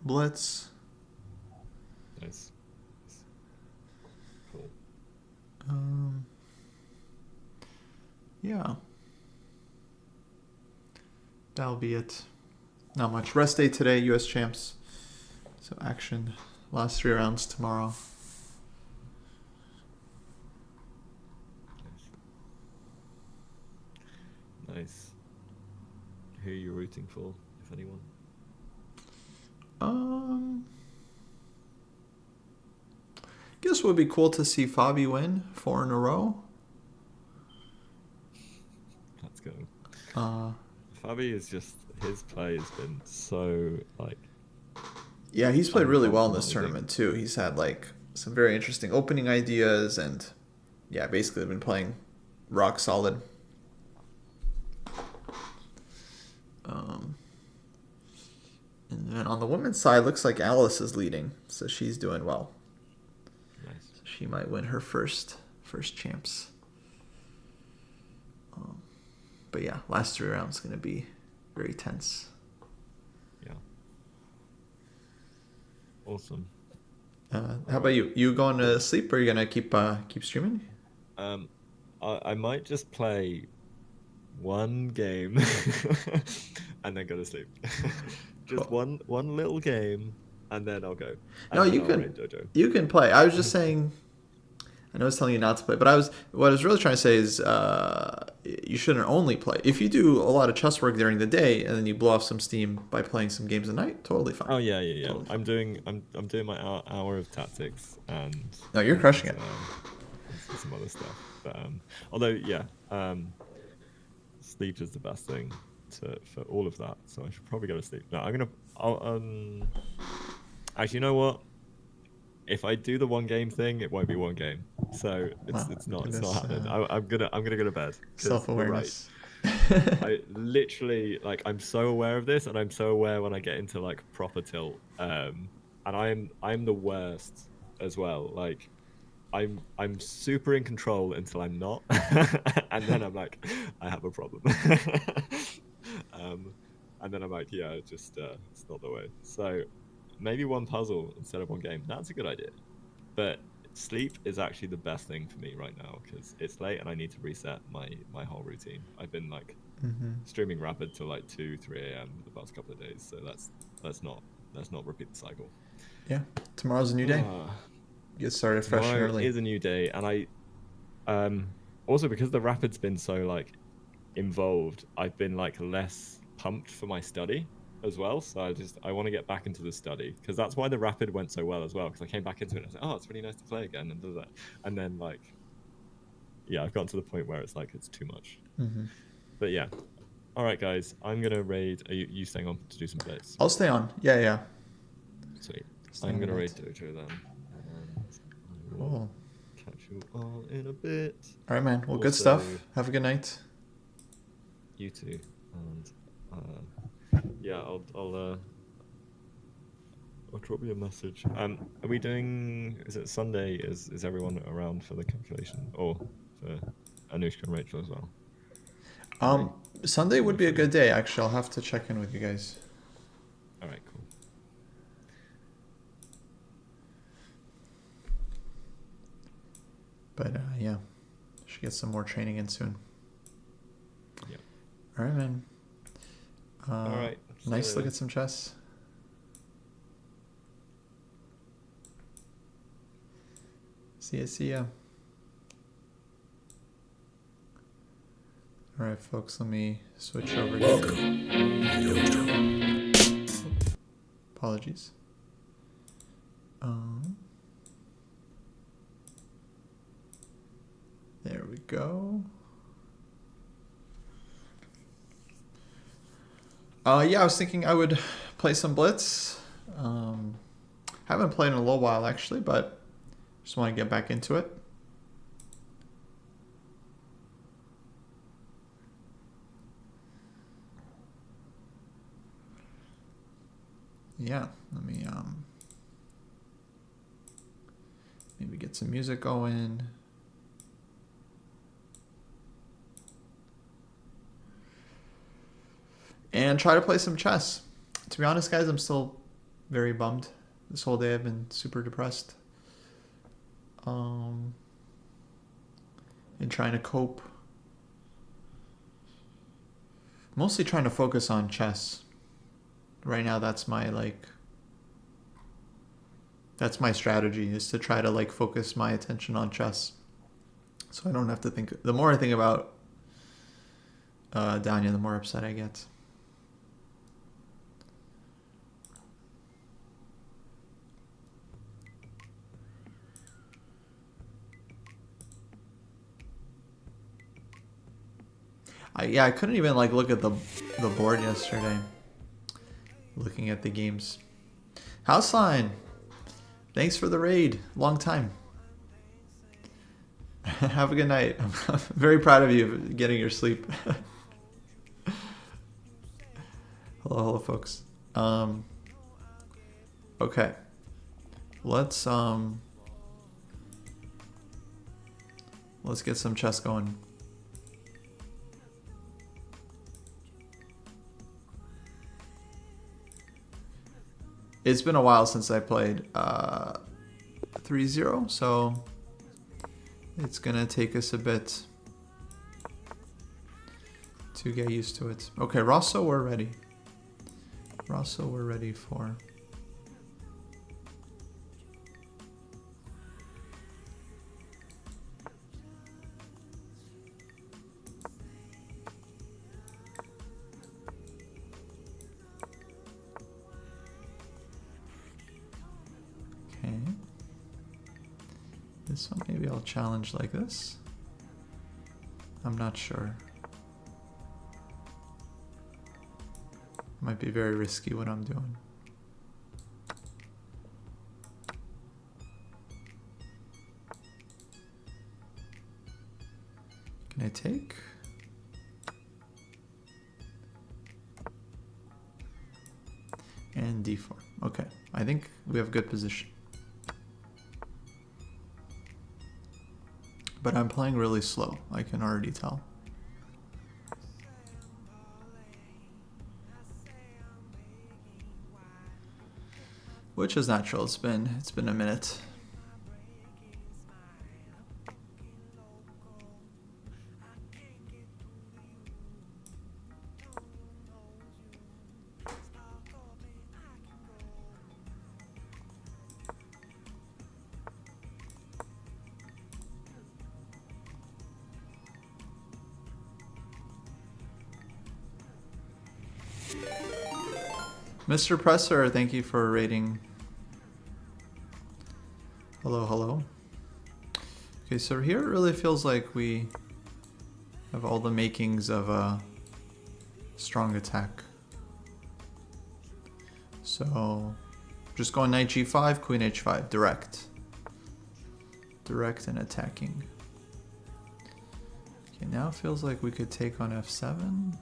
Blitz. Nice. Cool. Yeah. That'll be it. Not much. Rest day today, US champs. So action. Last 3 rounds tomorrow. Nice. Who are you rooting for, if anyone? Guess it would be cool to see Fabi win 4 in a row. Let's go. Uh, Fabi is just, his play has been so like. Yeah, he's played really well in this uncompromising. tournament too. He's had like some very interesting opening ideas, and yeah, basically been playing rock solid. And then on the women's side, looks like Alice is leading, so she's doing well. Nice. So she might win her first champs. But yeah, last 3 rounds going to be very tense. Yeah. Awesome. How about you? You going to sleep, or are you gonna keep streaming? I might just play one game and then go to sleep. Just Cool. one little game, and then I'll go. No, And then you I'll raid can Dojo. play. I was just saying. I know I was telling you not to play, but what I was really trying to say is you shouldn't only play. If you do a lot of chess work during the day and then you blow off some steam by playing some games at night, totally fine. Oh yeah. Totally I'm fine. doing my hour of tactics and No, you're crushing it. some other stuff. But although yeah, sleep is the best thing for all of that. So I should probably go to sleep. No, actually, you know what? If I do the one game thing, it won't be one game. So Wow, it's not this, happening. I'm gonna go to bed. self-awareness. You're right. I literally like I'm so aware of this, and I'm so aware when I get into like proper tilt. And I'm the worst as well. Like I'm super in control until I'm not, and then I'm like I have a problem. And then I'm like, yeah, just it's not the way. So maybe one puzzle instead of one game. That's a good idea. But sleep is actually the best thing for me right now because it's late and I need to reset my whole routine. I've been like streaming rapid till like 2-3 a.m. the past couple of days, so let's not repeat the cycle. Yeah, tomorrow's a new day. Get started fresh and Tomorrow early. is a new day, and I also because the rapid's been so like involved, I've been like less pumped for my study as well. So I want to get back into the study because that's why the rapid went so well as well. Because I came back into it and I was like, oh, it's really nice to play again and do that. And then like, yeah, I've gotten to the point where it's like it's too much. But yeah, all right, guys, I'm gonna raid. Are you staying on to do some plays? I'll stay on. Yeah. Sweet. I'm gonna raid Dojo then, and I will Cool. catch you all in a bit. All right, man. Well, good Also, stuff. Have a good night. You too, and yeah, I'll drop you a message. Are we doing? Is it Sunday? Is everyone around for the calculation, or for Anushka and Rachel as well? Sunday would be a good day. Actually, I'll have to check in with you guys. All right, cool. But yeah, should get some more training in soon. Yeah. All right, man. All right. Nice look at some chess. See ya. All right, folks. Let me switch over here. Apologies. There we go. Yeah, I was thinking I would play some Blitz. Haven't played in a little while actually, but just want to get back into it. Yeah, let me maybe get some music going. and try to play some chess. To be honest, guys, I'm still very bummed. This whole day I've been super depressed. And trying to cope. Mostly trying to focus on chess. Right now, that's my strategy, is to try to focus my attention on chess. So I don't have to think. The more I think about Danya, the more upset I get. I couldn't even look at the board yesterday. Looking at the games. Houseline, thanks for the raid. Long time. Have a good night. I'm very proud of you getting your sleep. Hello, folks. Okay. Let's get some chess going. It's been a while since I played 3-0, so it's gonna take us a bit to get used to it. Okay, Rosso, we're ready. Rosso, we're ready for. Okay. This one maybe I'll challenge like this. I'm not sure. Might be very risky what I'm doing. Can I take? And d4. Okay, I think we have good position. But I'm playing really slow, I can already tell. Which is natural, it's been a minute. Mr. Presser, thank you for rating. Hello, hello. Okay, so here it really feels like we have all the makings of a strong attack. So, just going knight g5, queen h5, direct. Direct and attacking. Okay, now it feels like we could take on f7.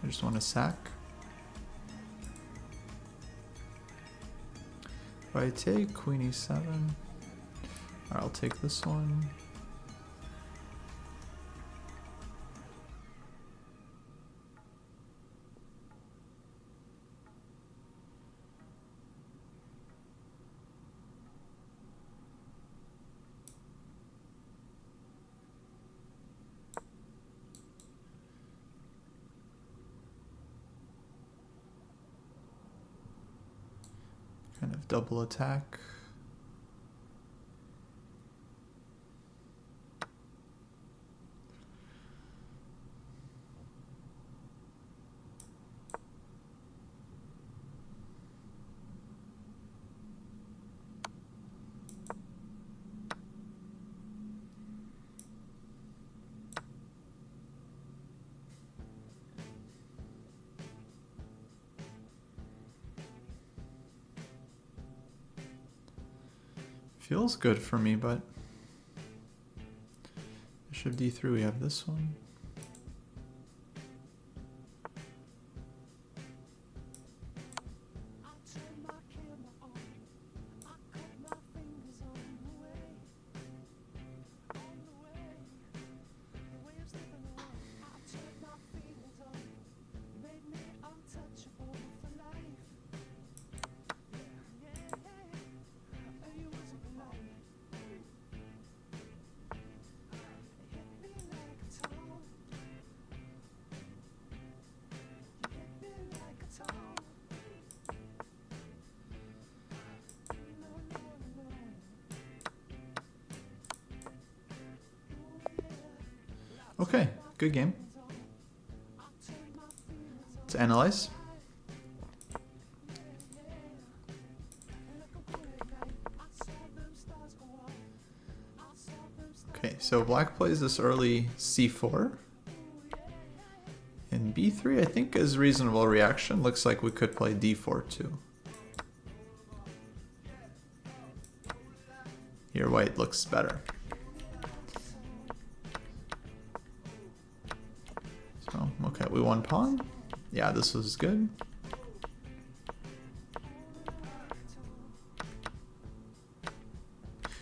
I just want to sack. If I take queen e7, alright, I'll take this one. Kind of double attack. Feels good for me, but bishop d3, we have this one. Okay, good game. Let's analyze. Okay, so black plays this early c4. And b3 I think is reasonable reaction. Looks like we could play d4 too. Here white looks better. So, okay, we won pawn. Yeah, this was good.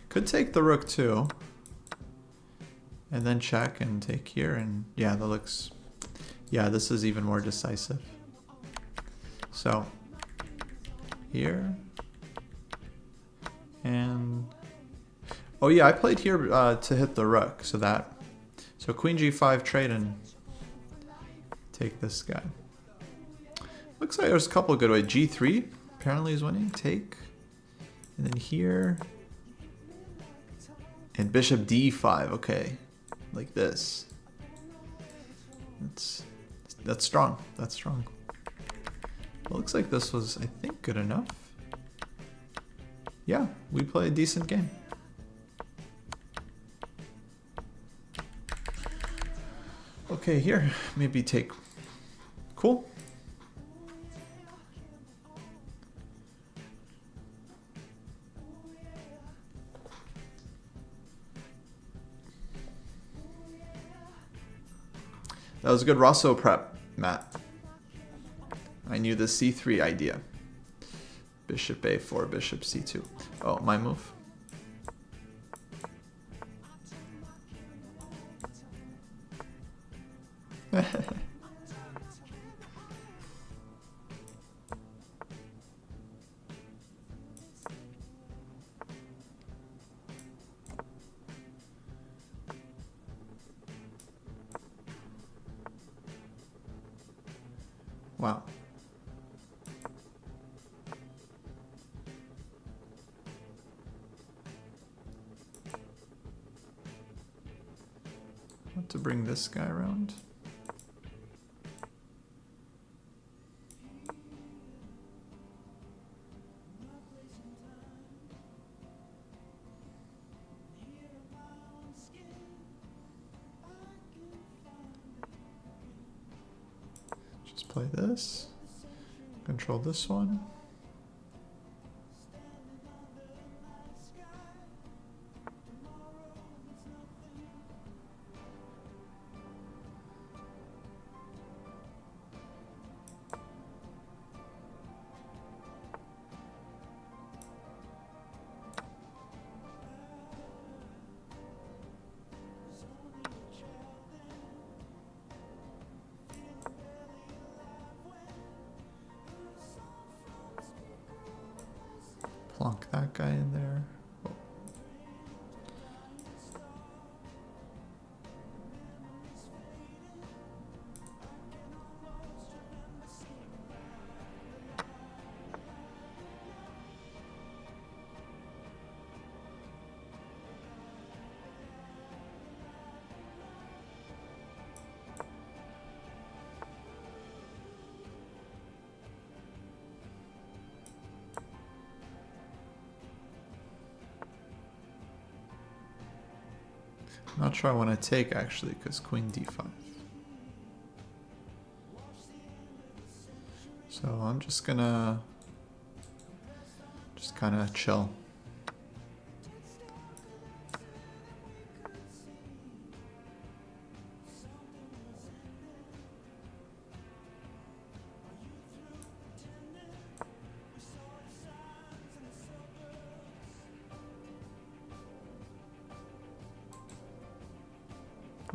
Could take the rook too. And then check and take here, and yeah, that looks... Yeah, this is even more decisive. So, here. And... Oh yeah, I played here to hit the rook, so that... So queen g5 trade and take this guy. Looks like there's a couple of good ways. g3 apparently is winning. Take. And then here. And bishop d5, okay. Like this. That's strong. That's strong. Well, looks like this was, I think, good enough. Yeah, we play a decent game. Okay, here, maybe take... Cool. That was a good Rosso prep, Matt. I knew the c3 idea. Bishop a4, bishop c2. Oh, my move. Wow. Want to bring this guy around. Just play this. Control this one. Plonk that guy in there. Oh. Not sure I want to take actually, because queen d5. So I'm just gonna kind of chill.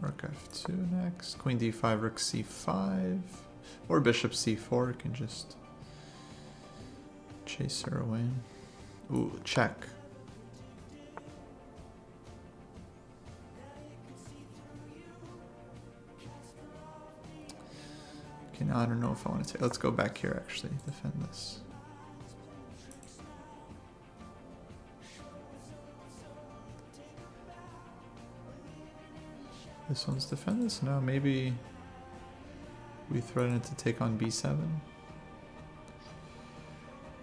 Rook f2 next. Queen d5, rook c5. Or bishop c4 can just chase her away. Ooh, check. Okay, now I don't know if I want to take... Let's go back here, actually. Defend this. This one's defend this? No, maybe we threaten it to take on b7.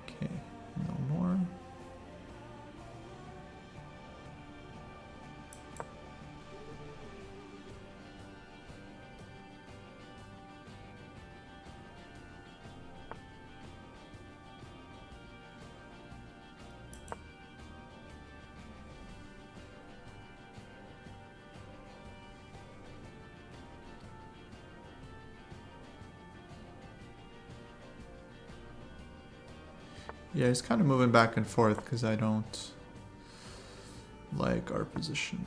Okay, no more. Yeah, he's kind of moving back and forth because I don't like our position.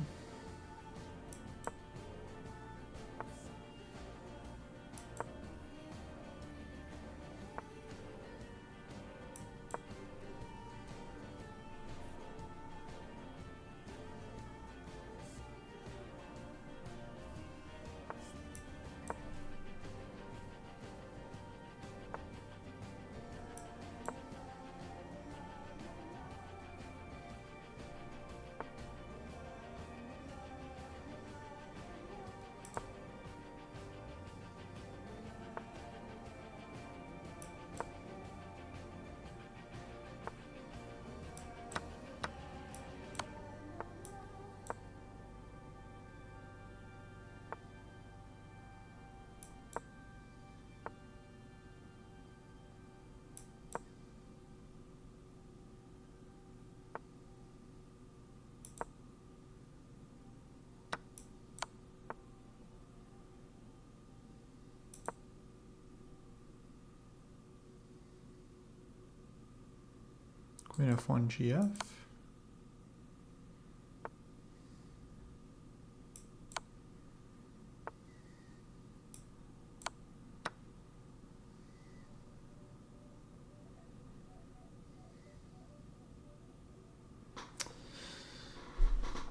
Queen f1 gf.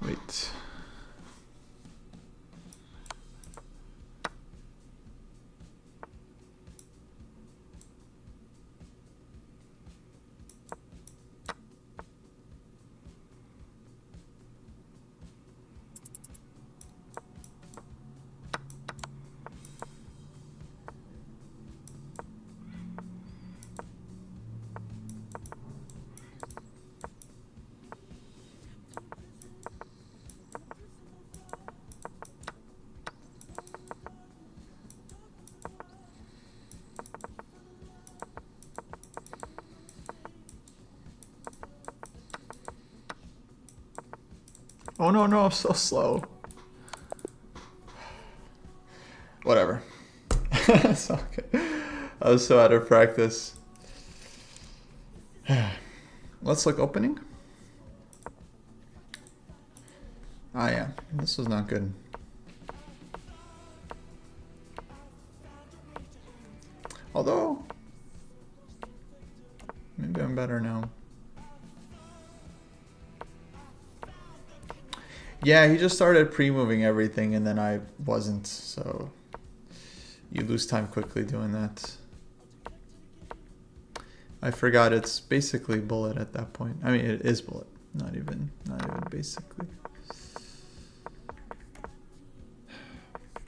Wait. Oh no, no, I'm so slow. Whatever. It's all good. I was so out of practice. Let's look opening. Ah, yeah. This was not good. Although, maybe I'm better now. Yeah, he just started pre-moving everything and then I wasn't, so you lose time quickly doing that. I forgot it's basically bullet at that point. I mean, it is bullet, not even basically.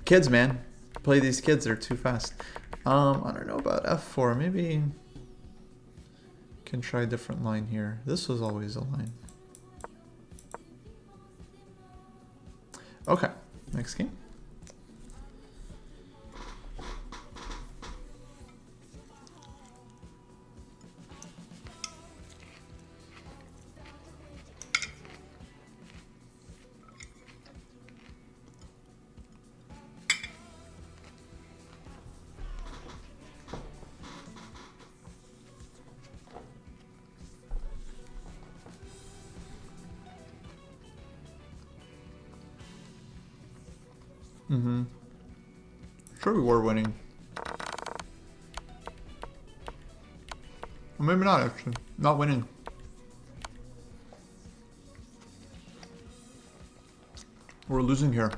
Kids, man. Play these kids, they're too fast. I don't know about f4, maybe can try a different line here. This was always a line. Okay, next game. Mm-hmm. Sure we were winning. Or maybe not, actually. Not winning. We're losing here.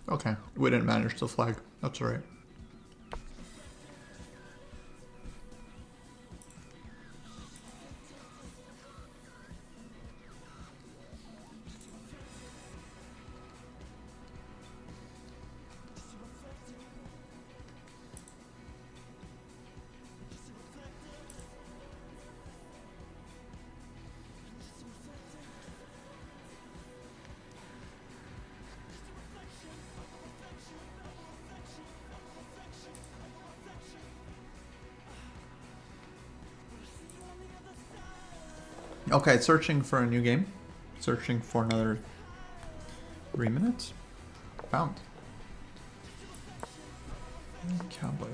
Okay, we didn't manage to flag. That's alright. Okay, searching for a new game. Searching for another 3 minutes. Found. Alien Cowboy.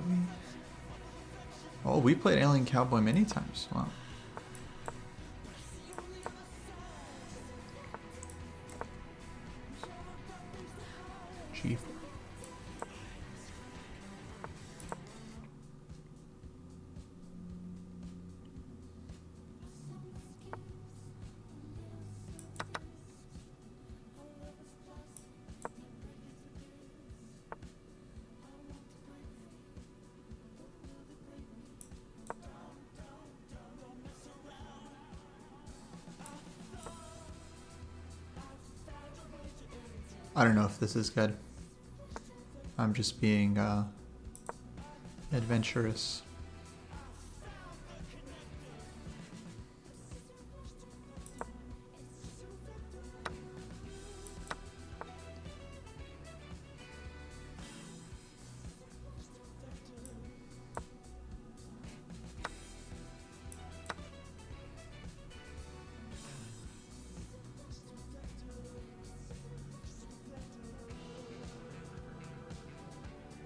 Oh, we played Alien Cowboy many times. Wow. G4. I don't know if this is good. I'm just being adventurous.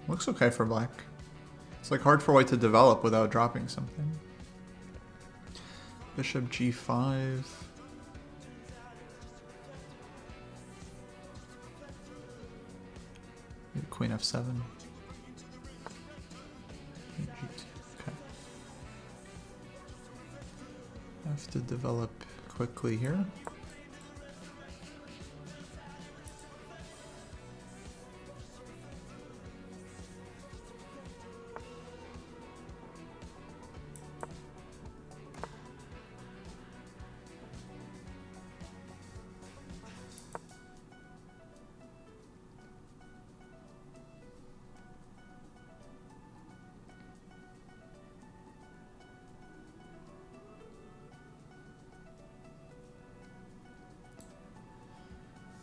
Looks okay for black. It's like hard for white to develop without dropping something. Bishop G5. Maybe Queen F7. Queen G2. Okay. Have to develop quickly here.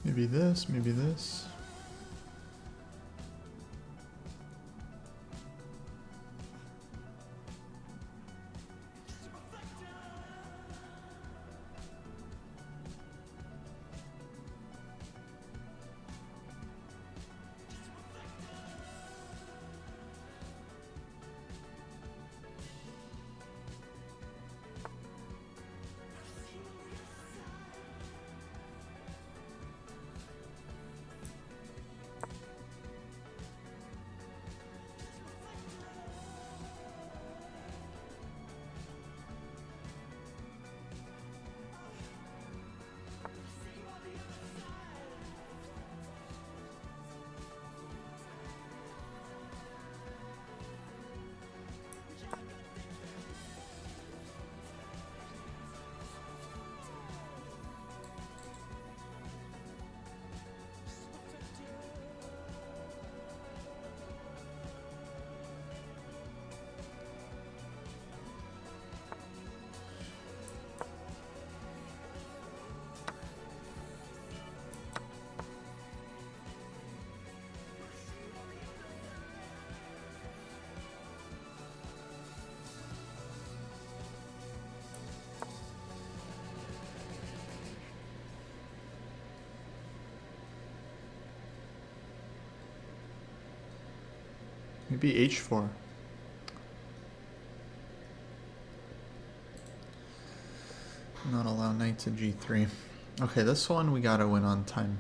Maybe this, maybe this. Maybe H4. Not allow knight to G3. Okay, this one we gotta win on time.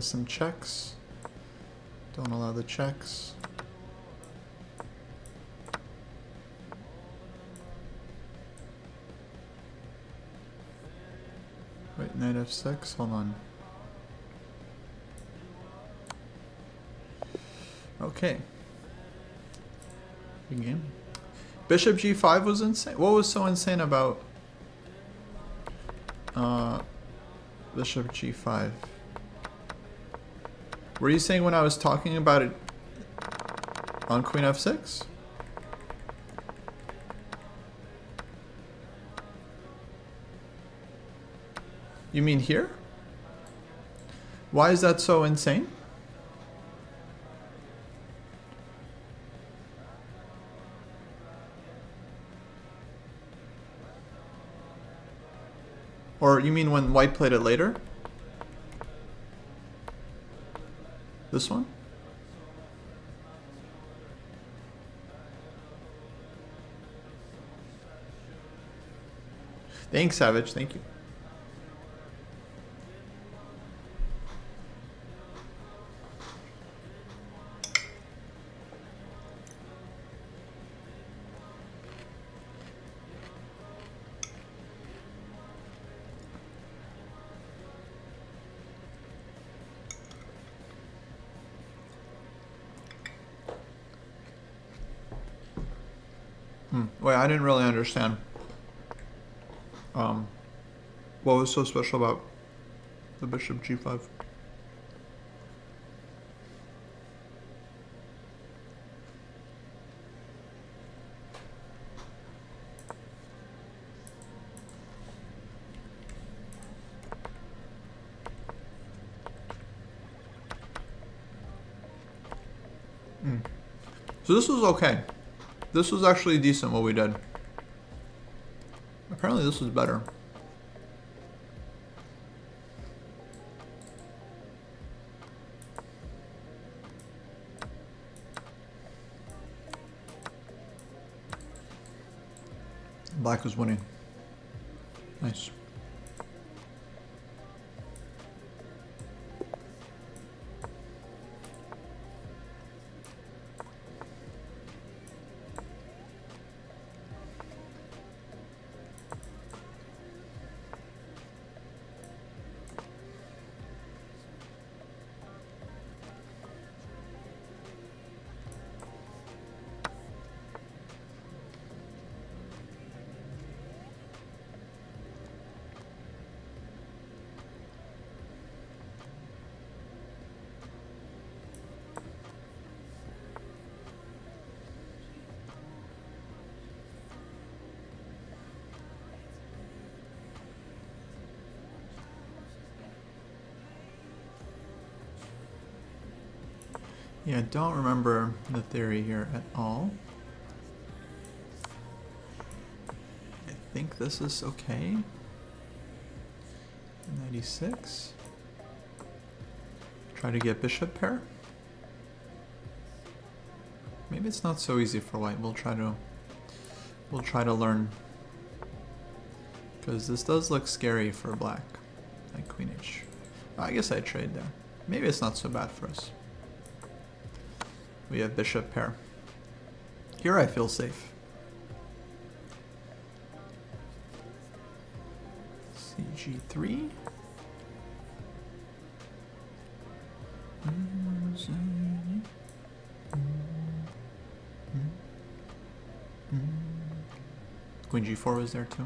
has some checks. Don't allow the checks. Wait, knight f6, hold on. Okay. Good game. Bishop g5 was insane. What was so insane about Bishop g5? Were you saying when I was talking about it on Queen f6? You mean here? Why is that so insane? Or you mean when white played it later? This one? Thanks, Savage. Thank you. Wait, I didn't really understand. What was so special about the Bishop g5? So this was okay. This was actually decent what we did. Apparently this was better. Black is winning. Nice. Yeah, I don't remember the theory here at all. I think this is okay. 96. Try to get bishop pair. Maybe it's not so easy for white. We'll try to learn. Because this does look scary for black. Like queen h. I guess I trade there. Maybe it's not so bad for us. We have bishop pair. Here I feel safe. Cg3. Queen g4 was there too.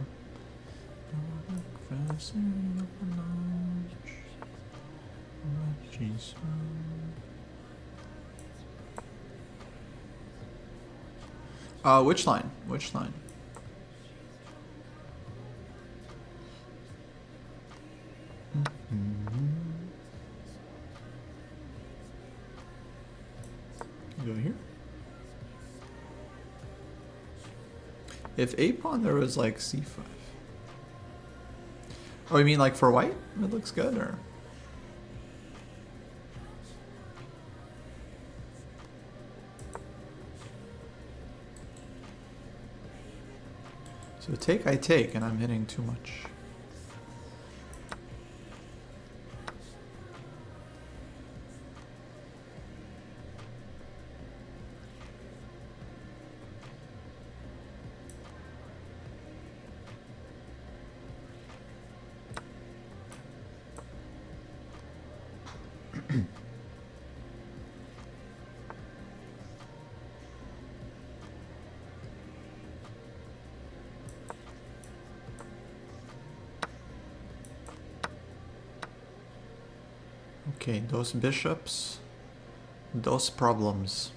Which line? Which line? Go here. If a pawn, there was like c5. Oh, you mean like for white? It looks good, or? So take, I take, and I'm hitting too much. Okay, those bishops, those problems.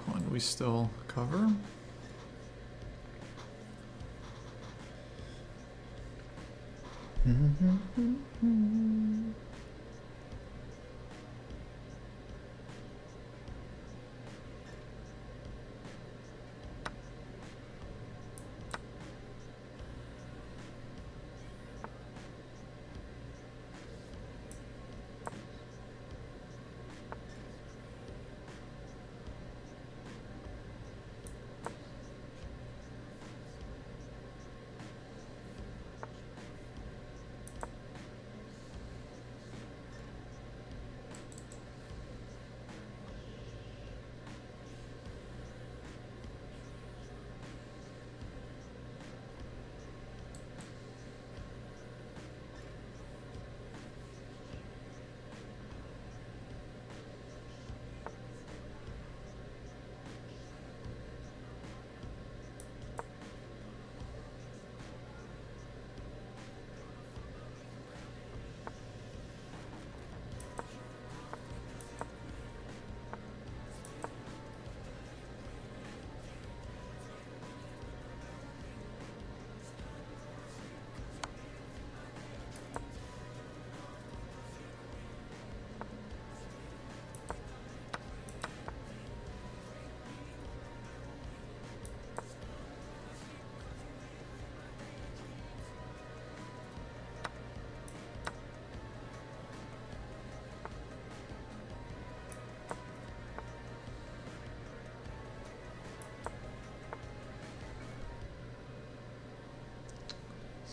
Pawn we still cover.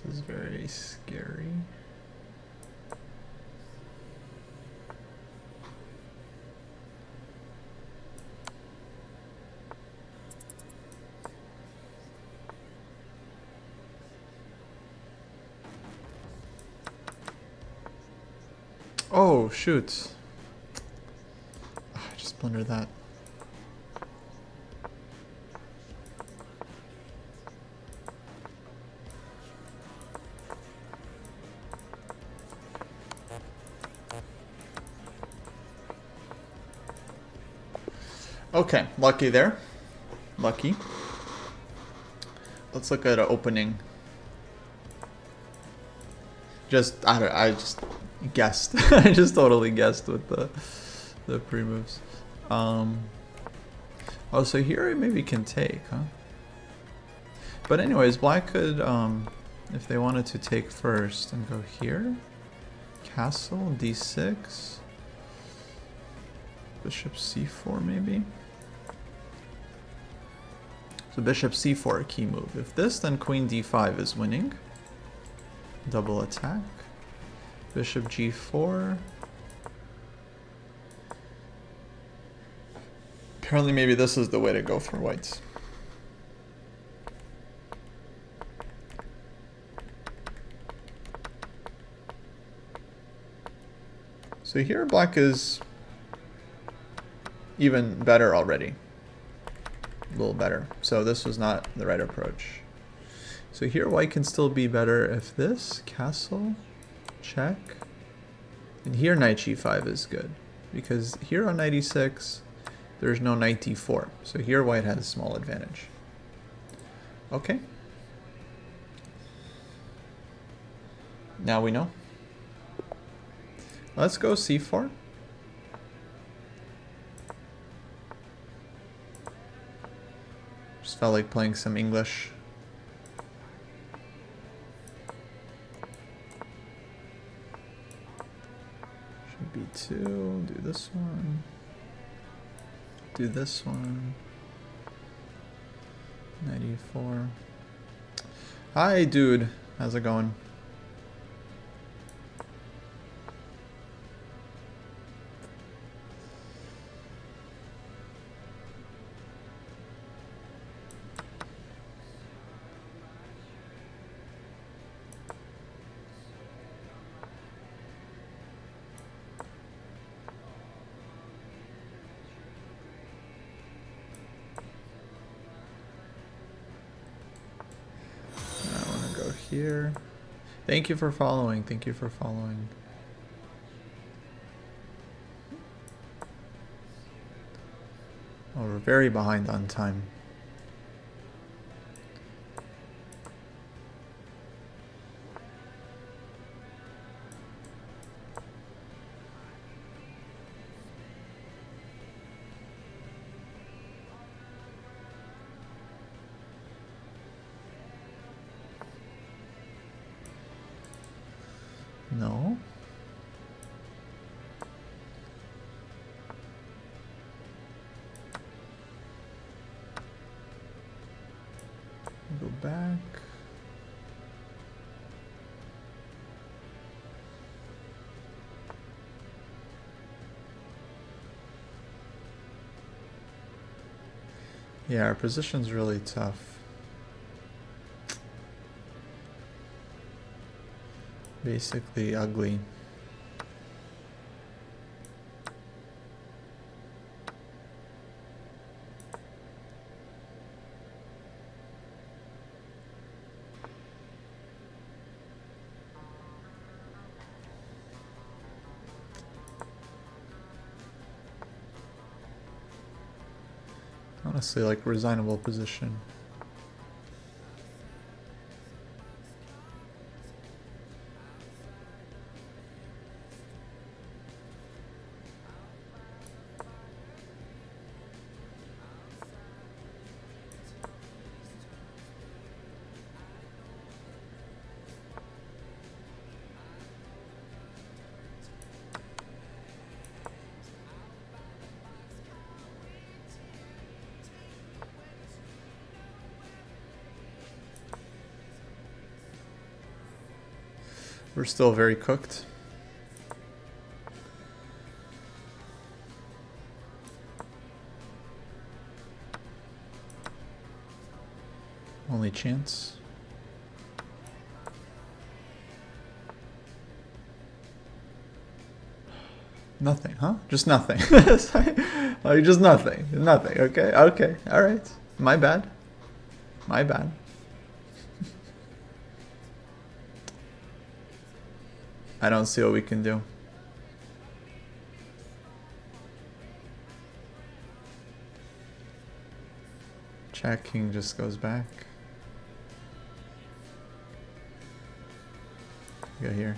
This is very scary. Oh, shoot. I just blundered that. Okay, lucky there. Lucky. Let's look at an opening. I just guessed. I just totally guessed with the pre-moves. Oh, so here I maybe can take, huh? But anyways, black could, if they wanted to take first and go here, castle, d6, bishop c4 maybe. So bishop c4, key move. If this, then queen d5 is winning. Double attack. Bishop g4. Apparently maybe this is the way to go for whites. So here black is even better already. A little better. So this was not the right approach. So here white can still be better if this, castle, check. And here knight g5 is good. Because here on knight e6, there's no knight d4. So here white has small advantage. Okay. Now we know. Let's go c4. Just felt like playing some English. Should be 2. Do this one. Do this one. 94. Hi, dude. How's it going? here. Thank you for following. Thank you for following. Oh, we're very behind on time. No. Go back. Yeah, our position's really tough. Basically ugly. Honestly, like, resignable position. We're still very cooked. Only chance. Nothing, huh? Just nothing. Like, just nothing. Nothing. Okay. Okay. All right. My bad. My bad. I don't see what we can do. Jack King just goes back. Go here.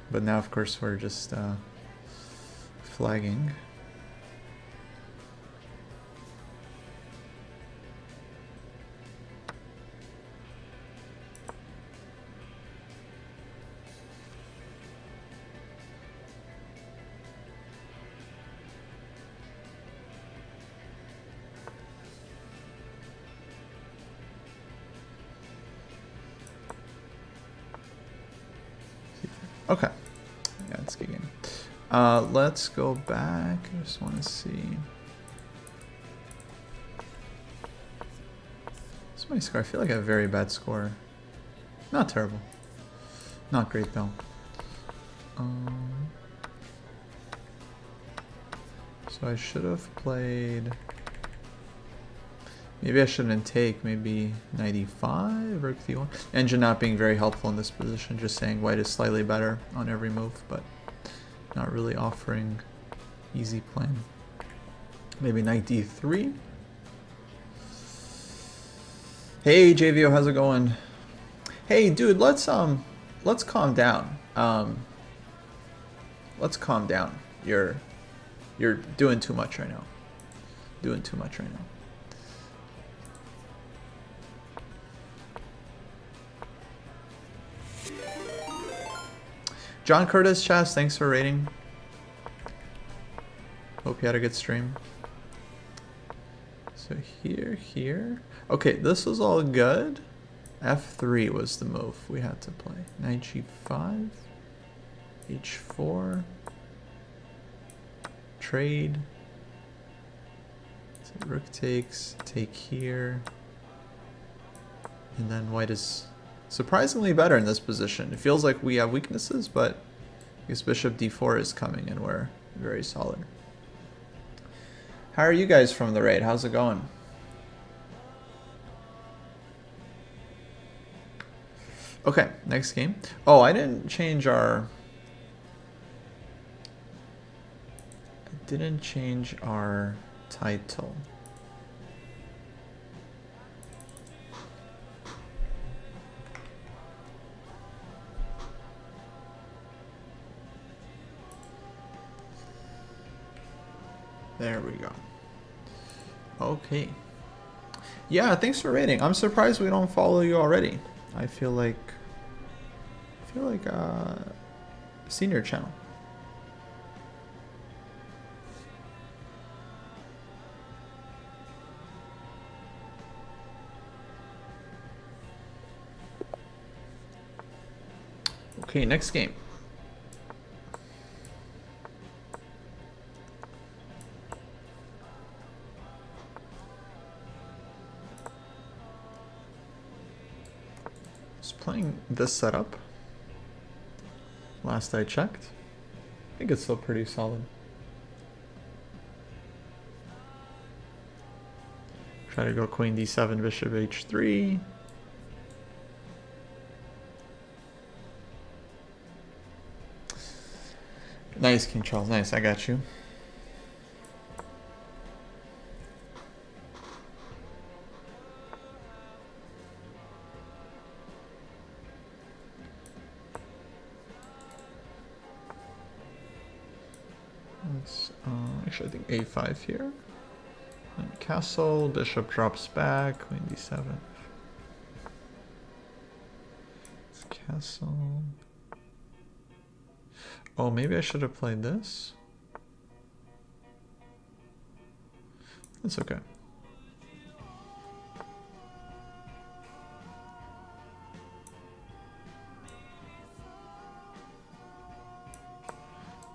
But now, of course, we're just flagging. Okay. Yeah, it's a good game. Let's go back. I just want to see. What's my score? I feel like I have a very bad score. Not terrible. Not great, though. So I should have played... Maybe I shouldn't take maybe 95 or D1. Engine not being very helpful in this position, just saying white is slightly better on every move, but not really offering easy plan. Maybe knight D3. Hey JVO, how's it going? Hey dude, let's calm down. Let's calm down. You're doing too much right now. Doing too much right now. John Curtis, Chess, thanks for rating. Hope you had a good stream. So here. Okay, this was all good. F3 was the move we had to play. Knight G5, H4, trade. So rook takes, take here. And then white is surprisingly better in this position. It feels like we have weaknesses, but I guess bishop d4 is coming and we're very solid. How are you guys from the raid? How's it going? Okay, next game. Oh, I didn't change our... title. There we go. Okay. Yeah, thanks for rating. I'm surprised we don't follow you already. I feel like senior channel. Okay, next game. Just playing this setup. Last I checked. I think it's still pretty solid. Try to go queen d7, bishop h3. Nice, King Charles. Nice, I got you. Let's, actually, I think a5 here. And castle, bishop drops back, queen d7. It's castle. Oh, maybe I should have played this. That's okay.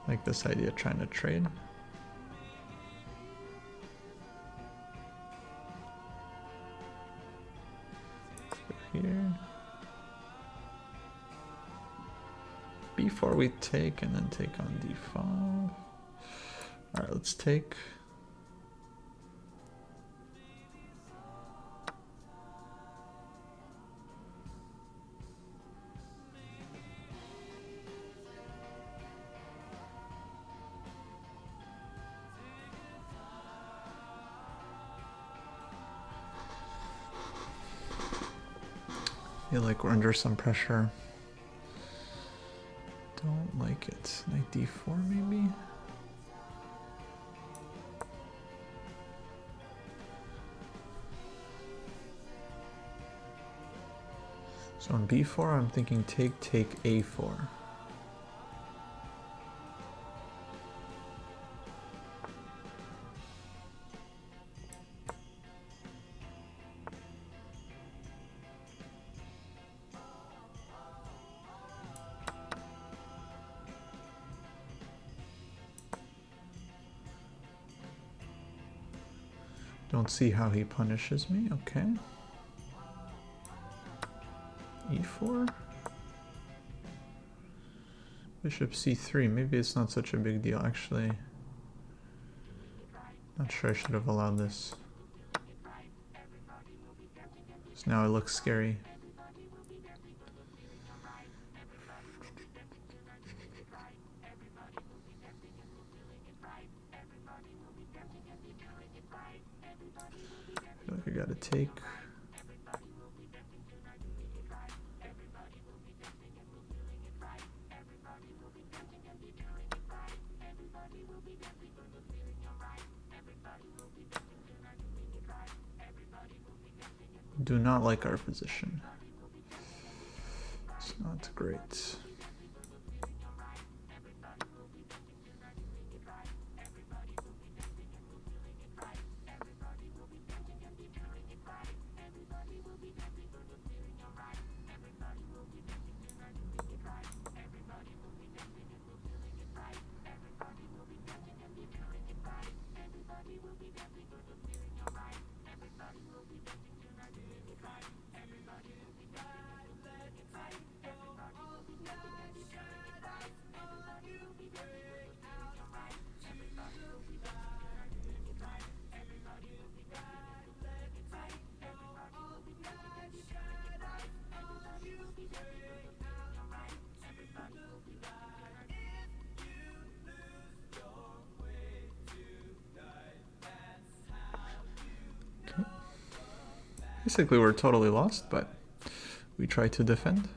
Like this idea, trying to trade. Here. B4 we take and then take on D5. Alright, let's take. I feel like we're under some pressure. Don't like it. Knight d4 maybe? So on b4 I'm thinking take a4. Don't see how he punishes me. Okay. E4. Bishop c3. Maybe it's not such a big deal, actually. Not sure I should have allowed this. So now it looks scary. I feel like I gotta take. Do not like our position. It's not great. Basically, we're totally lost, but we try to defend.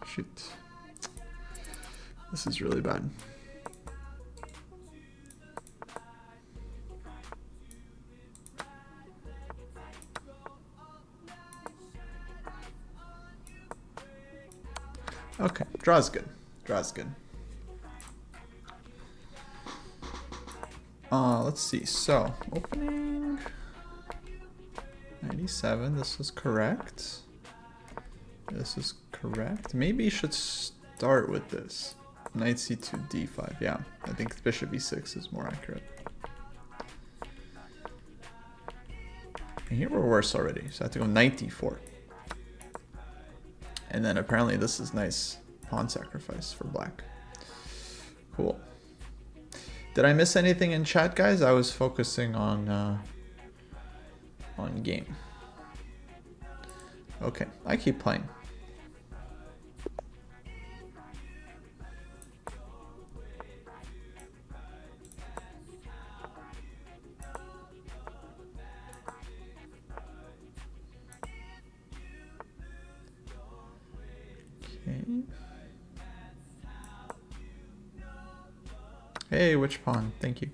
Shoot. This is really bad. Okay, draw's good. Draw's good. Let's see. So, opening 97. This is correct. This is correct. Maybe you should start with this. Knight c2, d5. Yeah, I think bishop e6 is more accurate. And here we're worse already, so I have to go knight d4. And then apparently this is nice pawn sacrifice for black. Cool. Did I miss anything in chat, guys? I was focusing on game. Okay, I keep playing. Okay. Hey, which pawn? Thank you.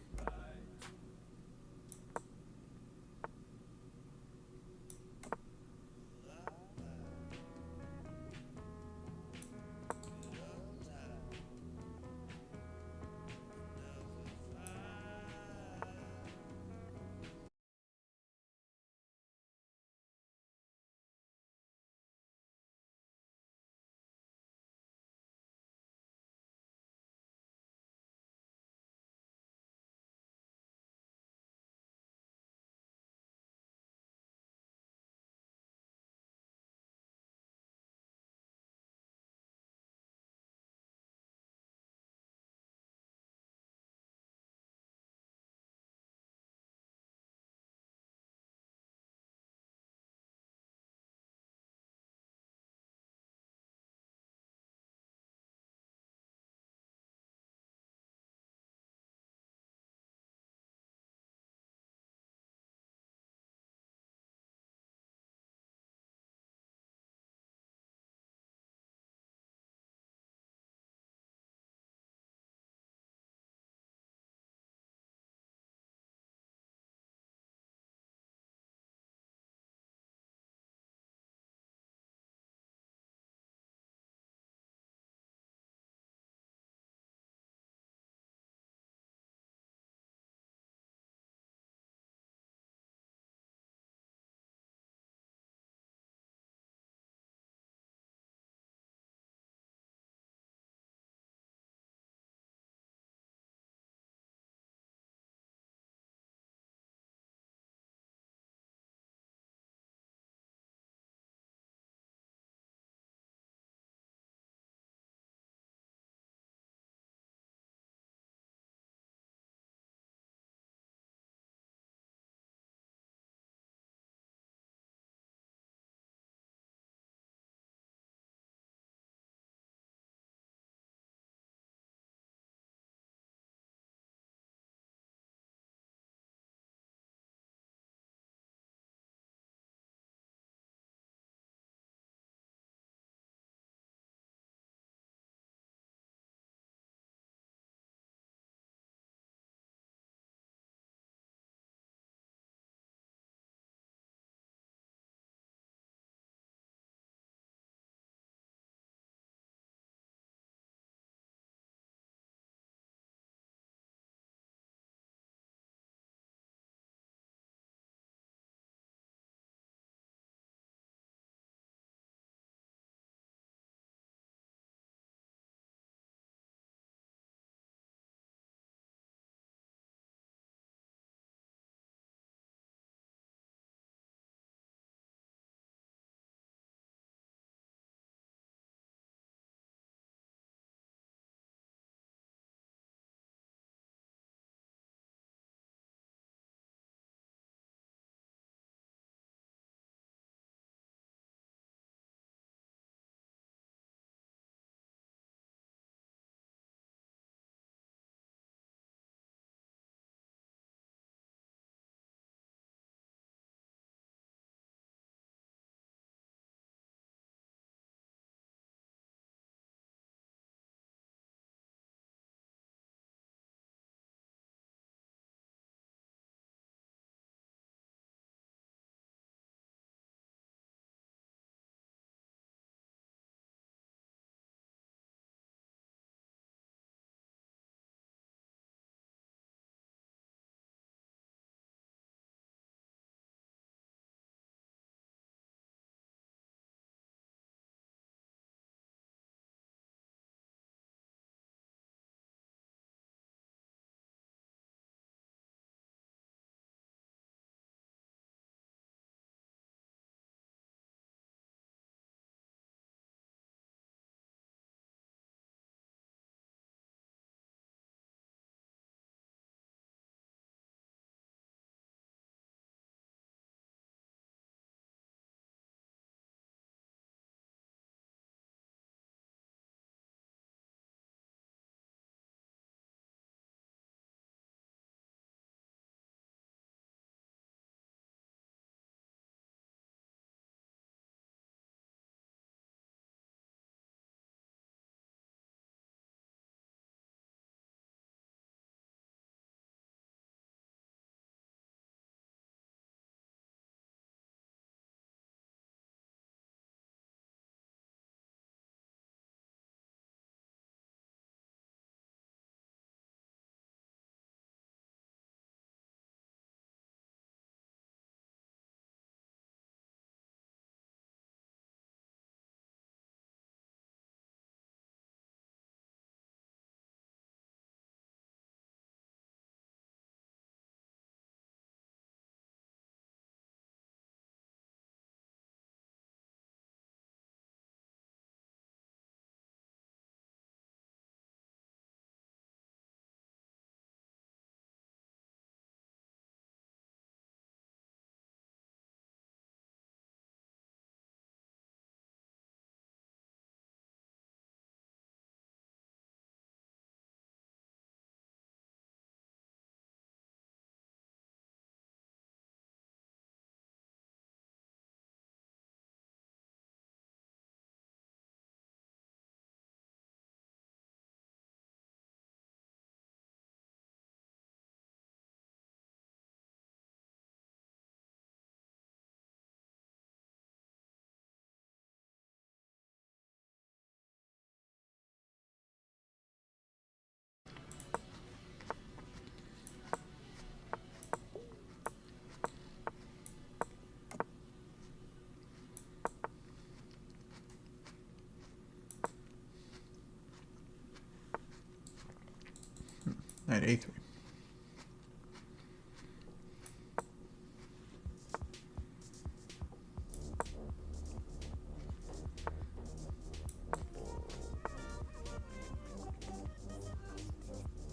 a3.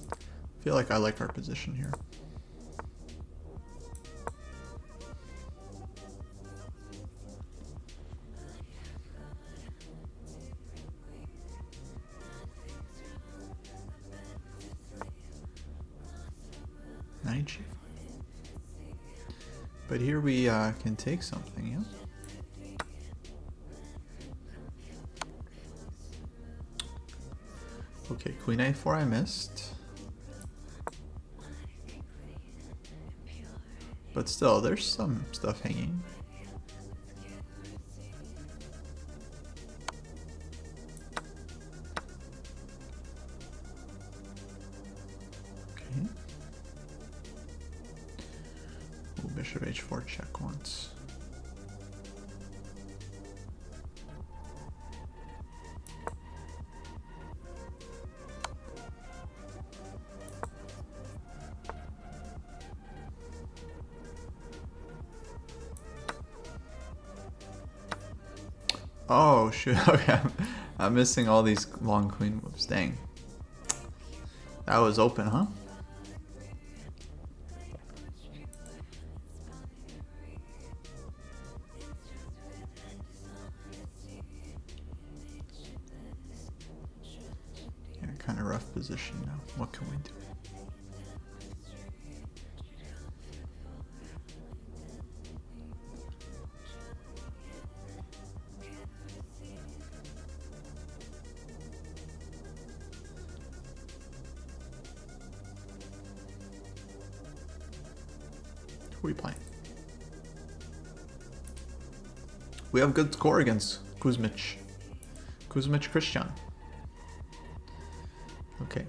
I feel like I like our position here. Knight g5. But here we can take something, yeah? Okay, queen a4 I missed. But still, there's some stuff hanging. Okay. Ooh, bishop h4 check once. Oh shoot, okay, I'm missing all these long queen moves, dang. That was open, huh? Yeah, kind of rough position now. What can we do? Who are we playing? We have good score against Kuzmich. Kuzmich Christian. Okay.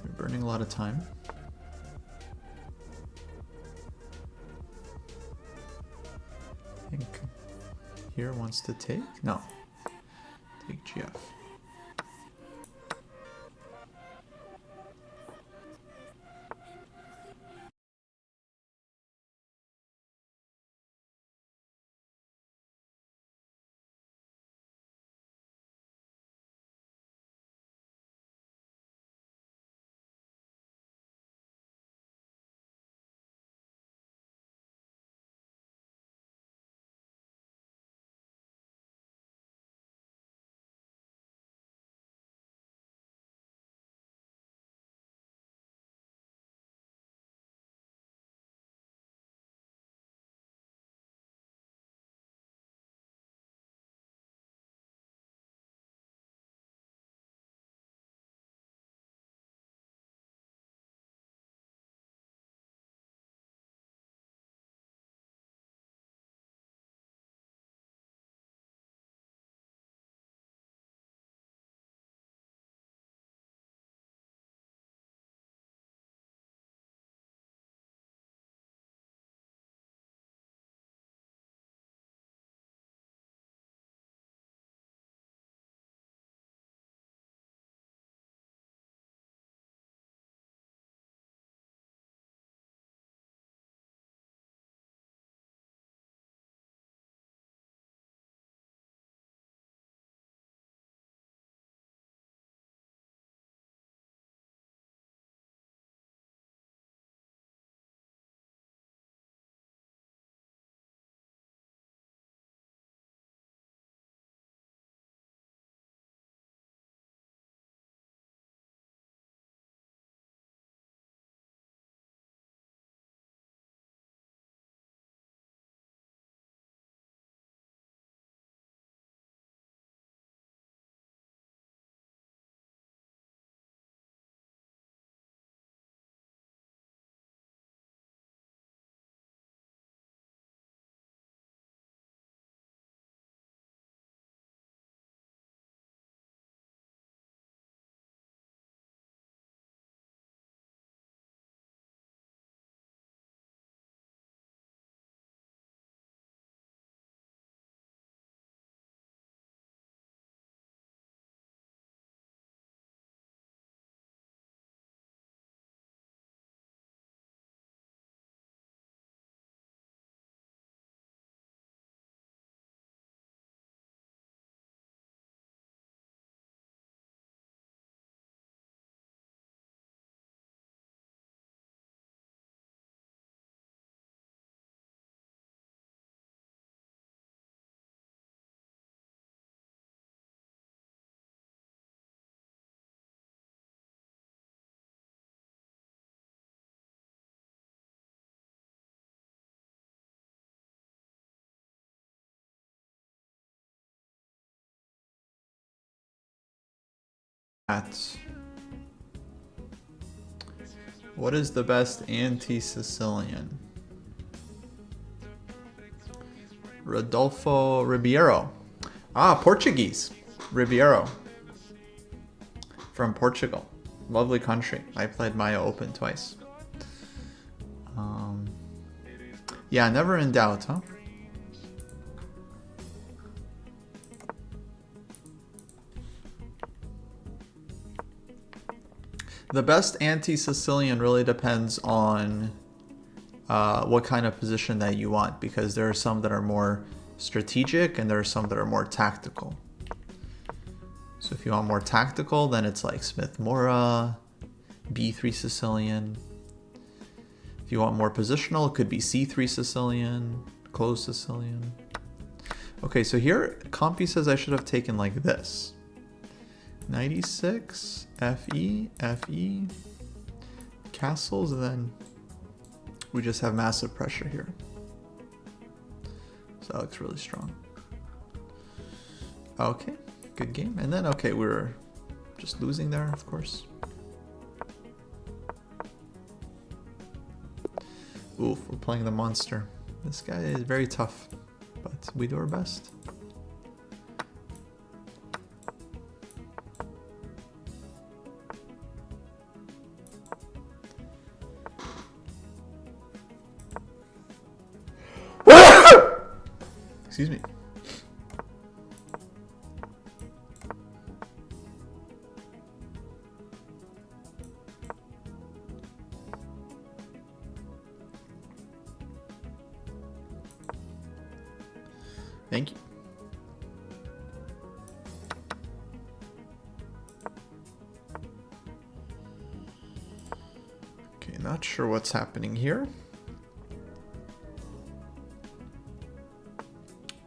We're burning a lot of time. I think here wants to take? No. Take GF. chat. What is the best anti-Sicilian? Rodolfo Ribeiro. Ah, Portuguese. Ribeiro. From Portugal. Lovely country. I played Maya Open twice. Yeah, never in doubt, huh? The best anti-Sicilian really depends on what kind of position that you want, because there are some that are more strategic and there are some that are more tactical. So if you want more tactical, then it's like Smith Mora, B3 Sicilian. If you want more positional, it could be C3 Sicilian, closed Sicilian. Okay, so here Compy says I should have taken like this. 96, FE, FE, castles, and then we just have massive pressure here. So that looks really strong. Okay, good game. And then, okay, we're just losing there, of course. Oof, we're playing the monster. This guy is very tough, but we do our best. Excuse me. Thank you. Okay, not sure what's happening here.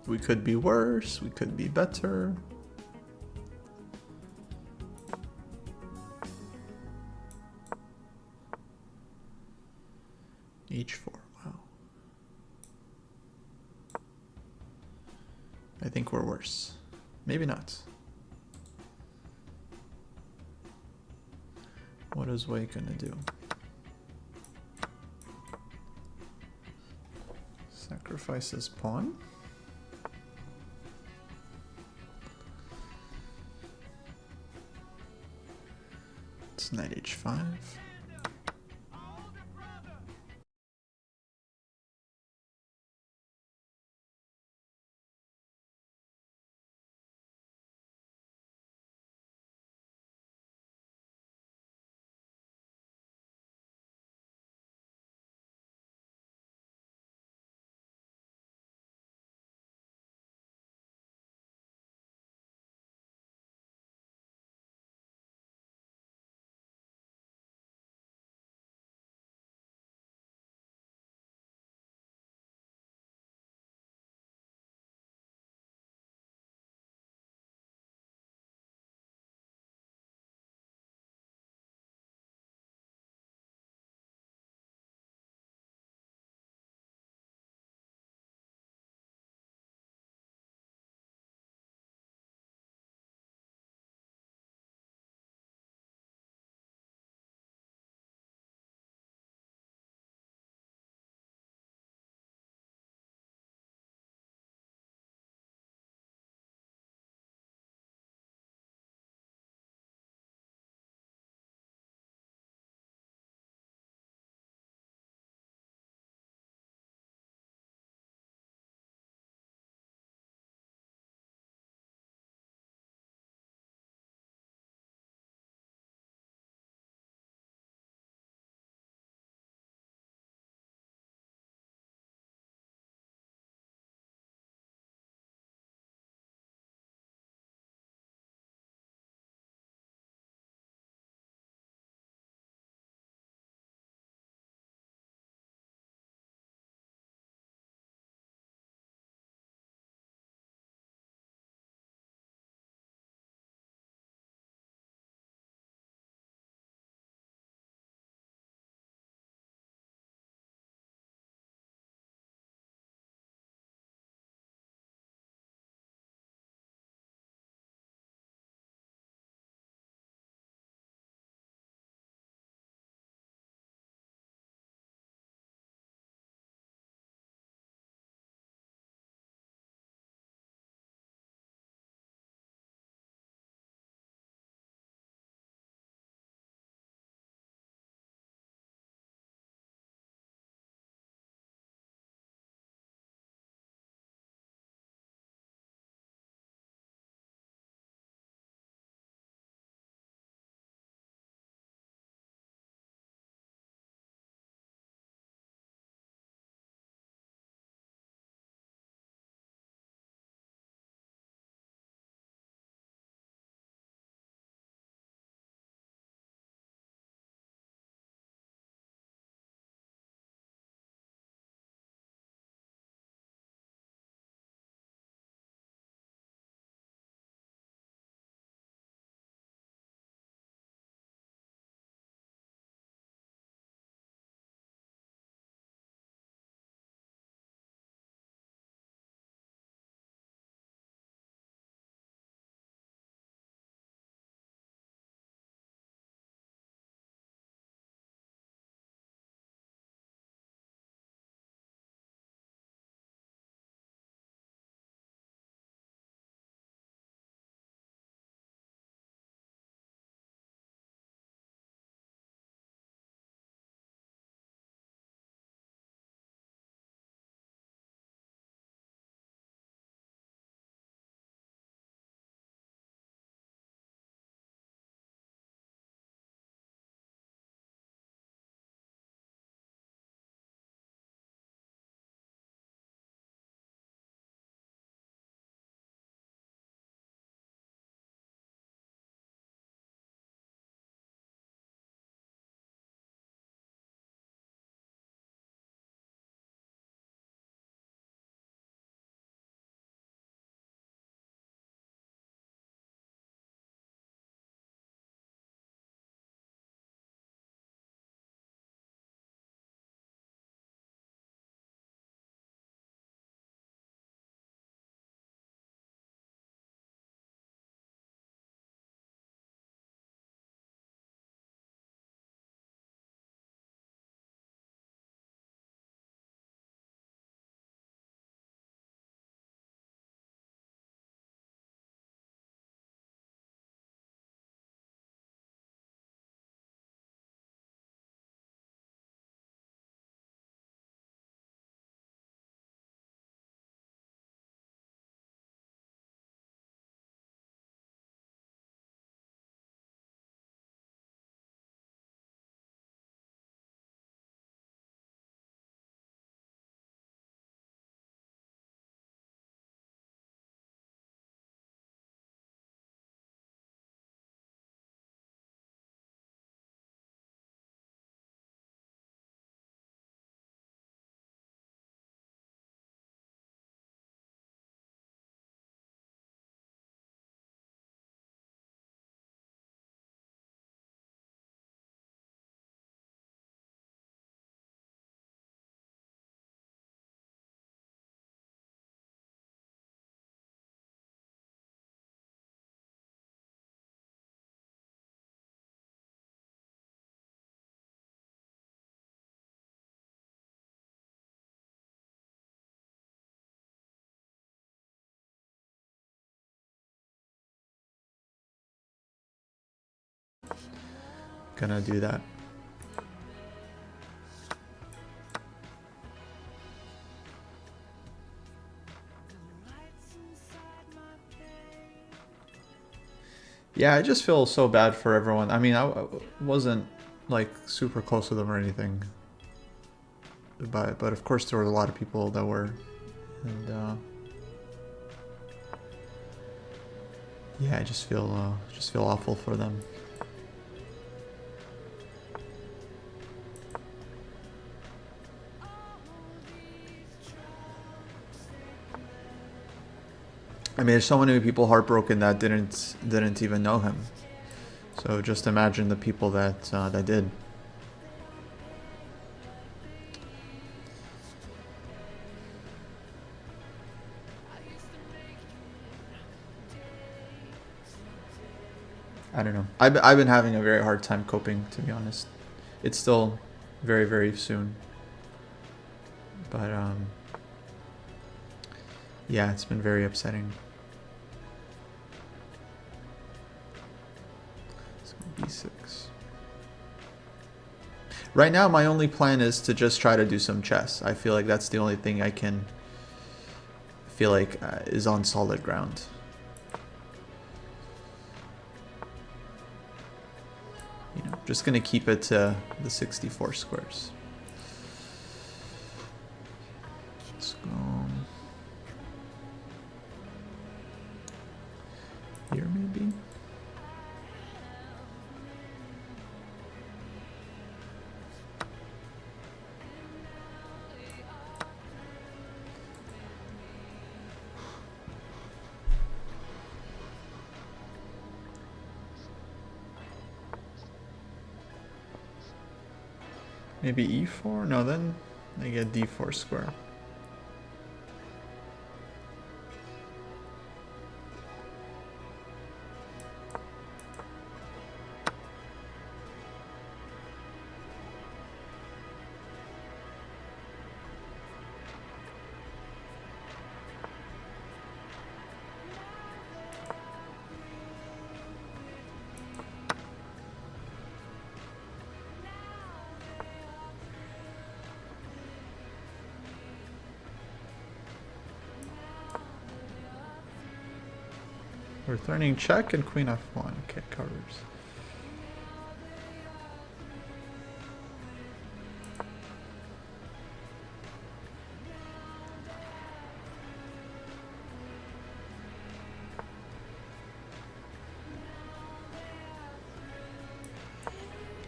We could be worse, we could be better. H4, wow. I think we're worse. Maybe not. What is Wei gonna do? Sacrifice his pawn. It's knight h5. gonna do that. Yeah, I just feel so bad for everyone. I mean, I wasn't like super close to them or anything, but of course there were a lot of people that were, and yeah, I just feel awful for them. I mean, there's so many people heartbroken that didn't even know him. So just imagine the people that that did. I don't know. I've been having a very hard time coping, to be honest. It's still very, very soon. But yeah, it's been very upsetting. B6. Right now, my only plan is to just try to do some chess. I feel like that's the only thing I can feel like is on solid ground. You know, just gonna keep it to the 64 squares. Let's go here, maybe. Maybe e4? No, then I get d4 square. Returning check and queen f1. Okay, covers.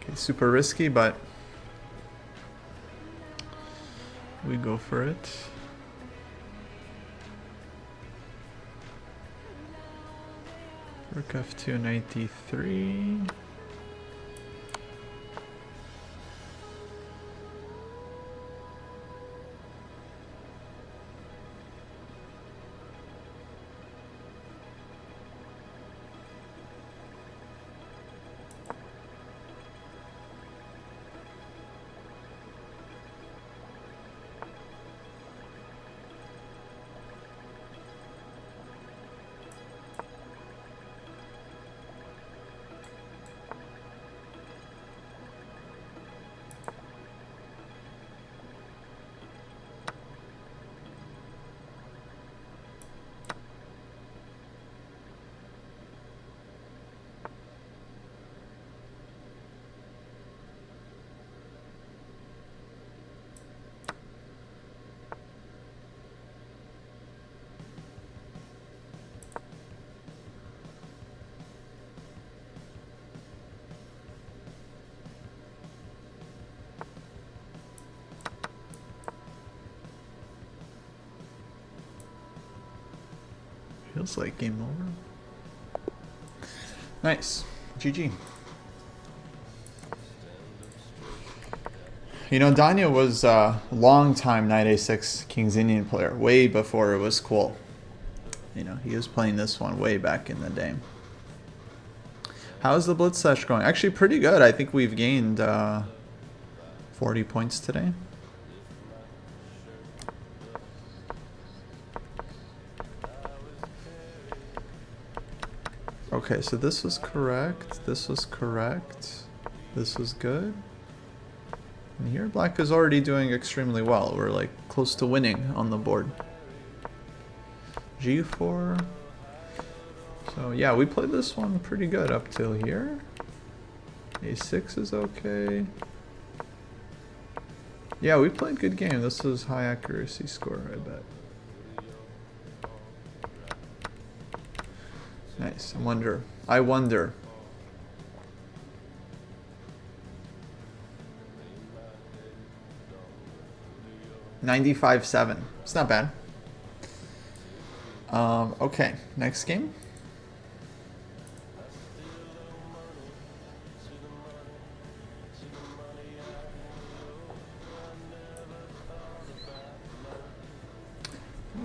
Okay, super risky, but we go for it. Rook f2, knight d3. Feels like game over. Nice. GG. You know, Danya was a long-time knight a6 King's Indian player, way before it was cool. You know, he was playing this one way back in the day. How's the Blitz Sesh going? Actually, pretty good. I think we've gained 40 points today. Okay, so this was correct. This was correct. This was good. And here black is already doing extremely well. We're like close to winning on the board. G4. So yeah, we played this one pretty good up till here. A6 is okay. Yeah, we played good game. This is high accuracy score, I bet. Nice. I wonder. $95.7. It's not bad. Okay, next game.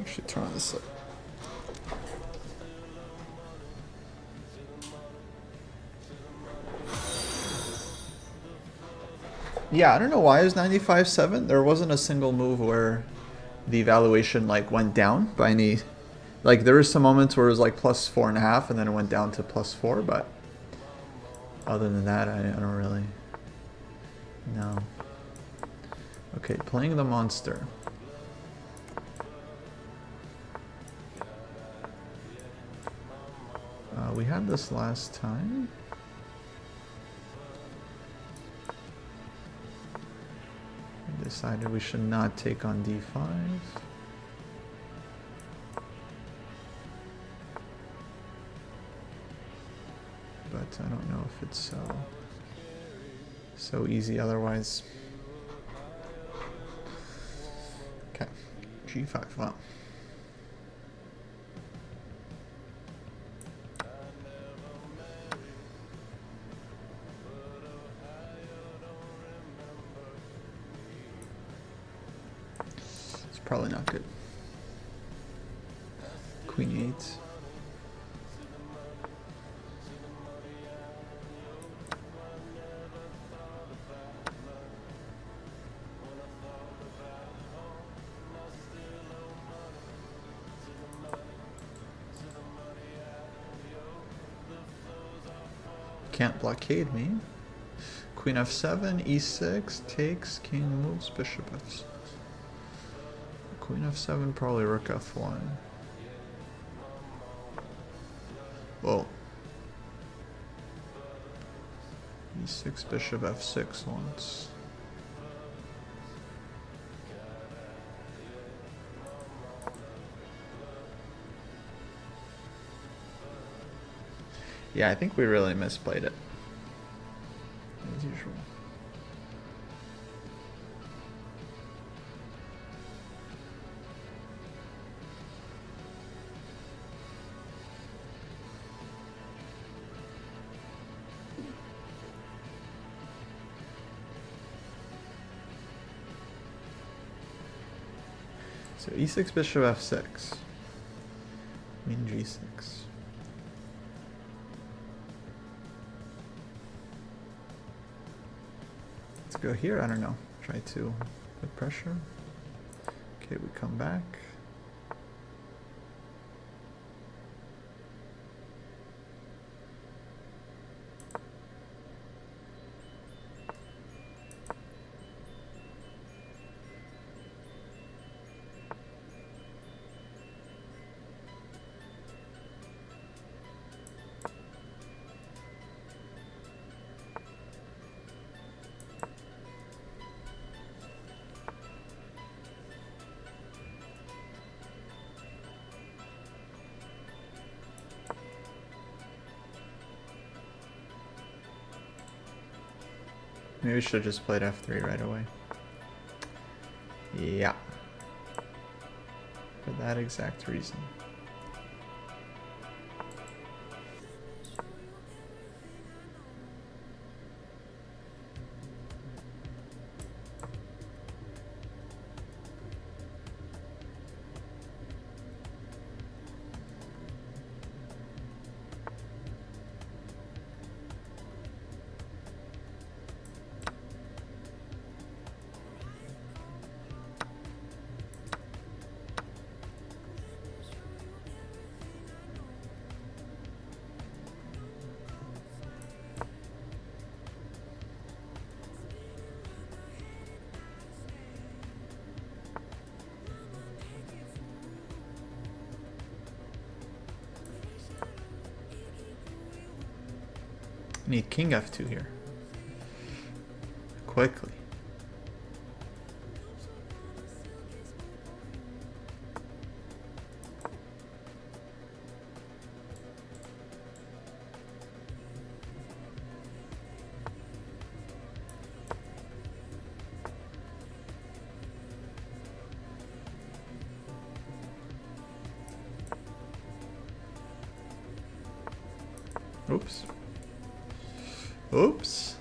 Actually, turn this up. Yeah, I don't know why it was 95.7. There wasn't a single move where the evaluation like went down by any. Like there were some moments where it was like plus 4.5 and then it went down to plus 4, but other than that, I don't really know. Okay, playing the monster. We had this last time. We decided we should not take on d5. But I don't know if it's so easy otherwise. Okay, g5, wow. Probably not good. Queen 8. Can't blockade me. Queen f7, e6, takes, king moves, bishop f6. Queen f7, probably rook f1. Whoa. e6, bishop f6 once. Yeah, I think we really misplayed it. As usual. So e6, bishop f6. Queen g6. Let's go here, I don't know. Try to put pressure. Okay, we come back. Maybe we should have just played f3 right away. Yeah. For that exact reason. I need king f2 here. Quickly. Oops. Oops.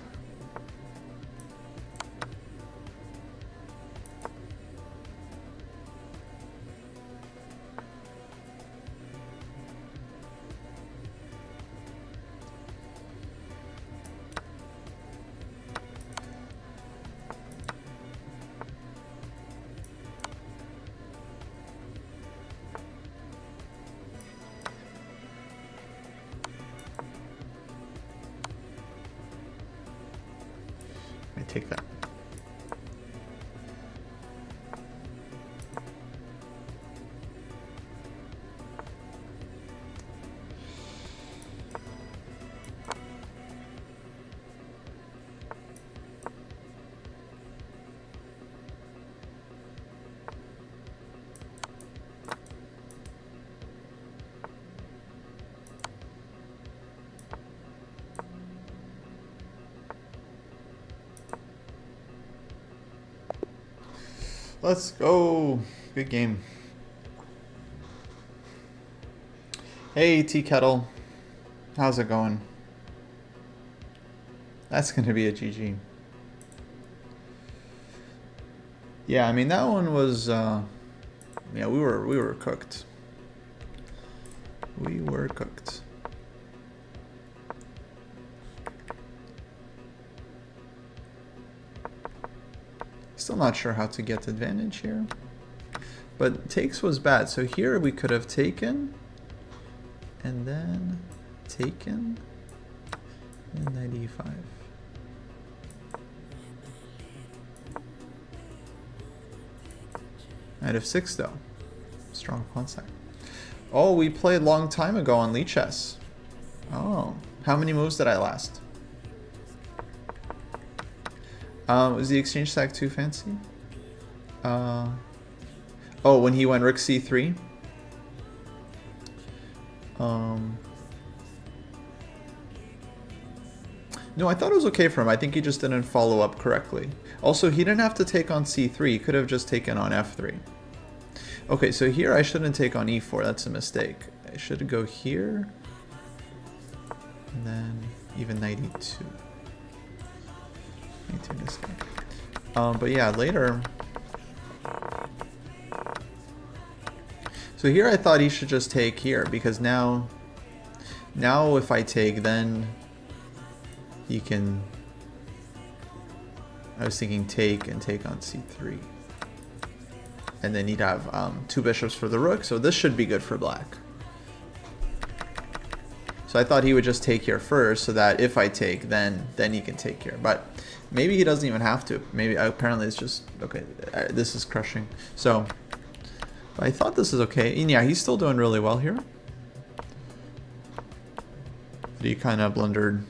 I take that. Let's go. Good game. Hey, Tea Kettle. How's it going? That's going to be a GG. Yeah, I mean, that one was... yeah, we were cooked. We were cooked. Still not sure how to get advantage here. But takes was bad. So here we could have taken. And then taken. And 95. Knight of 6 though. Strong pawn side. Oh, we played a long time ago on Lee Chess. Oh. How many moves did I last? Was the exchange stack too fancy? Oh, when he went rook c3? No, I thought it was okay for him. I think he just didn't follow up correctly. Also, he didn't have to take on c3. He could have just taken on f3. Okay, so here I shouldn't take on e4. That's a mistake. I should go here. And then even knight e2. This guy. But yeah, later. So here I thought he should just take here because now if I take, then he can. I was thinking take and take on c3, and then he'd have 2 bishops for the rook. So this should be good for black. So I thought he would just take here first, so that if I take, then he can take here. But maybe he doesn't even have to. Maybe apparently it's just okay. This is crushing. So I thought this is okay. And yeah, he's still doing really well here. But he kind of blundered.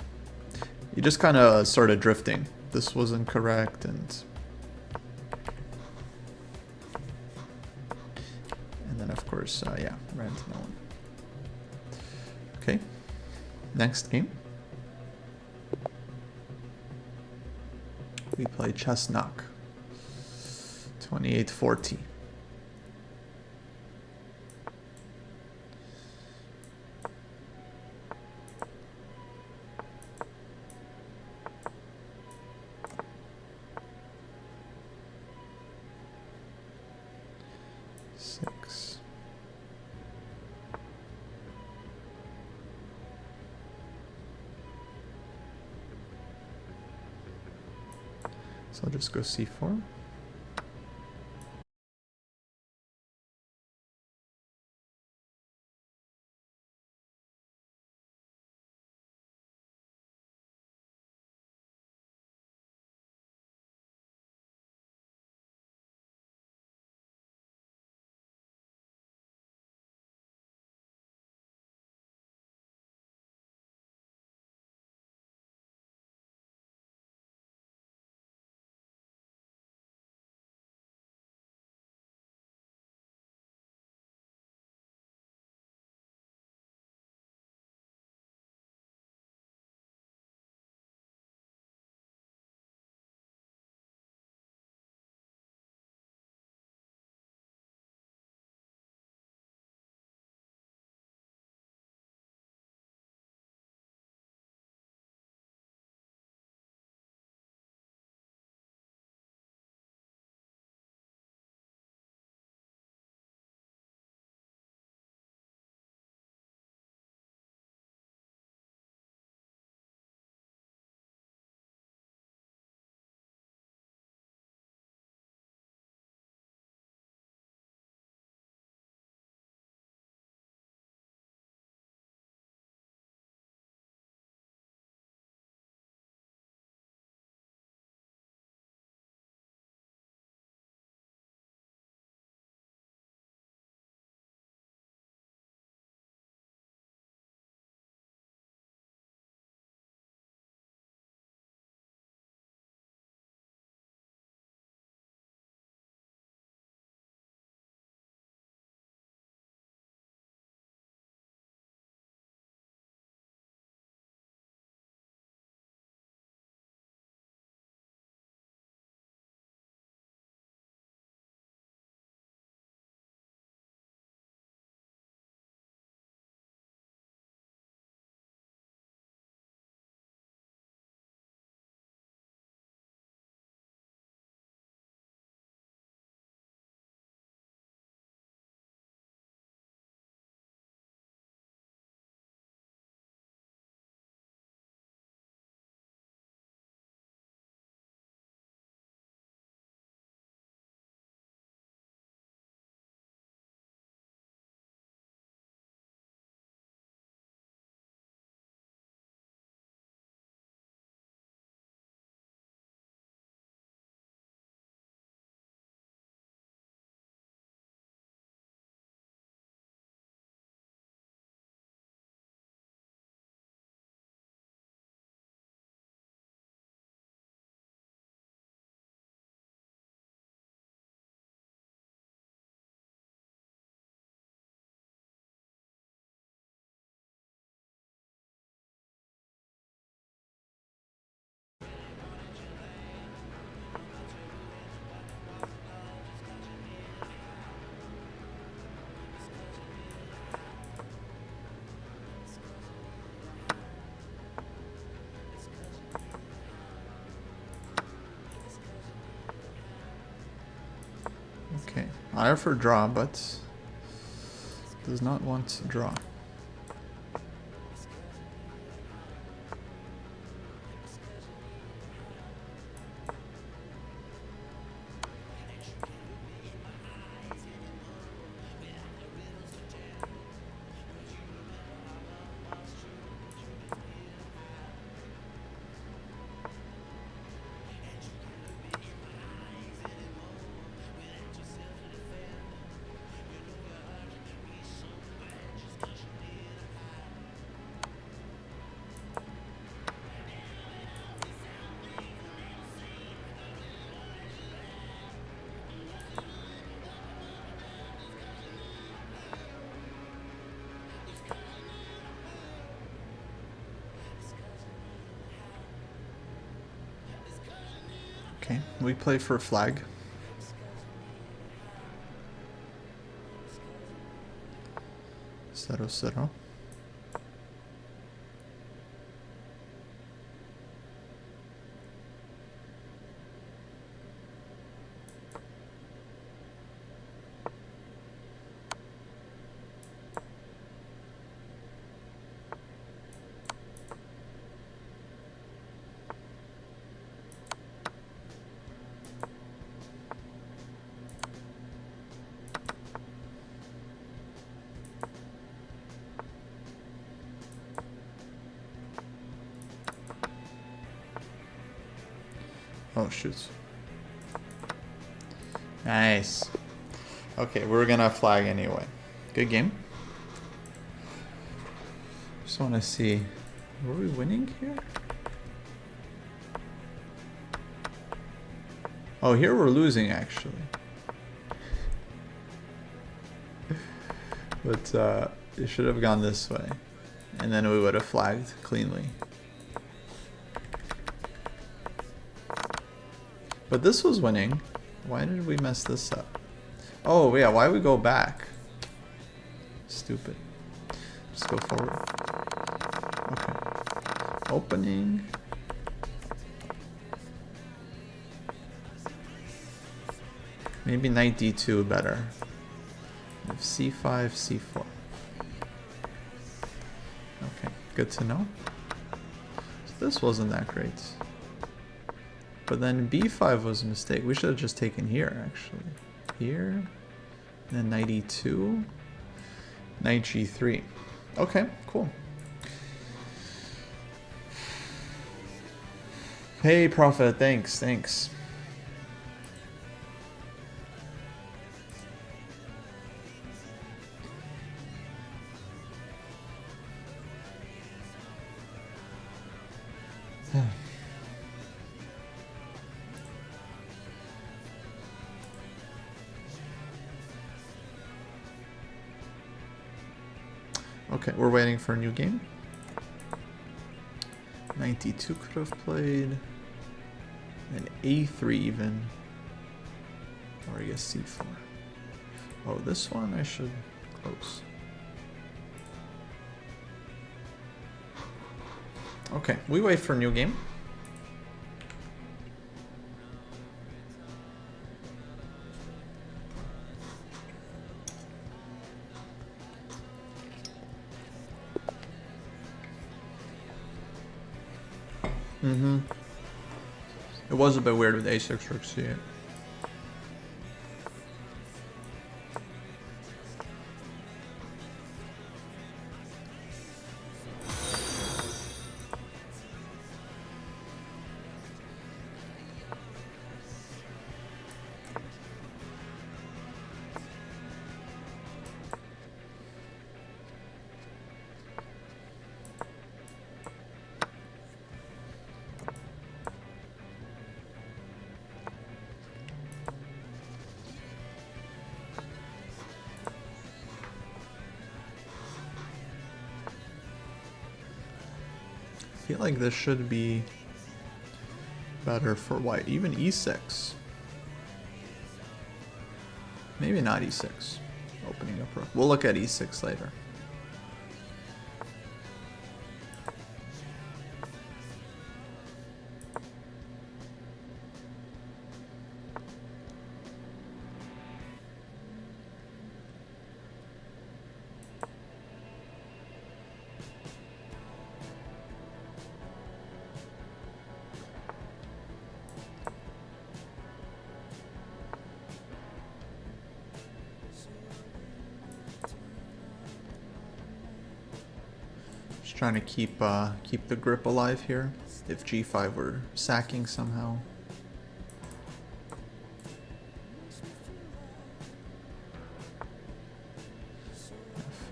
He just kind of started drifting. This wasn't correct, and then of course, yeah, ran into no one. Okay. Next game, we play Chess Knock 2840. So I'll just go c4. I offer draw, but does not want draw. Okay, we play for flag. Zero, zero. Oh, shoot. Nice. Okay, we're gonna flag anyway. Good game. Just want to see. Were we winning here? Oh, here we're losing, actually. But it should have gone this way. And then we would have flagged cleanly. But this was winning. Why did we mess this up? Oh, yeah, why we go back? Stupid. Just go forward. Okay. Opening. Maybe knight d2 better. If c5, c4. Okay, good to know. So this wasn't that great. But then b5 was a mistake. We should have just taken here, actually. Here. And then knight e2. Knight g3. Okay, cool. Hey, Prophet, thanks, thanks. Okay, we're waiting for a new game. 92 could have played. And a3 even. Or I guess c4. Oh, this one I should close. Okay, we wait for a new game. It was a bit weird with a6 rook c8. I feel like this should be better for white. Even e6. Maybe not e6. Opening up rook. We'll look at e6 later. Just trying to keep the grip alive here. If g5 were sacking somehow.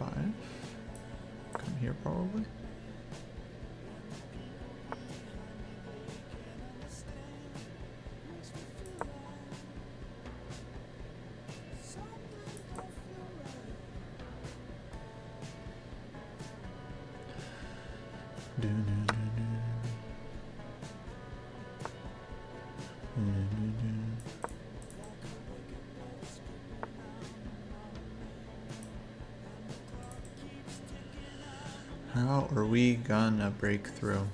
f5. Come here probably. How are we gonna break through?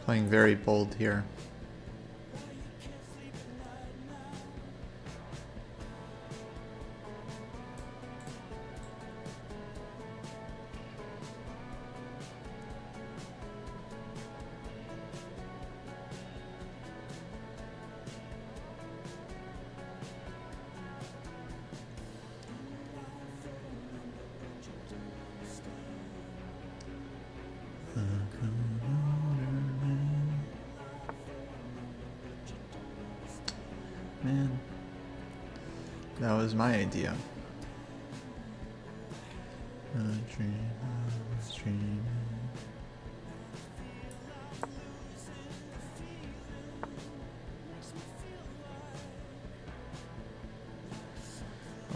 Playing very bold here. Man, that was my idea.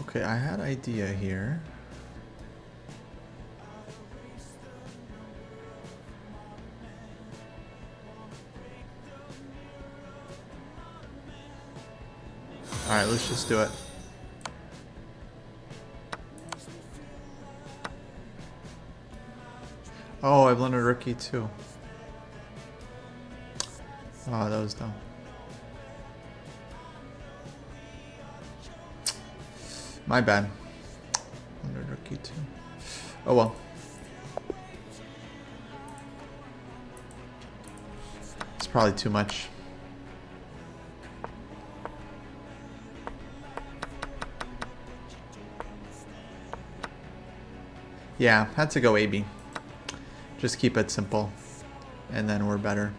Okay, I had idea here. Alright, let's just do it. Oh, I blundered rookie too. Oh, that was dumb. My bad. Blundered rookie too. Oh well. It's probably too much. Yeah, had to go AB. Just keep it simple, and then we're better.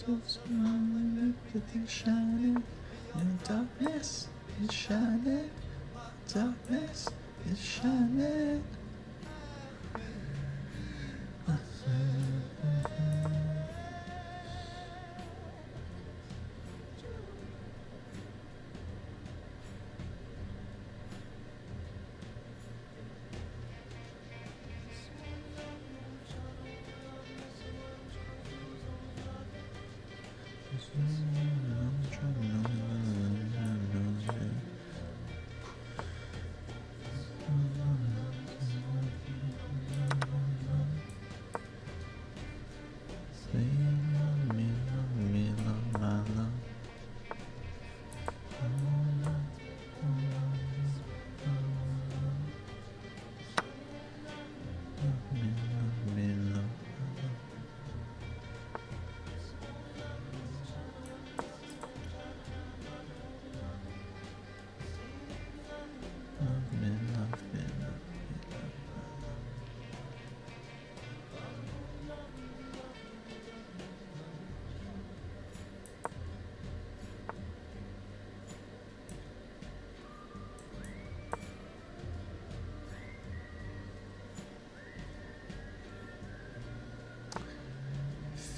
Everything shining in darkness is shining. Darkness is shining.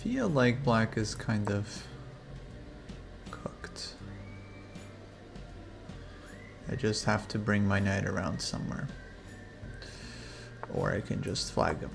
Feel like black is kind of cooked. I just have to bring my knight around somewhere. Or I can just flag him.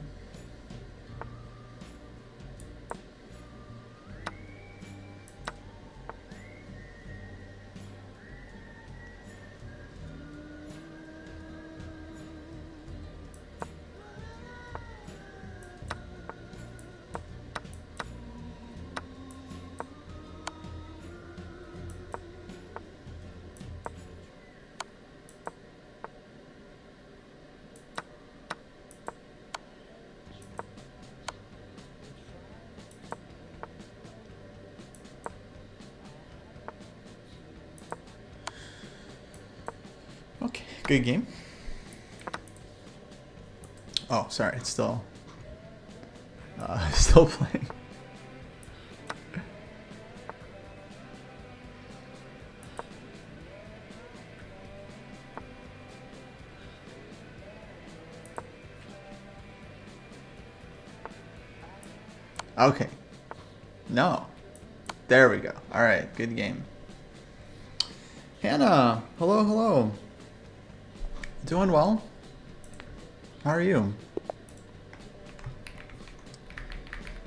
Okay, good game. Oh, sorry, it's still still playing. Okay. No. There we go. All right, good game. Hannah, hello, hello. Doing well? How are you?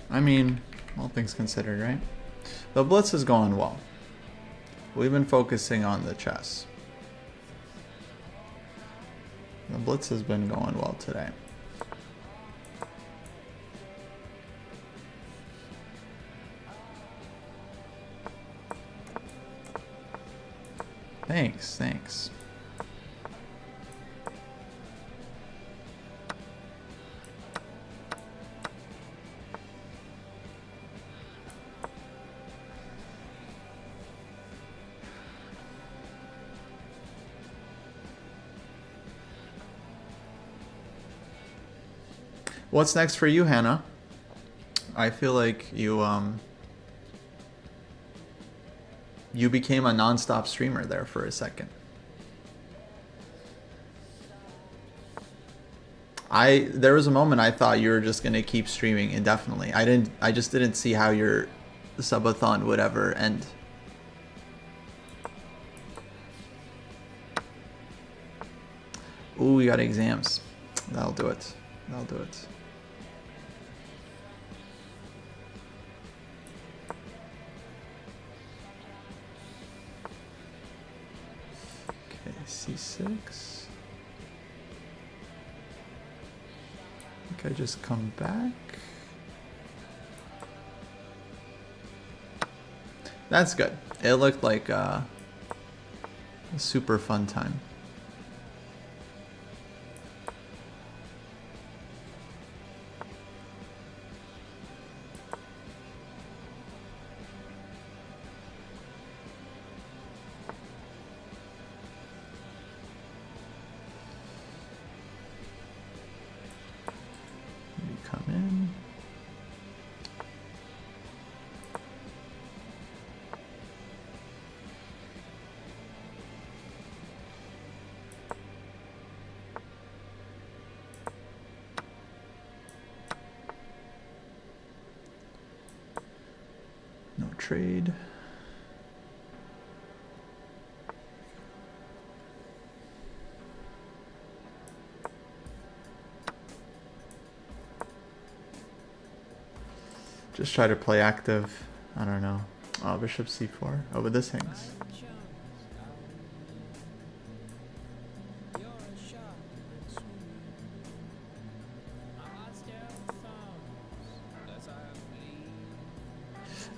I mean, all things considered, right? The blitz is going well. We've been focusing on the chess. The blitz has been going well today. Thanks, thanks. What's next for you, Hannah? I feel like you you became a non-stop streamer there for a second. There was a moment I thought you were just gonna keep streaming indefinitely. I just didn't see how your subathon would ever end. Ooh, we got exams. That'll do it. That'll do it. Okay, C6. I think I just come back. That's good. It looked like a super fun time. trade. Just try to play active. I don't know. Oh, bishop c4. Oh, but this hangs.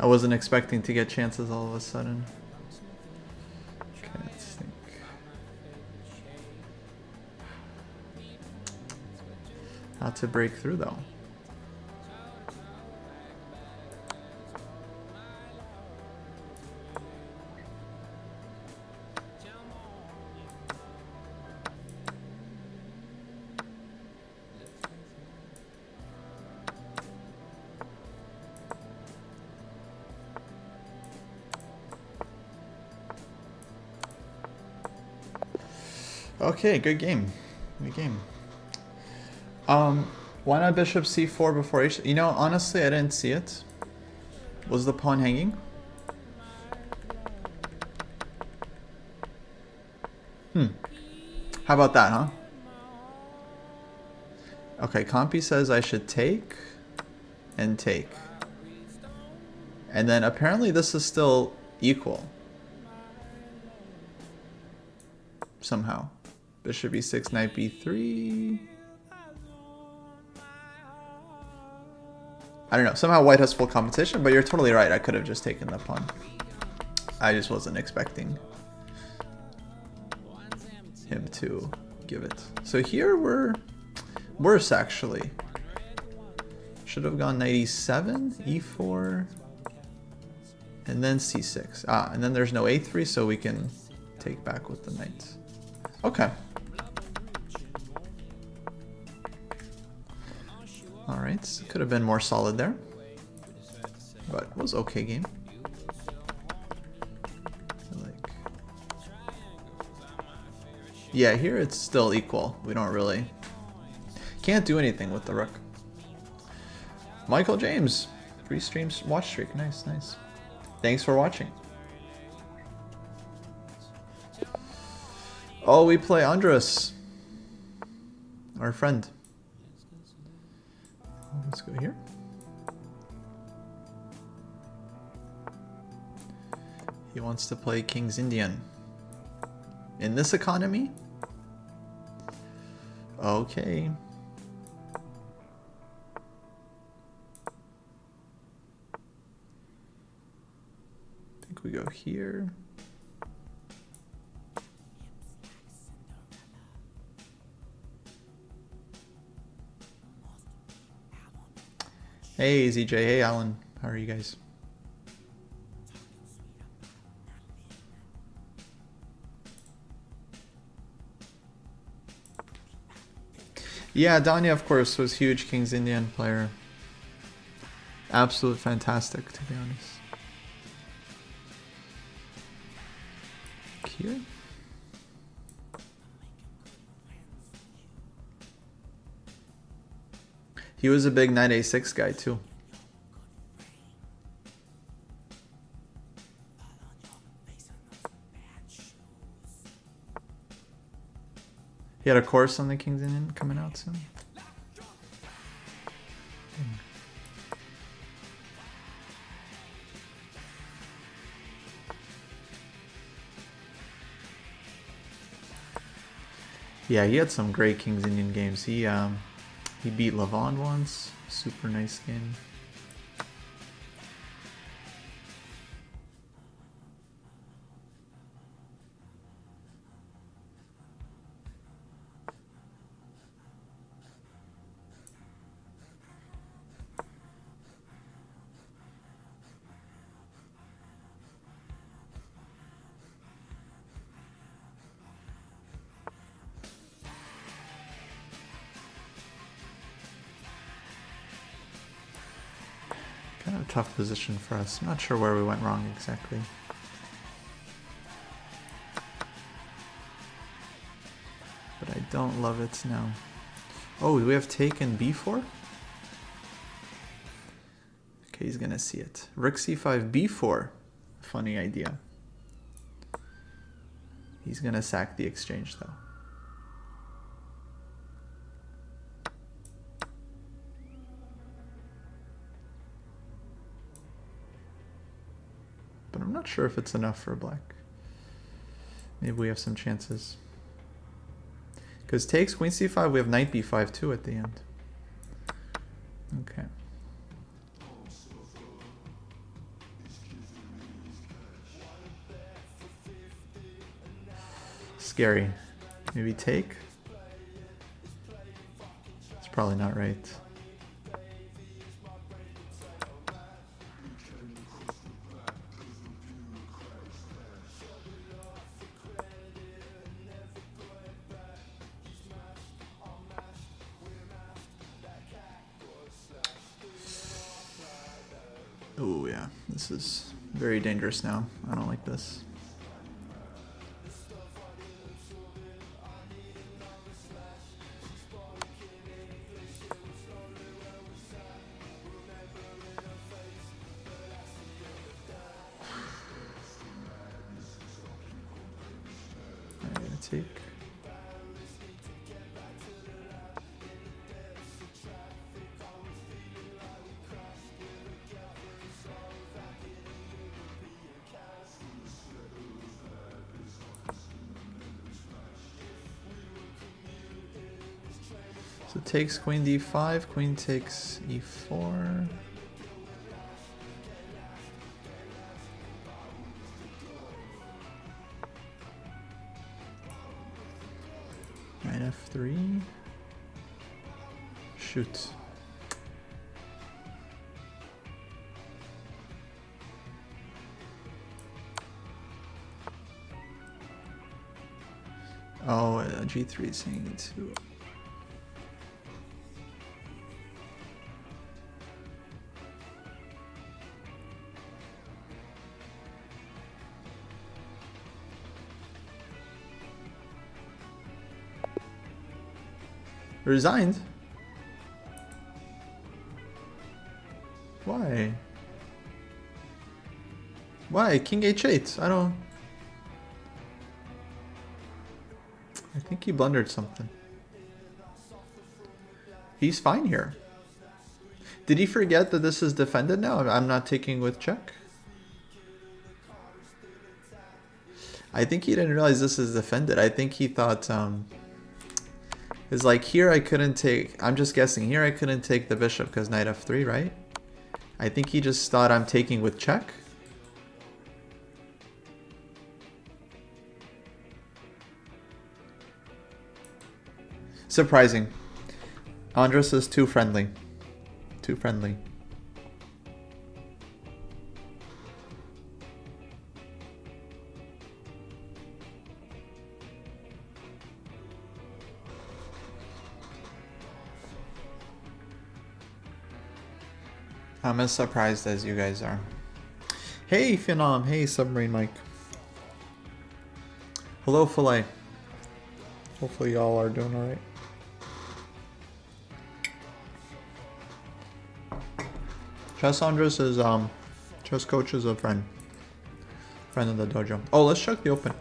I wasn't expecting to get chances all of a sudden. Okay, let's think. How to break through though. Okay, good game. Good game. Why not bishop c4 before h? You know, honestly, I didn't see it. Was the pawn hanging? How about that, huh? Okay, Compy says I should take and take. And then apparently this is still equal. Somehow. Bishop e6, knight b3. I don't know. Somehow white has full competition, but you're totally right. I could have just taken the pawn. I just wasn't expecting him to give it. So here we're worse, actually. Should have gone knight e7, e4, and then c6. Ah, and then there's no a3, so we can take back with the knight. Okay. Alright, could have been more solid there. But it was okay game. Yeah, here it's still equal. We don't really... Can't do anything with the rook. Michael James. 3 streams watch streak. Nice, nice. Thanks for watching. Oh, we play Andres. Our friend. Let's go here. He wants to play King's Indian. In this economy? Okay. I think we go here. Hey ZJ, hey Alan, how are you guys? Yeah, Danya, of course, was huge King's Indian player. Absolute fantastic, to be honest. Here. He was a big knight a6 guy too. He had a course on the King's Indian coming out soon. Yeah, he had some great King's Indian games. He beat Levon once. Super nice game. Kind of a tough position for us. I'm not sure where we went wrong exactly. But I don't love it now. Oh, we have taken b4? Okay, he's gonna see it. Rook c5, b4. Funny idea. He's gonna sack the exchange though. But I'm not sure if it's enough for black. Maybe we have some chances. Because takes queen c5, we have knight b5 too at the end. Okay. Scary. Maybe take? It's probably not right. Oh yeah, this is very dangerous now. I don't like this. I'm gonna take. So takes queen d5, queen takes e4. Knight f3. Shoot. Oh, g3 is hanging too. Resigned? Why? Why? King h8. I don't... I think he blundered something. He's fine here. Did he forget that this is defended now? I'm not taking with check? I think he didn't realize this is defended. I think he thought... It's like here I couldn't take... I'm just guessing. Here I couldn't take the bishop because knight f3, right? I think he just thought I'm taking with check. Surprising. Andres is too friendly. Too friendly. I'm as surprised as you guys are. Hey, Phenom. Hey, Submarine Mike. Hello, Filet. Hopefully y'all are doing alright. Chess Andres is, chess coach is a friend. Friend of the dojo. Oh, let's check the open.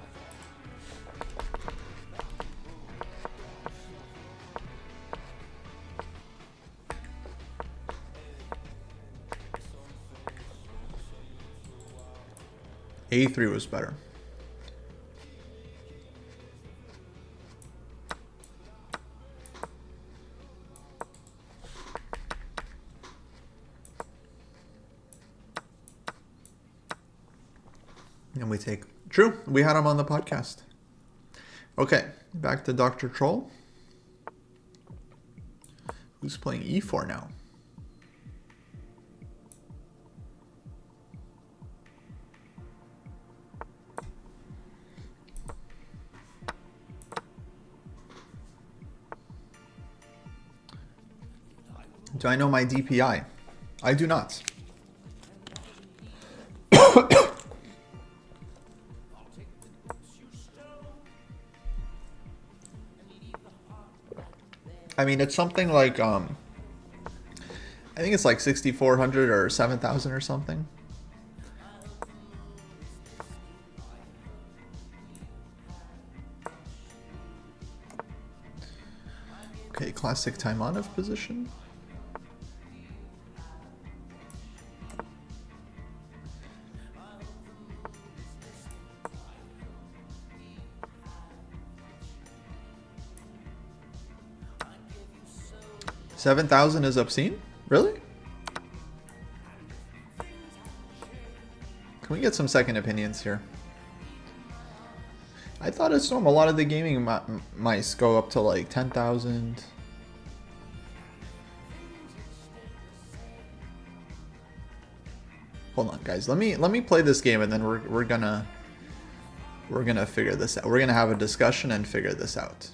A3 was better. And we take... True, we had him on the podcast. Okay, back to Dr. Troll. Who's playing e4 now? Do I know my DPI? I do not. I mean, it's something like I think it's like 6,400 or 7,000 or something. Okay, classic time on of position. $7,000 is obscene? Really? Can we get some second opinions here? I thought it's normal. A lot of the gaming mice go up to like 10,000. Hold on, guys. Let me play this game, and then we're gonna figure this out. We're gonna have a discussion and figure this out.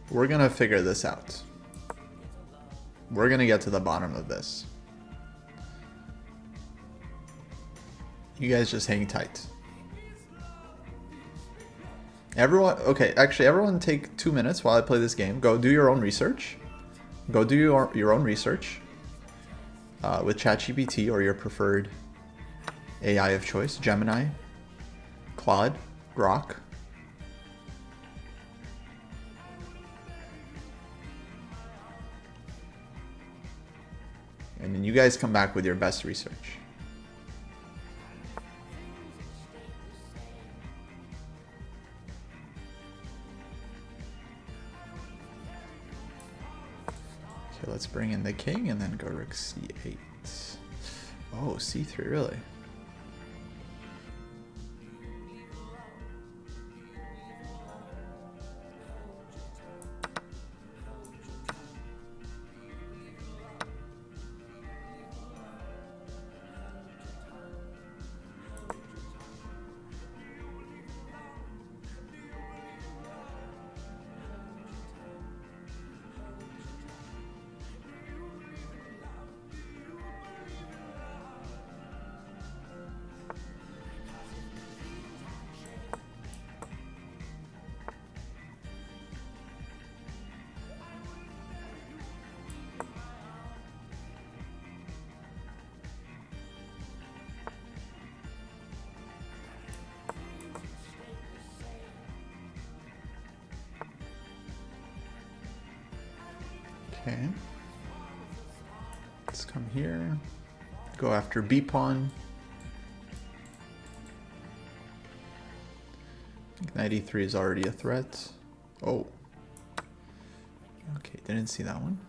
We're gonna figure this out. We're gonna get to the bottom of this. You guys just hang tight. Everyone, okay, actually everyone take 2 minutes while I play this game. Go do your own research. Go do your own research with ChatGPT or your preferred AI of choice. Gemini, Claude, Grok. And then you guys come back with your best research. Okay, let's bring in the king and then go rook c8. Oh, c3, really? Okay. Let's come here. Go after B pawn. I think knight e3 is already a threat. Oh. Okay, didn't see that one.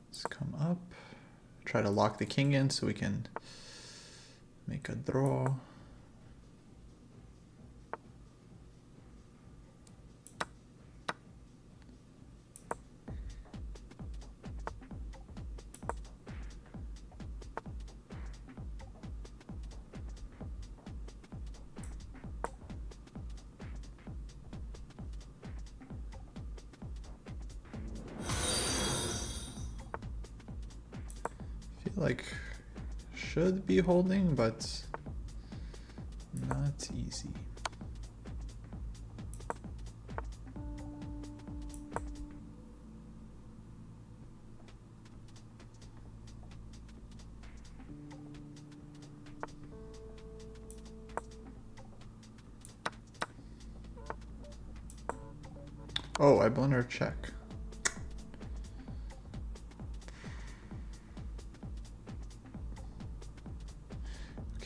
Let's come up. Try to lock the king in so we can make a draw. Like should be holding, but not easy. Oh, I blunder check.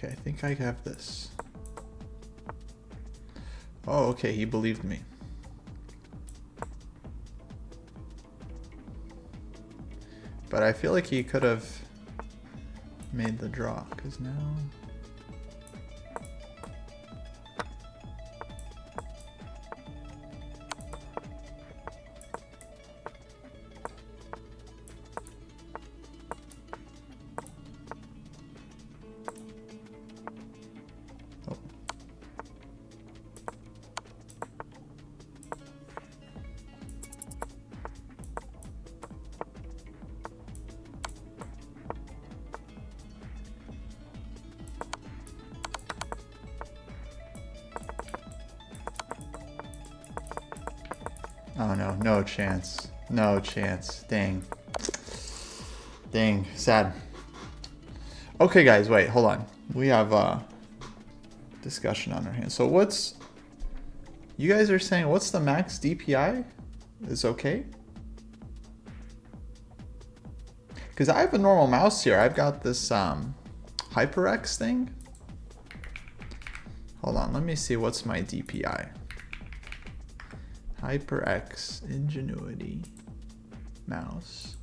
Okay, I think I have this. Oh, okay, he believed me. But I feel like he could have made the draw, because now... Oh no, no chance. No chance. Dang. Dang, sad. Okay guys, wait, hold on. We have a discussion on our hands. So what's... You guys are saying what's the max DPI? Is okay? Because I have a normal mouse here. I've got this HyperX thing. Hold on, let me see what's my DPI. HyperX Ingenuity mouse.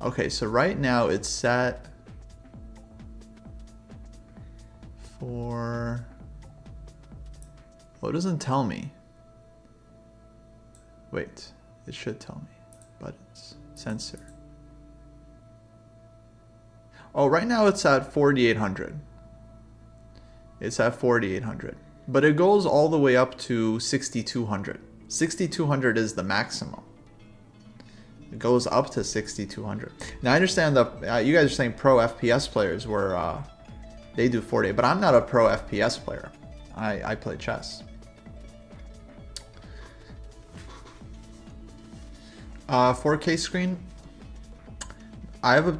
Okay, so right now it's set for... Well, it doesn't tell me. Wait, it should tell me. Buttons, sensor. Oh, right now it's at 4800. It's at 4800. But it goes all the way up to 6200. 6200 is the maximum. It goes up to 6200. Now I understand that you guys are saying pro FPS players were they do 40, but I'm not a pro FPS player. I play chess. 4K screen. I have a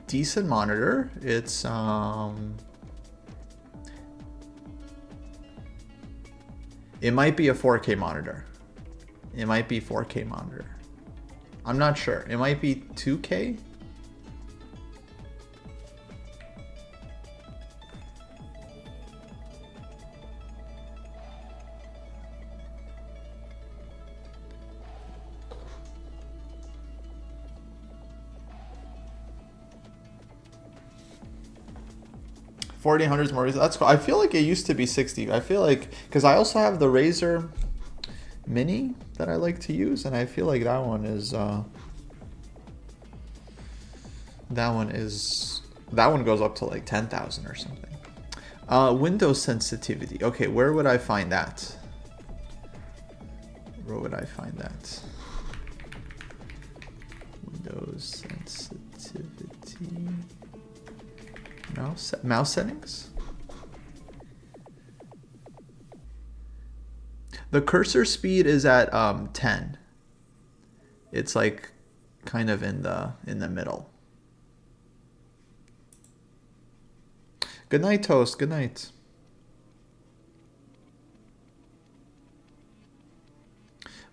decent monitor. It's it might be a 4K monitor. It might be 4K monitor. I'm not sure. It might be 2K. $1,400 is more reasonable. That's cool. I feel like it used to be 60. I feel like, because I also have the Razer Mini that I like to use, and I feel like that one goes up to like 10,000 or something. Windows sensitivity. Okay, where would I find that? Where would I find that? Windows sensitivity. Mouse settings. The cursor speed is at 10. It's like kind of in the middle. Good night, Toast. Good night.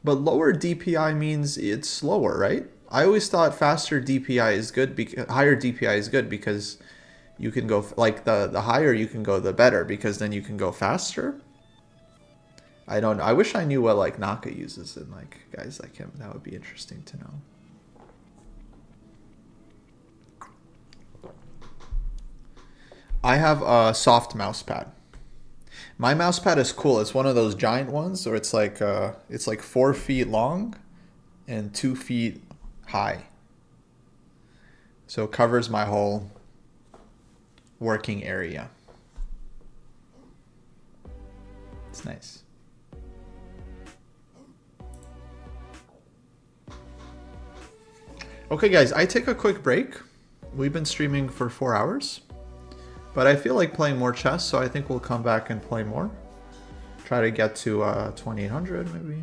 But lower DPI means it's slower, right? I always thought faster DPI is good because higher DPI is good because you can go like the higher you can go, the better, because then you can go faster. I don't know. I wish I knew what like Naka uses and like guys like him. That would be interesting to know. I have a soft mouse pad. My mouse pad is cool. It's one of those giant ones, or it's like 4 feet long and 2 feet high. So it covers my whole working area. It's nice. Okay guys, I take a quick break. We've been streaming for 4 hours, but I feel like playing more chess, so I think we'll come back and play more. Try to get to 2800 maybe.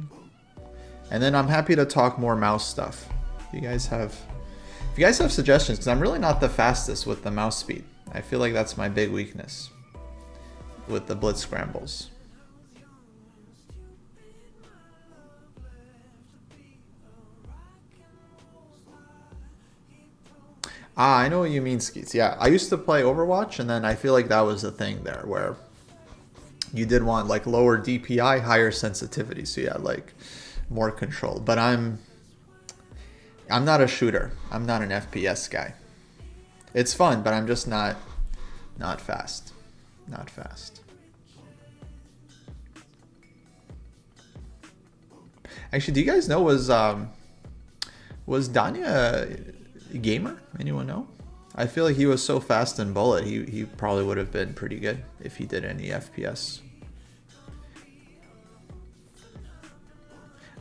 And then I'm happy to talk more mouse stuff. If you guys have suggestions, because I'm really not the fastest with the mouse speed. I feel like that's my big weakness with the blitz scrambles. Ah, I know what you mean, Skeets. Yeah, I used to play Overwatch, and then I feel like that was the thing there, where you did want like lower DPI, higher sensitivity, so yeah, like more control. But I'm not a shooter. I'm not an FPS guy. It's fun, but I'm just not fast. Not fast. Actually, do you guys know was Danya a gamer? Anyone know? I feel like he was so fast in Bullet, he probably would have been pretty good if he did any FPS.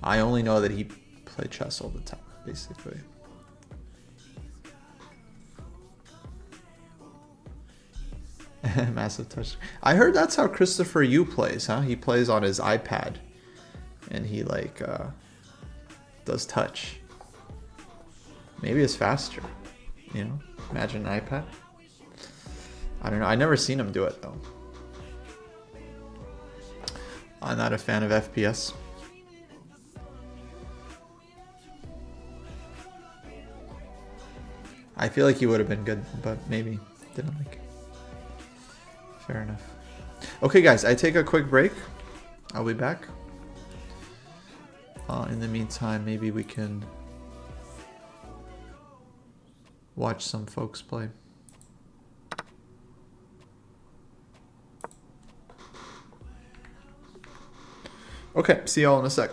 I only know that he played chess all the time, basically. Massive touch. I heard that's how Christopher Yu plays, huh? He plays on his iPad. and he like does touch. Maybe it's faster. You know, imagine an iPad. I don't know. I never seen him do it though. I'm not a fan of FPS. I feel like he would have been good, but maybe didn't like it. Fair enough. Okay, guys, I take a quick break. I'll be back. In the meantime, maybe we can watch some folks play. Okay, see y'all in a sec.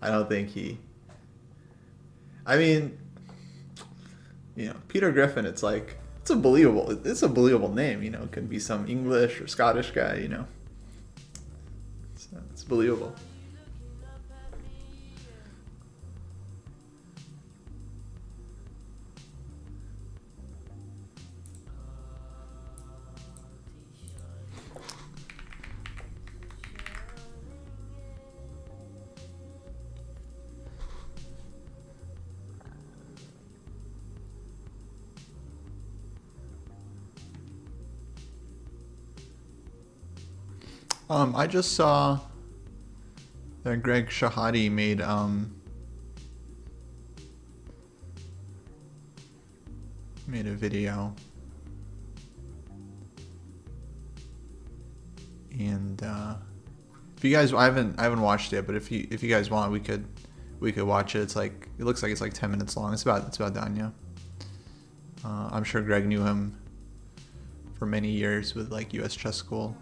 I don't think he. I mean, Peter Griffin. It's like it's a believable. It's a believable name. It could be some English or Scottish guy. It's believable. I just saw that Greg Shahadi made a video, and if you guys, I haven't watched it, but if you guys want, we could watch it. It looks like it's like 10 minutes long. It's about Danya. I'm sure Greg knew him for many years with like U.S. Chess School.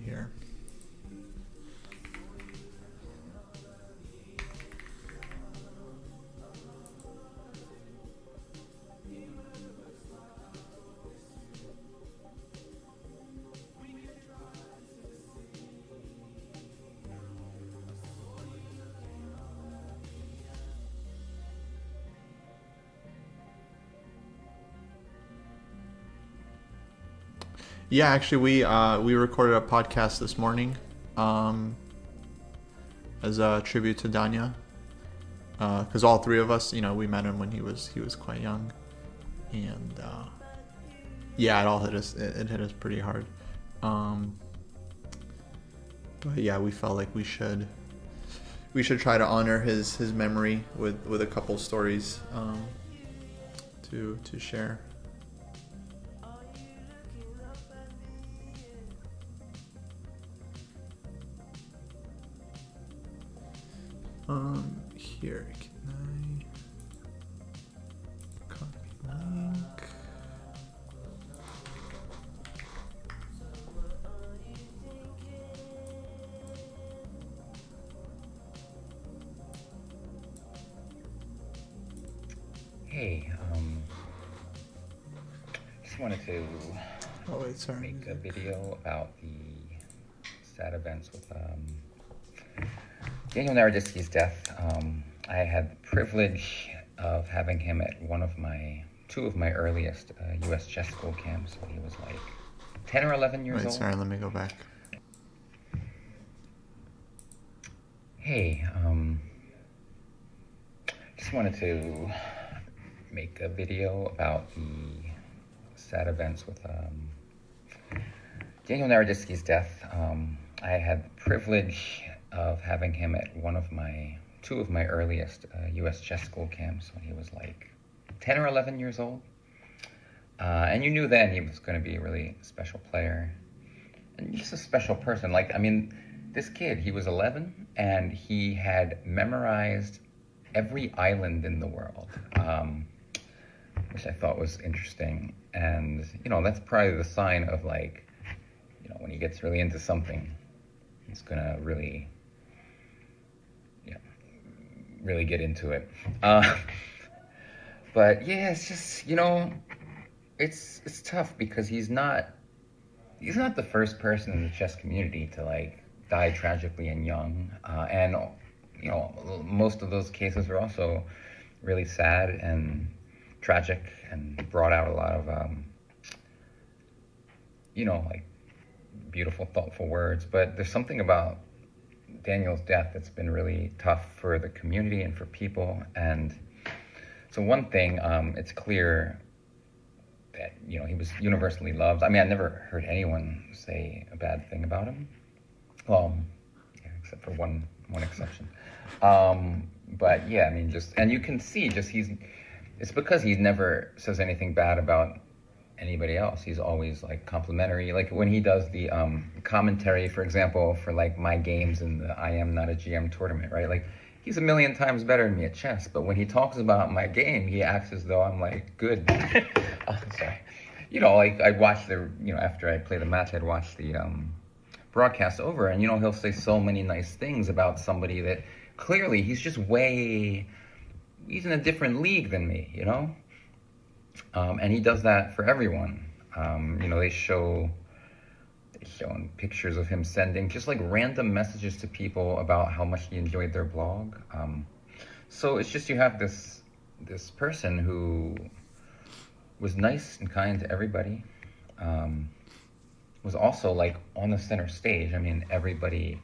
Here. Yeah, actually, we recorded a podcast this morning, as a tribute to Danya, because all three of us, we met him when he was quite young, and yeah, it all hit us. It hit us pretty hard, but yeah, we felt like we should try to honor his memory with a couple stories to share. Here, can I copy link? Hey, just wanted to make a video about the sad events with Daniel Naroditsky's death. I had the privilege of having him at two of my earliest U.S. chess school camps when he was like 10 or 11 years old. Sorry, let me go back. Hey, just wanted to make a video about the sad events with Daniel Naroditsky's death. I had the privilege of having him at two of my earliest U.S. chess school camps when he was like 10 or 11 years old. And you knew then he was going to be a really special player and just a special person. Like, I mean, this kid, he was 11 and he had memorized every island in the world, which I thought was interesting. And, that's probably the sign of like, when he gets really into something, he's going to really get into it. But yeah, it's just, it's tough because he's not the first person in the chess community to like die tragically and young. And, most of those cases were also really sad and tragic and brought out a lot of, like beautiful, thoughtful words. But there's something about Daniel's death that's been really tough for the community and for people. And so one thing, it's clear that, he was universally loved. I mean, I never heard anyone say a bad thing about him. Well, yeah, except for one exception. But yeah, I mean, and you can see it's because he never says anything bad about anybody else. He's always like complimentary. Like when he does the commentary, for example, for like my games in the I Am Not a GM tournament, right? Like he's a million times better than me at chess. But when he talks about my game, he acts as though I'm like good. Oh, sorry. Like I'd watch after I play the match, I'd watch the broadcast over, and he'll say so many nice things about somebody that clearly he's in a different league than me, and he does that for everyone. They showing pictures of him sending just like random messages to people about how much he enjoyed their blog. So it's just you have this person who was nice and kind to everybody. Was also like on the center stage. I mean, everybody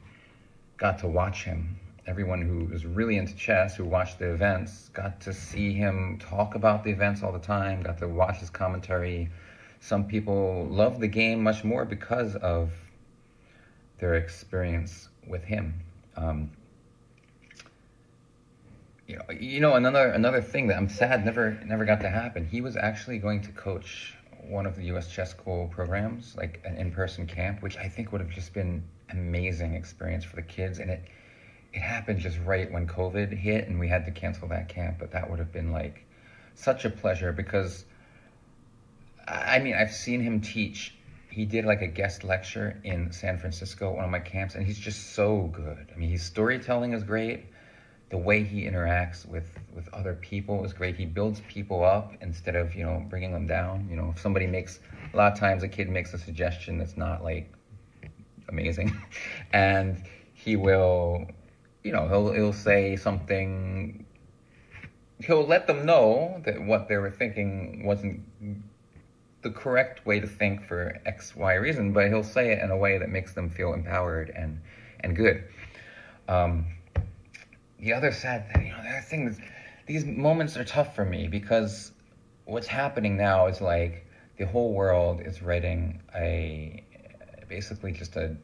got to watch him. Everyone who was really into chess, who watched the events, got to see him talk about the events all the time, got to watch his commentary. Some people loved the game much more because of their experience with him. Another thing that I'm sad never got to happen. He was actually going to coach one of the U.S. chess school programs, like an in-person camp, which I think would have just been amazing experience for the kids. And it happened just right when COVID hit, and we had to cancel that camp. But that would have been like such a pleasure because, I mean, I've seen him teach. He did like a guest lecture in San Francisco, one of my camps, and he's just so good. I mean, his storytelling is great. The way he interacts with other people is great. He builds people up instead of, bringing them down. If somebody a lot of times a kid makes a suggestion that's not like amazing, and he will, he'll say something, he'll let them know that what they were thinking wasn't the correct way to think for X, Y reason, but he'll say it in a way that makes them feel empowered and good. The other sad thing, the other thing is these moments are tough for me because what's happening now is like the whole world is writing basically just a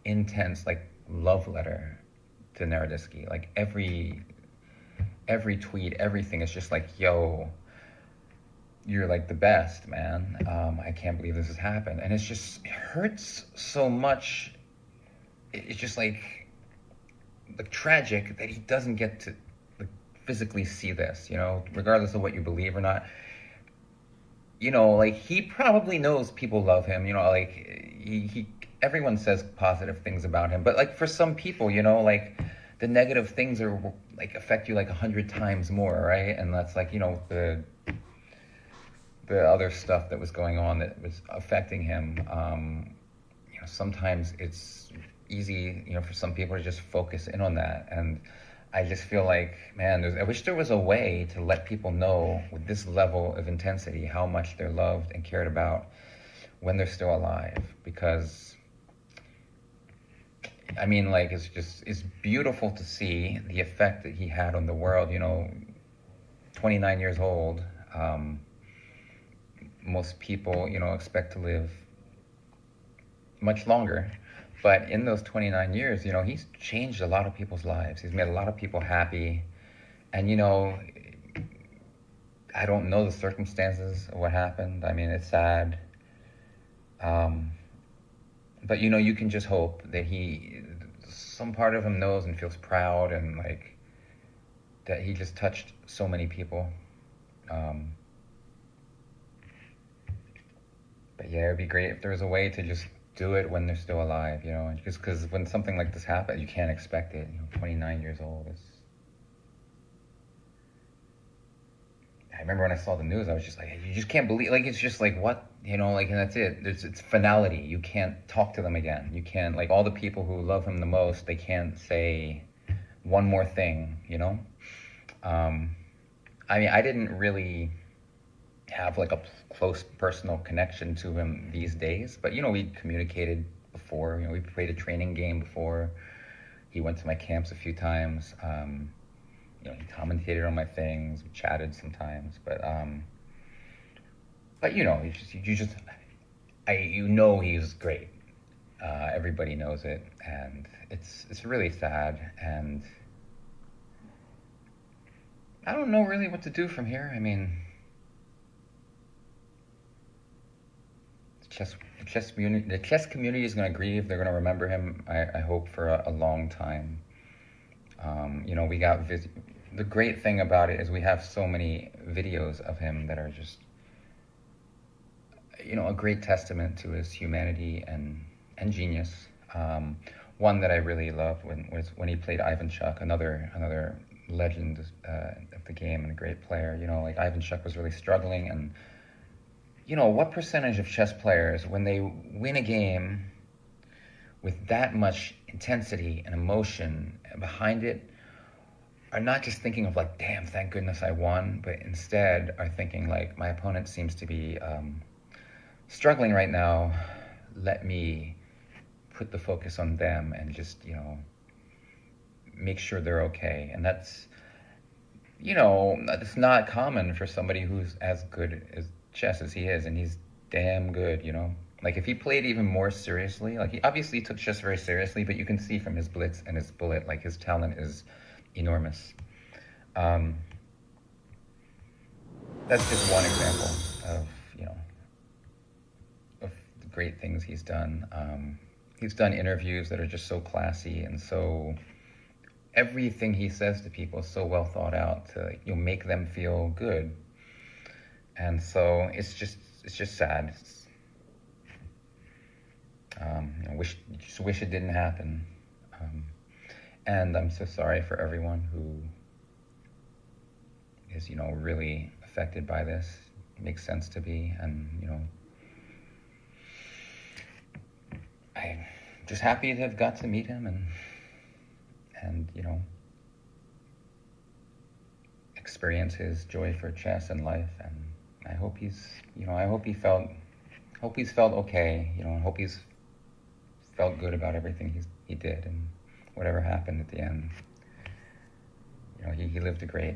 intense like love letter to Naroditsky. Like every tweet, everything is just like, yo, you're like the best, man. I can't believe this has happened. And it hurts so much. It's just like tragic that he doesn't get to like physically see this, regardless of what you believe or not. Like he probably knows people love him, like he everyone says positive things about him, but like for some people, like the negative things are like affect you like 100 times more, right? And that's like, the other stuff that was going on that was affecting him. Sometimes it's easy, for some people to just focus in on that. And I just feel like, man, I wish there was a way to let people know with this level of intensity how much they're loved and cared about when they're still alive. Because, I mean, like, it's beautiful to see the effect that he had on the world, 29 years old. Most people, expect to live much longer. But in those 29 years, he's changed a lot of people's lives. He's made a lot of people happy. And, I don't know the circumstances of what happened. I mean, it's sad. But, you can just hope that some part of him knows and feels proud and, like, that he just touched so many people. But, yeah, it would be great if there was a way to just do it when they're still alive, just because when something like this happens, you can't expect it. 29 years old. I remember when I saw the news, I was just like, you just can't believe, like, it's just like, what, like, and that's it. It's finality. You can't talk to them again. You can't, like, all the people who love him the most, they can't say one more thing, I mean, I didn't really have like a close personal connection to him these days, but we communicated before. We played a training game before. He went to my camps a few times. He commentated on my things. We chatted sometimes, but he's great. Everybody knows it, and it's really sad. And I don't know really what to do from here. I mean, the chess community is going to grieve. They're going to remember him, I hope, for a long time. We got the great thing about it is we have so many videos of him that are just, a great testament to his humanity and genius. One that I really loved was when he played Ivan Chuck, another legend of the game and a great player. Like Ivan Chuck was really struggling, and what percentage of chess players, when they win a game with that much intensity and emotion behind it, are not just thinking of like, damn, thank goodness I won, but instead are thinking like, my opponent seems to be struggling right now. Let me put the focus on them and just, make sure they're okay. And that's not common for somebody who's as good as chess as he is, and he's damn good. Like if he played even more seriously, like he obviously took chess very seriously, but you can see from his blitz and his bullet, like his talent is enormous. That's just one example of of the great things he's done. He's done interviews that are just so classy, and so everything he says to people is so well thought out to make them feel good. And so it's just sad. Just wish it didn't happen. And I'm so sorry for everyone who is really affected by this. It makes sense to be, and I'm just happy to have got to meet him and experience his joy for chess and life. And I hope he's felt okay. I hope he's felt good about everything he did, and whatever happened at the end. He lived a great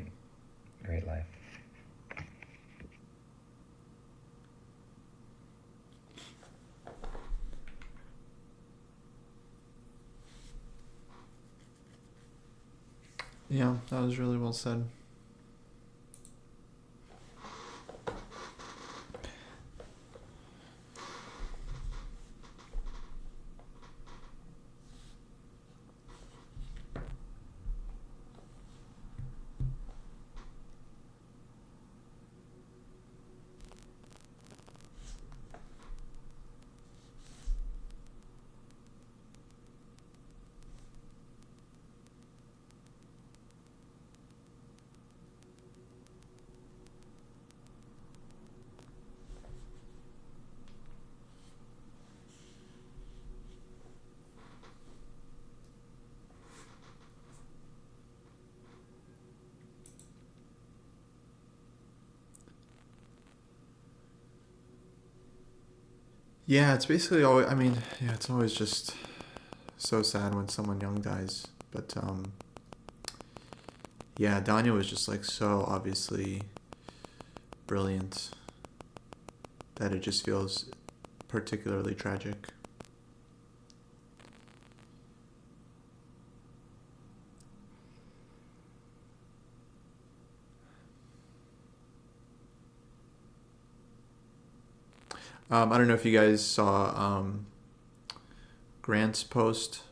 life. Yeah, that was really well said. Yeah, it's basically always, yeah, it's always just so sad when someone young dies. But, yeah, Danya was just, like, so obviously brilliant that it just feels particularly tragic. I don't know if you guys saw Grant's post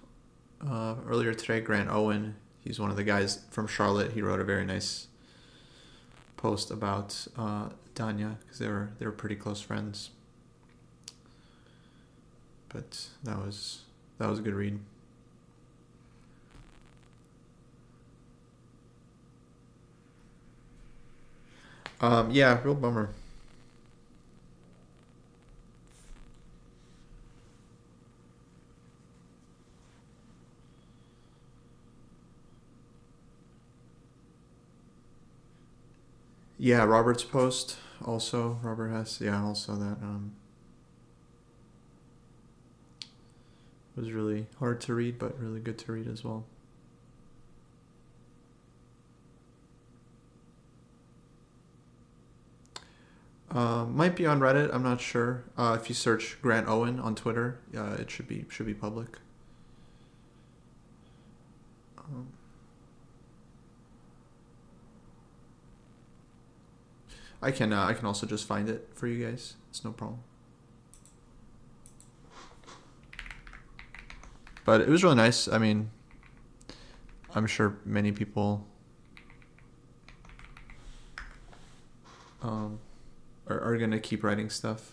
earlier today. Grant Owen, he's one of the guys from Charlotte. He wrote a very nice post about Danya because they were pretty close friends. But that was a good read. Yeah, real bummer. Yeah, Robert's post also. Robert Hess. Yeah, also that was really hard to read, but really good to read as well. Might be on Reddit. I'm not sure. If you search Grant Owen on Twitter, it should be public. I can also just find it for you guys. It's no problem. But it was really nice. I'm sure many people are gonna keep writing stuff.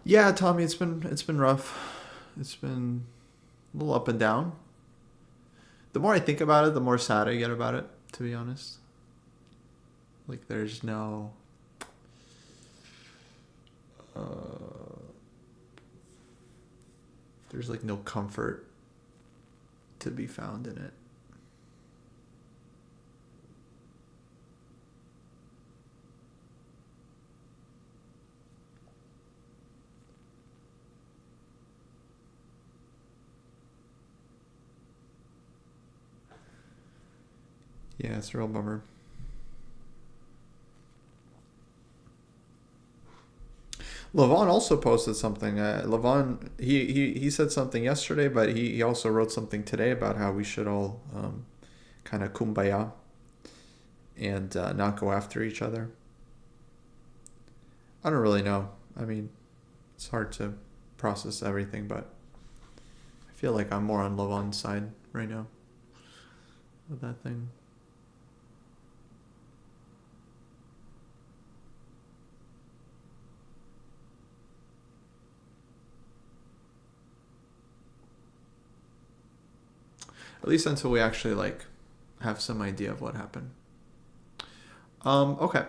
Yeah, Tommy, it's been rough. It's been a little up and down. The more I think about it, the more sad I get about it, to be honest. Like uh, there's like no comfort to be found in it. Yeah, it's a real bummer. Levon also posted something. Levon, he said something yesterday, but he also wrote something today about how we should all kind of kumbaya and not go after each other. I don't really know. I mean, it's hard to process everything, but I feel like I'm more on Levon's side right now with that thing. At least until we actually like have some idea of what happened. Okay.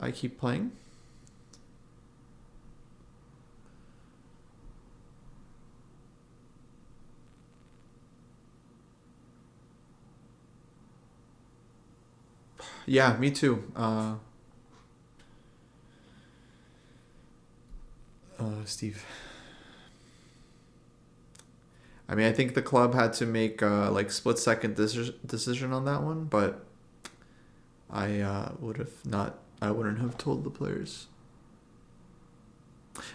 I keep playing. Yeah, me too. Steve. I mean, I think the club had to make like split second decision on that one, but I would have not. I wouldn't have told the players.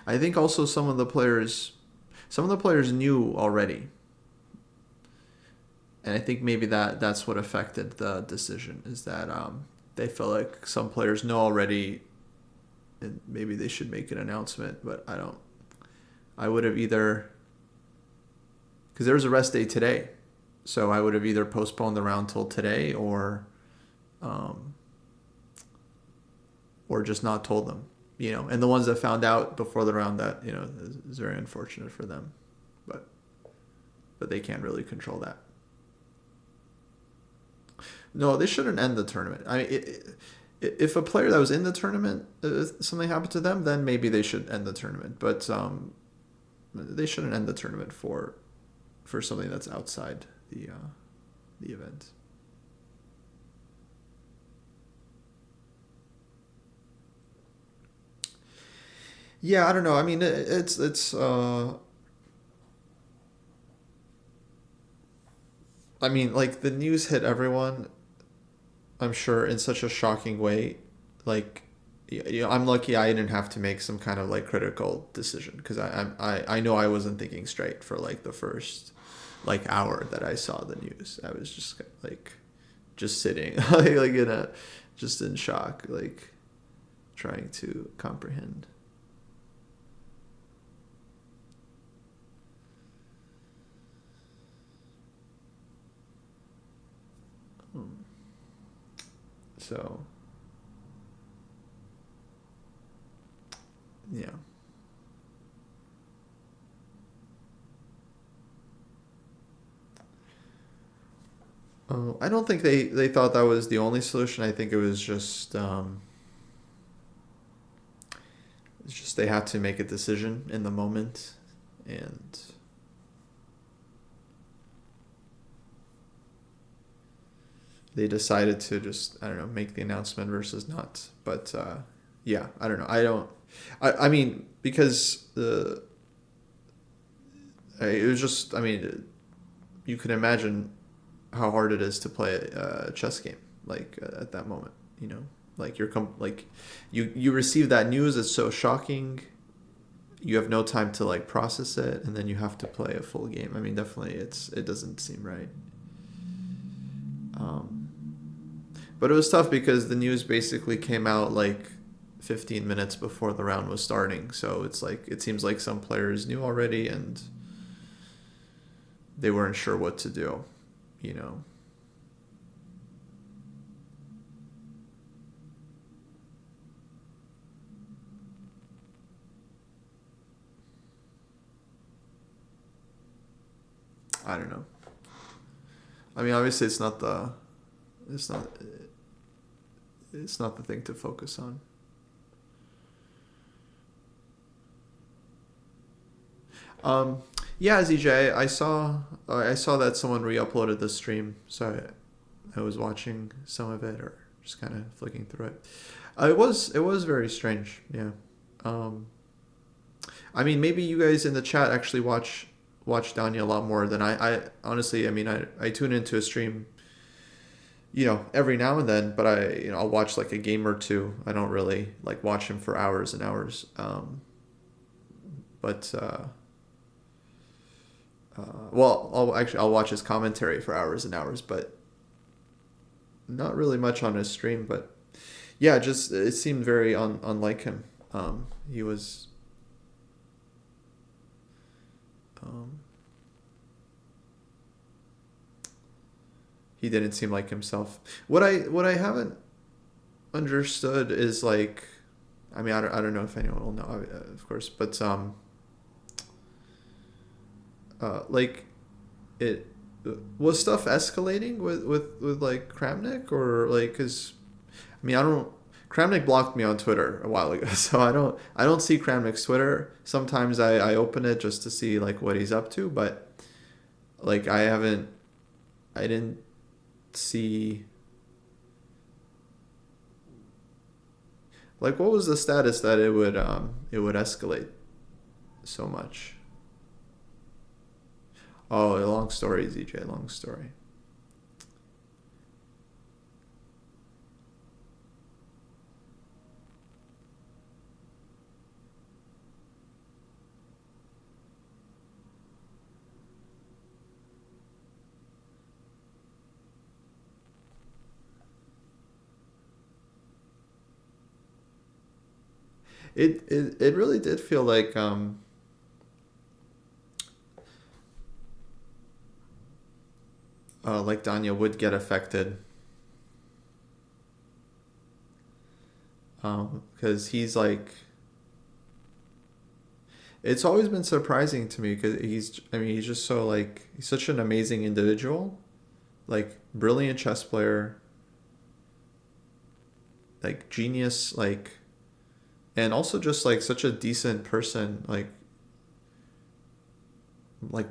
I think also some of the players knew already, and I think maybe that's what affected the decision is that they felt like some players know already, and maybe they should make an announcement. But I don't. I would have either because there was a rest day today, so I would have either postponed the round till today um, or just not told them, you know. And the ones that found out before the round, that is very unfortunate for them, but they can't really control that. No, they shouldn't end the tournament. I mean, if a player that was in the tournament, something happened to them, then maybe they should end the tournament. But they shouldn't end the tournament for something that's outside the event. Yeah, I don't know. I mean, it's. I mean, like the news hit everyone. I'm sure in such a shocking way. Like, I'm lucky I didn't have to make some kind of like critical decision because I know I wasn't thinking straight for like the first like hour that I saw the news. I was just like just sitting like in a just in shock, like trying to comprehend. Hmm. So yeah. I don't think they thought that was the only solution. I think it was just it's just they had to make a decision in the moment, and they decided to just I don't know make the announcement versus not. But yeah, I don't know. I mean because it was just I mean you can imagine how hard it is to play a chess game like at that moment. Like like you receive that news. It's so shocking. you have no time to like process it, and then you have to play a full game. I mean, definitely, it doesn't seem right. But it was tough because the news basically came out like 15 minutes before the round was starting. So it's like it seems like some players knew already and they weren't sure what to do, you know. I don't know. I mean, obviously it's not it's not the thing to focus on. Yeah, ZJ, I saw that someone re-uploaded the stream, so I was watching some of it or just kind of flicking through it. It was very strange. Yeah. Um, I mean, maybe you guys in the chat actually watch Danya a lot more than I honestly. I mean, I tune into a stream, every now and then, but I'll watch like a game or two. I don't really like watch him for hours and hours. But well, I'll watch his commentary for hours and hours, but not really much on his stream. But yeah, just it seemed very unlike him. He was. Um, he didn't seem like himself. What I haven't understood is like, I mean, I don't know if anyone will know, of course, but like it was stuff escalating with like Kramnik or like because I mean I don't Kramnik blocked me on Twitter a while ago, so I don't see Kramnik's Twitter. Sometimes I open it just to see like what he's up to, but like I didn't see like what was the status that it would escalate so much. Oh, a long story, ZJ, long story. It really did feel like Danya would get affected because he's like it's always been surprising to me because he's just so like he's such an amazing individual, like brilliant chess player, like genius, and also just like such a decent person, like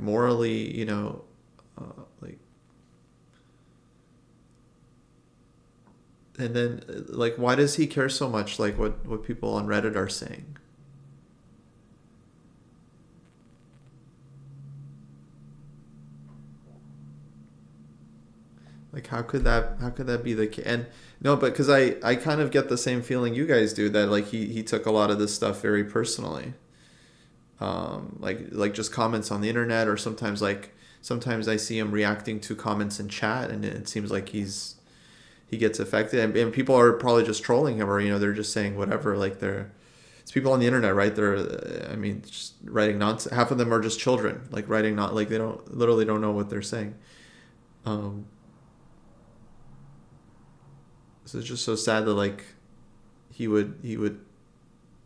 morally, like and then like why does he care so much like what people on Reddit are saying? Like how could that be the case? And no, but because I kind of get the same feeling you guys do that like he took a lot of this stuff very personally. Like just comments on the internet or sometimes I see him reacting to comments in chat and it seems like he gets affected and people are probably just trolling him or they're just saying whatever like it's people on the internet, right? They're I mean just writing nonsense. Half of them are just children like writing not like they don't literally don't know what they're saying. um so it's just so sad that like he would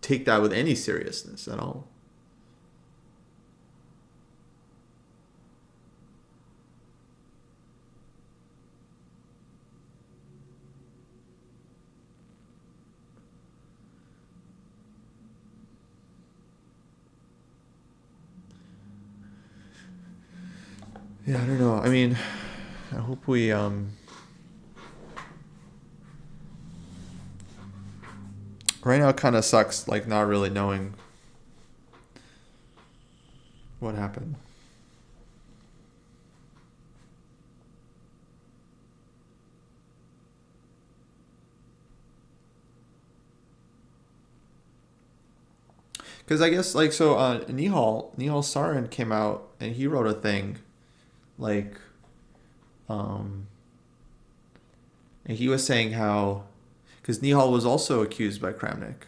take that with any seriousness at all. Yeah, I don't know. I mean, I hope we right now it kind of sucks like not really knowing what happened. Because I guess like so, Nihal Sarin came out and he wrote a thing, like, um, and he was saying how, because Nihal was also accused by Kramnik,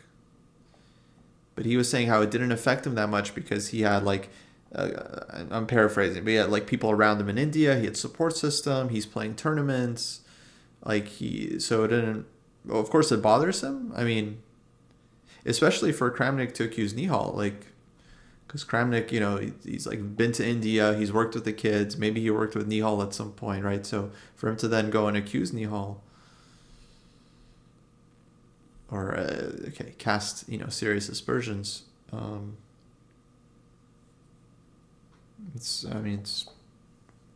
but he was saying how it didn't affect him that much because he had like, I'm paraphrasing, but he had like people around him in India. He had support system. He's playing tournaments, like so it didn't. Well, of course, it bothers him. I mean, especially for Kramnik to accuse Nihal, like, because Kramnik, he's like been to India, he's worked with the kids, maybe he worked with Nihal at some point, right? So for him to then go and accuse Nihal, or okay, cast serious aspersions, it's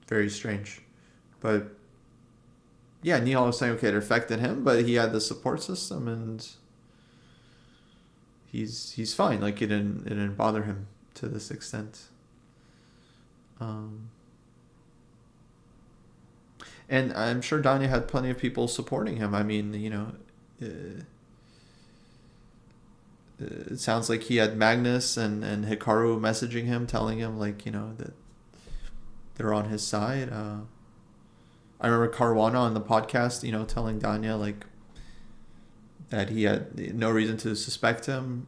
very strange, but yeah, Nihal was saying okay, it affected him, but he had the support system and he's fine. Like it didn't bother him to this extent. Um, and I'm sure Danya had plenty of people supporting him. I mean, it sounds like he had Magnus and Hikaru messaging him, telling him like that they're on his side. I remember Caruana on the podcast, telling Danya like that he had no reason to suspect him.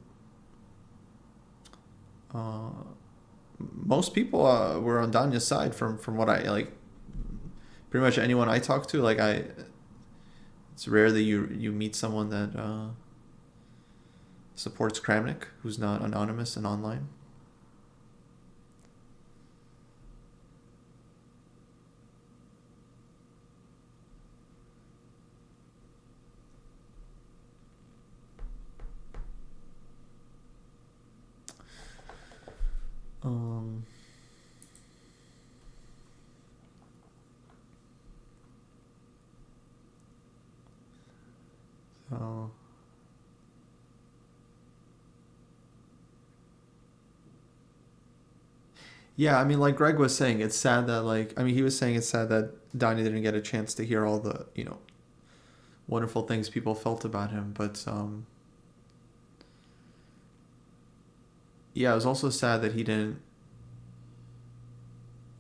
Most people were on Danya's side from what I like. Pretty much anyone I talk to, like it's rare that you meet someone that supports Kramnik who's not anonymous and online. Um, so yeah, I mean, like Greg was saying, it's sad that he was saying it's sad that Donnie didn't get a chance to hear all the wonderful things people felt about him, but yeah, it was also sad that he didn't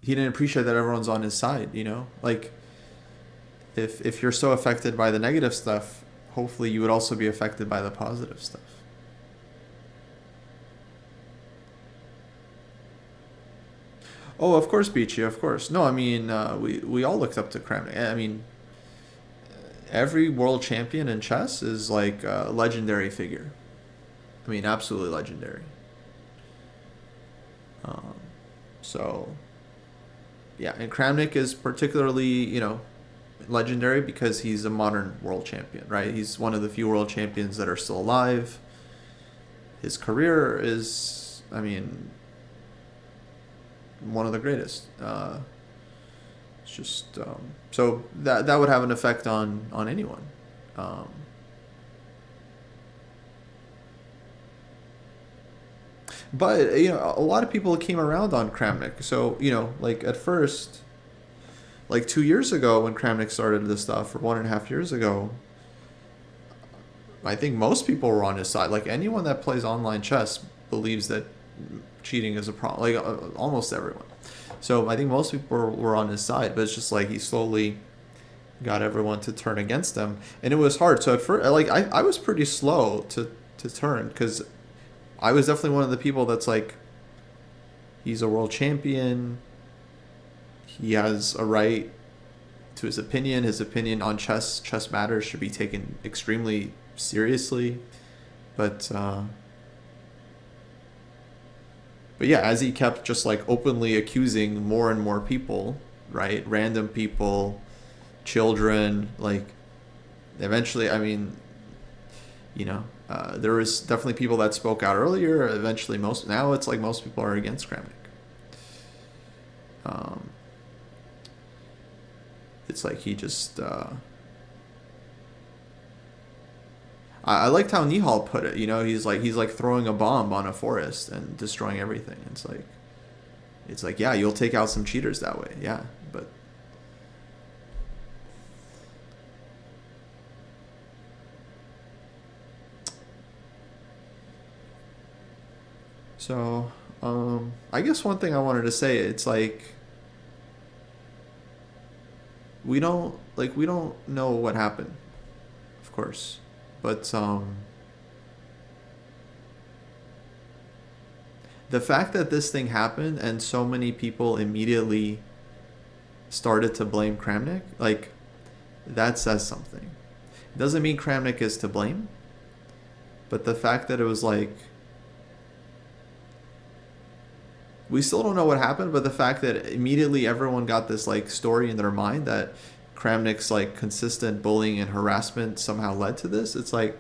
appreciate that everyone's on his side. Like if you're so affected by the negative stuff, hopefully you would also be affected by the positive stuff. Oh, of course, Beachy, of course. No, I mean, we all looked up to Kramnik. I mean, every world champion in chess is like a legendary figure. I mean, absolutely legendary. Um, so, yeah, and Kramnik is particularly, legendary because he's a modern world champion, right? He's one of the few world champions that are still alive. His career is, I mean, one of the greatest. It's just so that would have an effect on anyone. Um, but a lot of people came around on Kramnik. So like at first, like 2 years ago when Kramnik started this stuff, or 1.5 years ago, I think most people were on his side. Like anyone that plays online chess believes that cheating is a problem. Like almost everyone. So I think most people were on his side, but it's just like he slowly got everyone to turn against him, and it was hard. So at first, like I was pretty slow to turn because I was definitely one of the people that's like, he's a world champion. He has a right to his opinion. His opinion on chess matters should be taken extremely seriously. But yeah, as he kept just like openly accusing more and more people, right? Random people, children, like eventually, I mean, there was definitely people that spoke out earlier. Eventually, now it's like most people are against Kramnik. It's like he just. I liked how Nihal put it. He's like throwing a bomb on a forest and destroying everything. It's like yeah, you'll take out some cheaters that way. Yeah, but. So, I guess one thing I wanted to say, it's like we don't know what happened, of course, but the fact that this thing happened and so many people immediately started to blame Kramnik, like, that says something. It doesn't mean Kramnik is to blame, but the fact that it was like, we still don't know what happened, but the fact that immediately everyone got this like story in their mind that Kramnik's like consistent bullying and harassment somehow led to this, it's like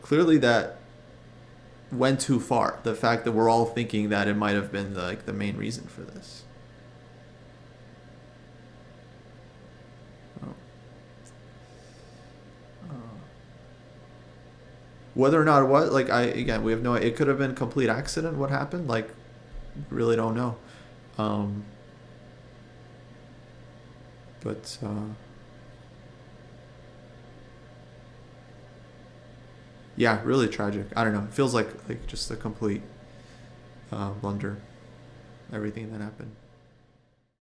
clearly that went too far. The fact that we're all thinking that it might have been like the main reason for this. Oh. Whether or not it was like, we have no. It could have been complete accident. What happened? Like, really don't know. Um, but yeah, really tragic. I don't know. It feels like just a complete blunder. Everything that happened.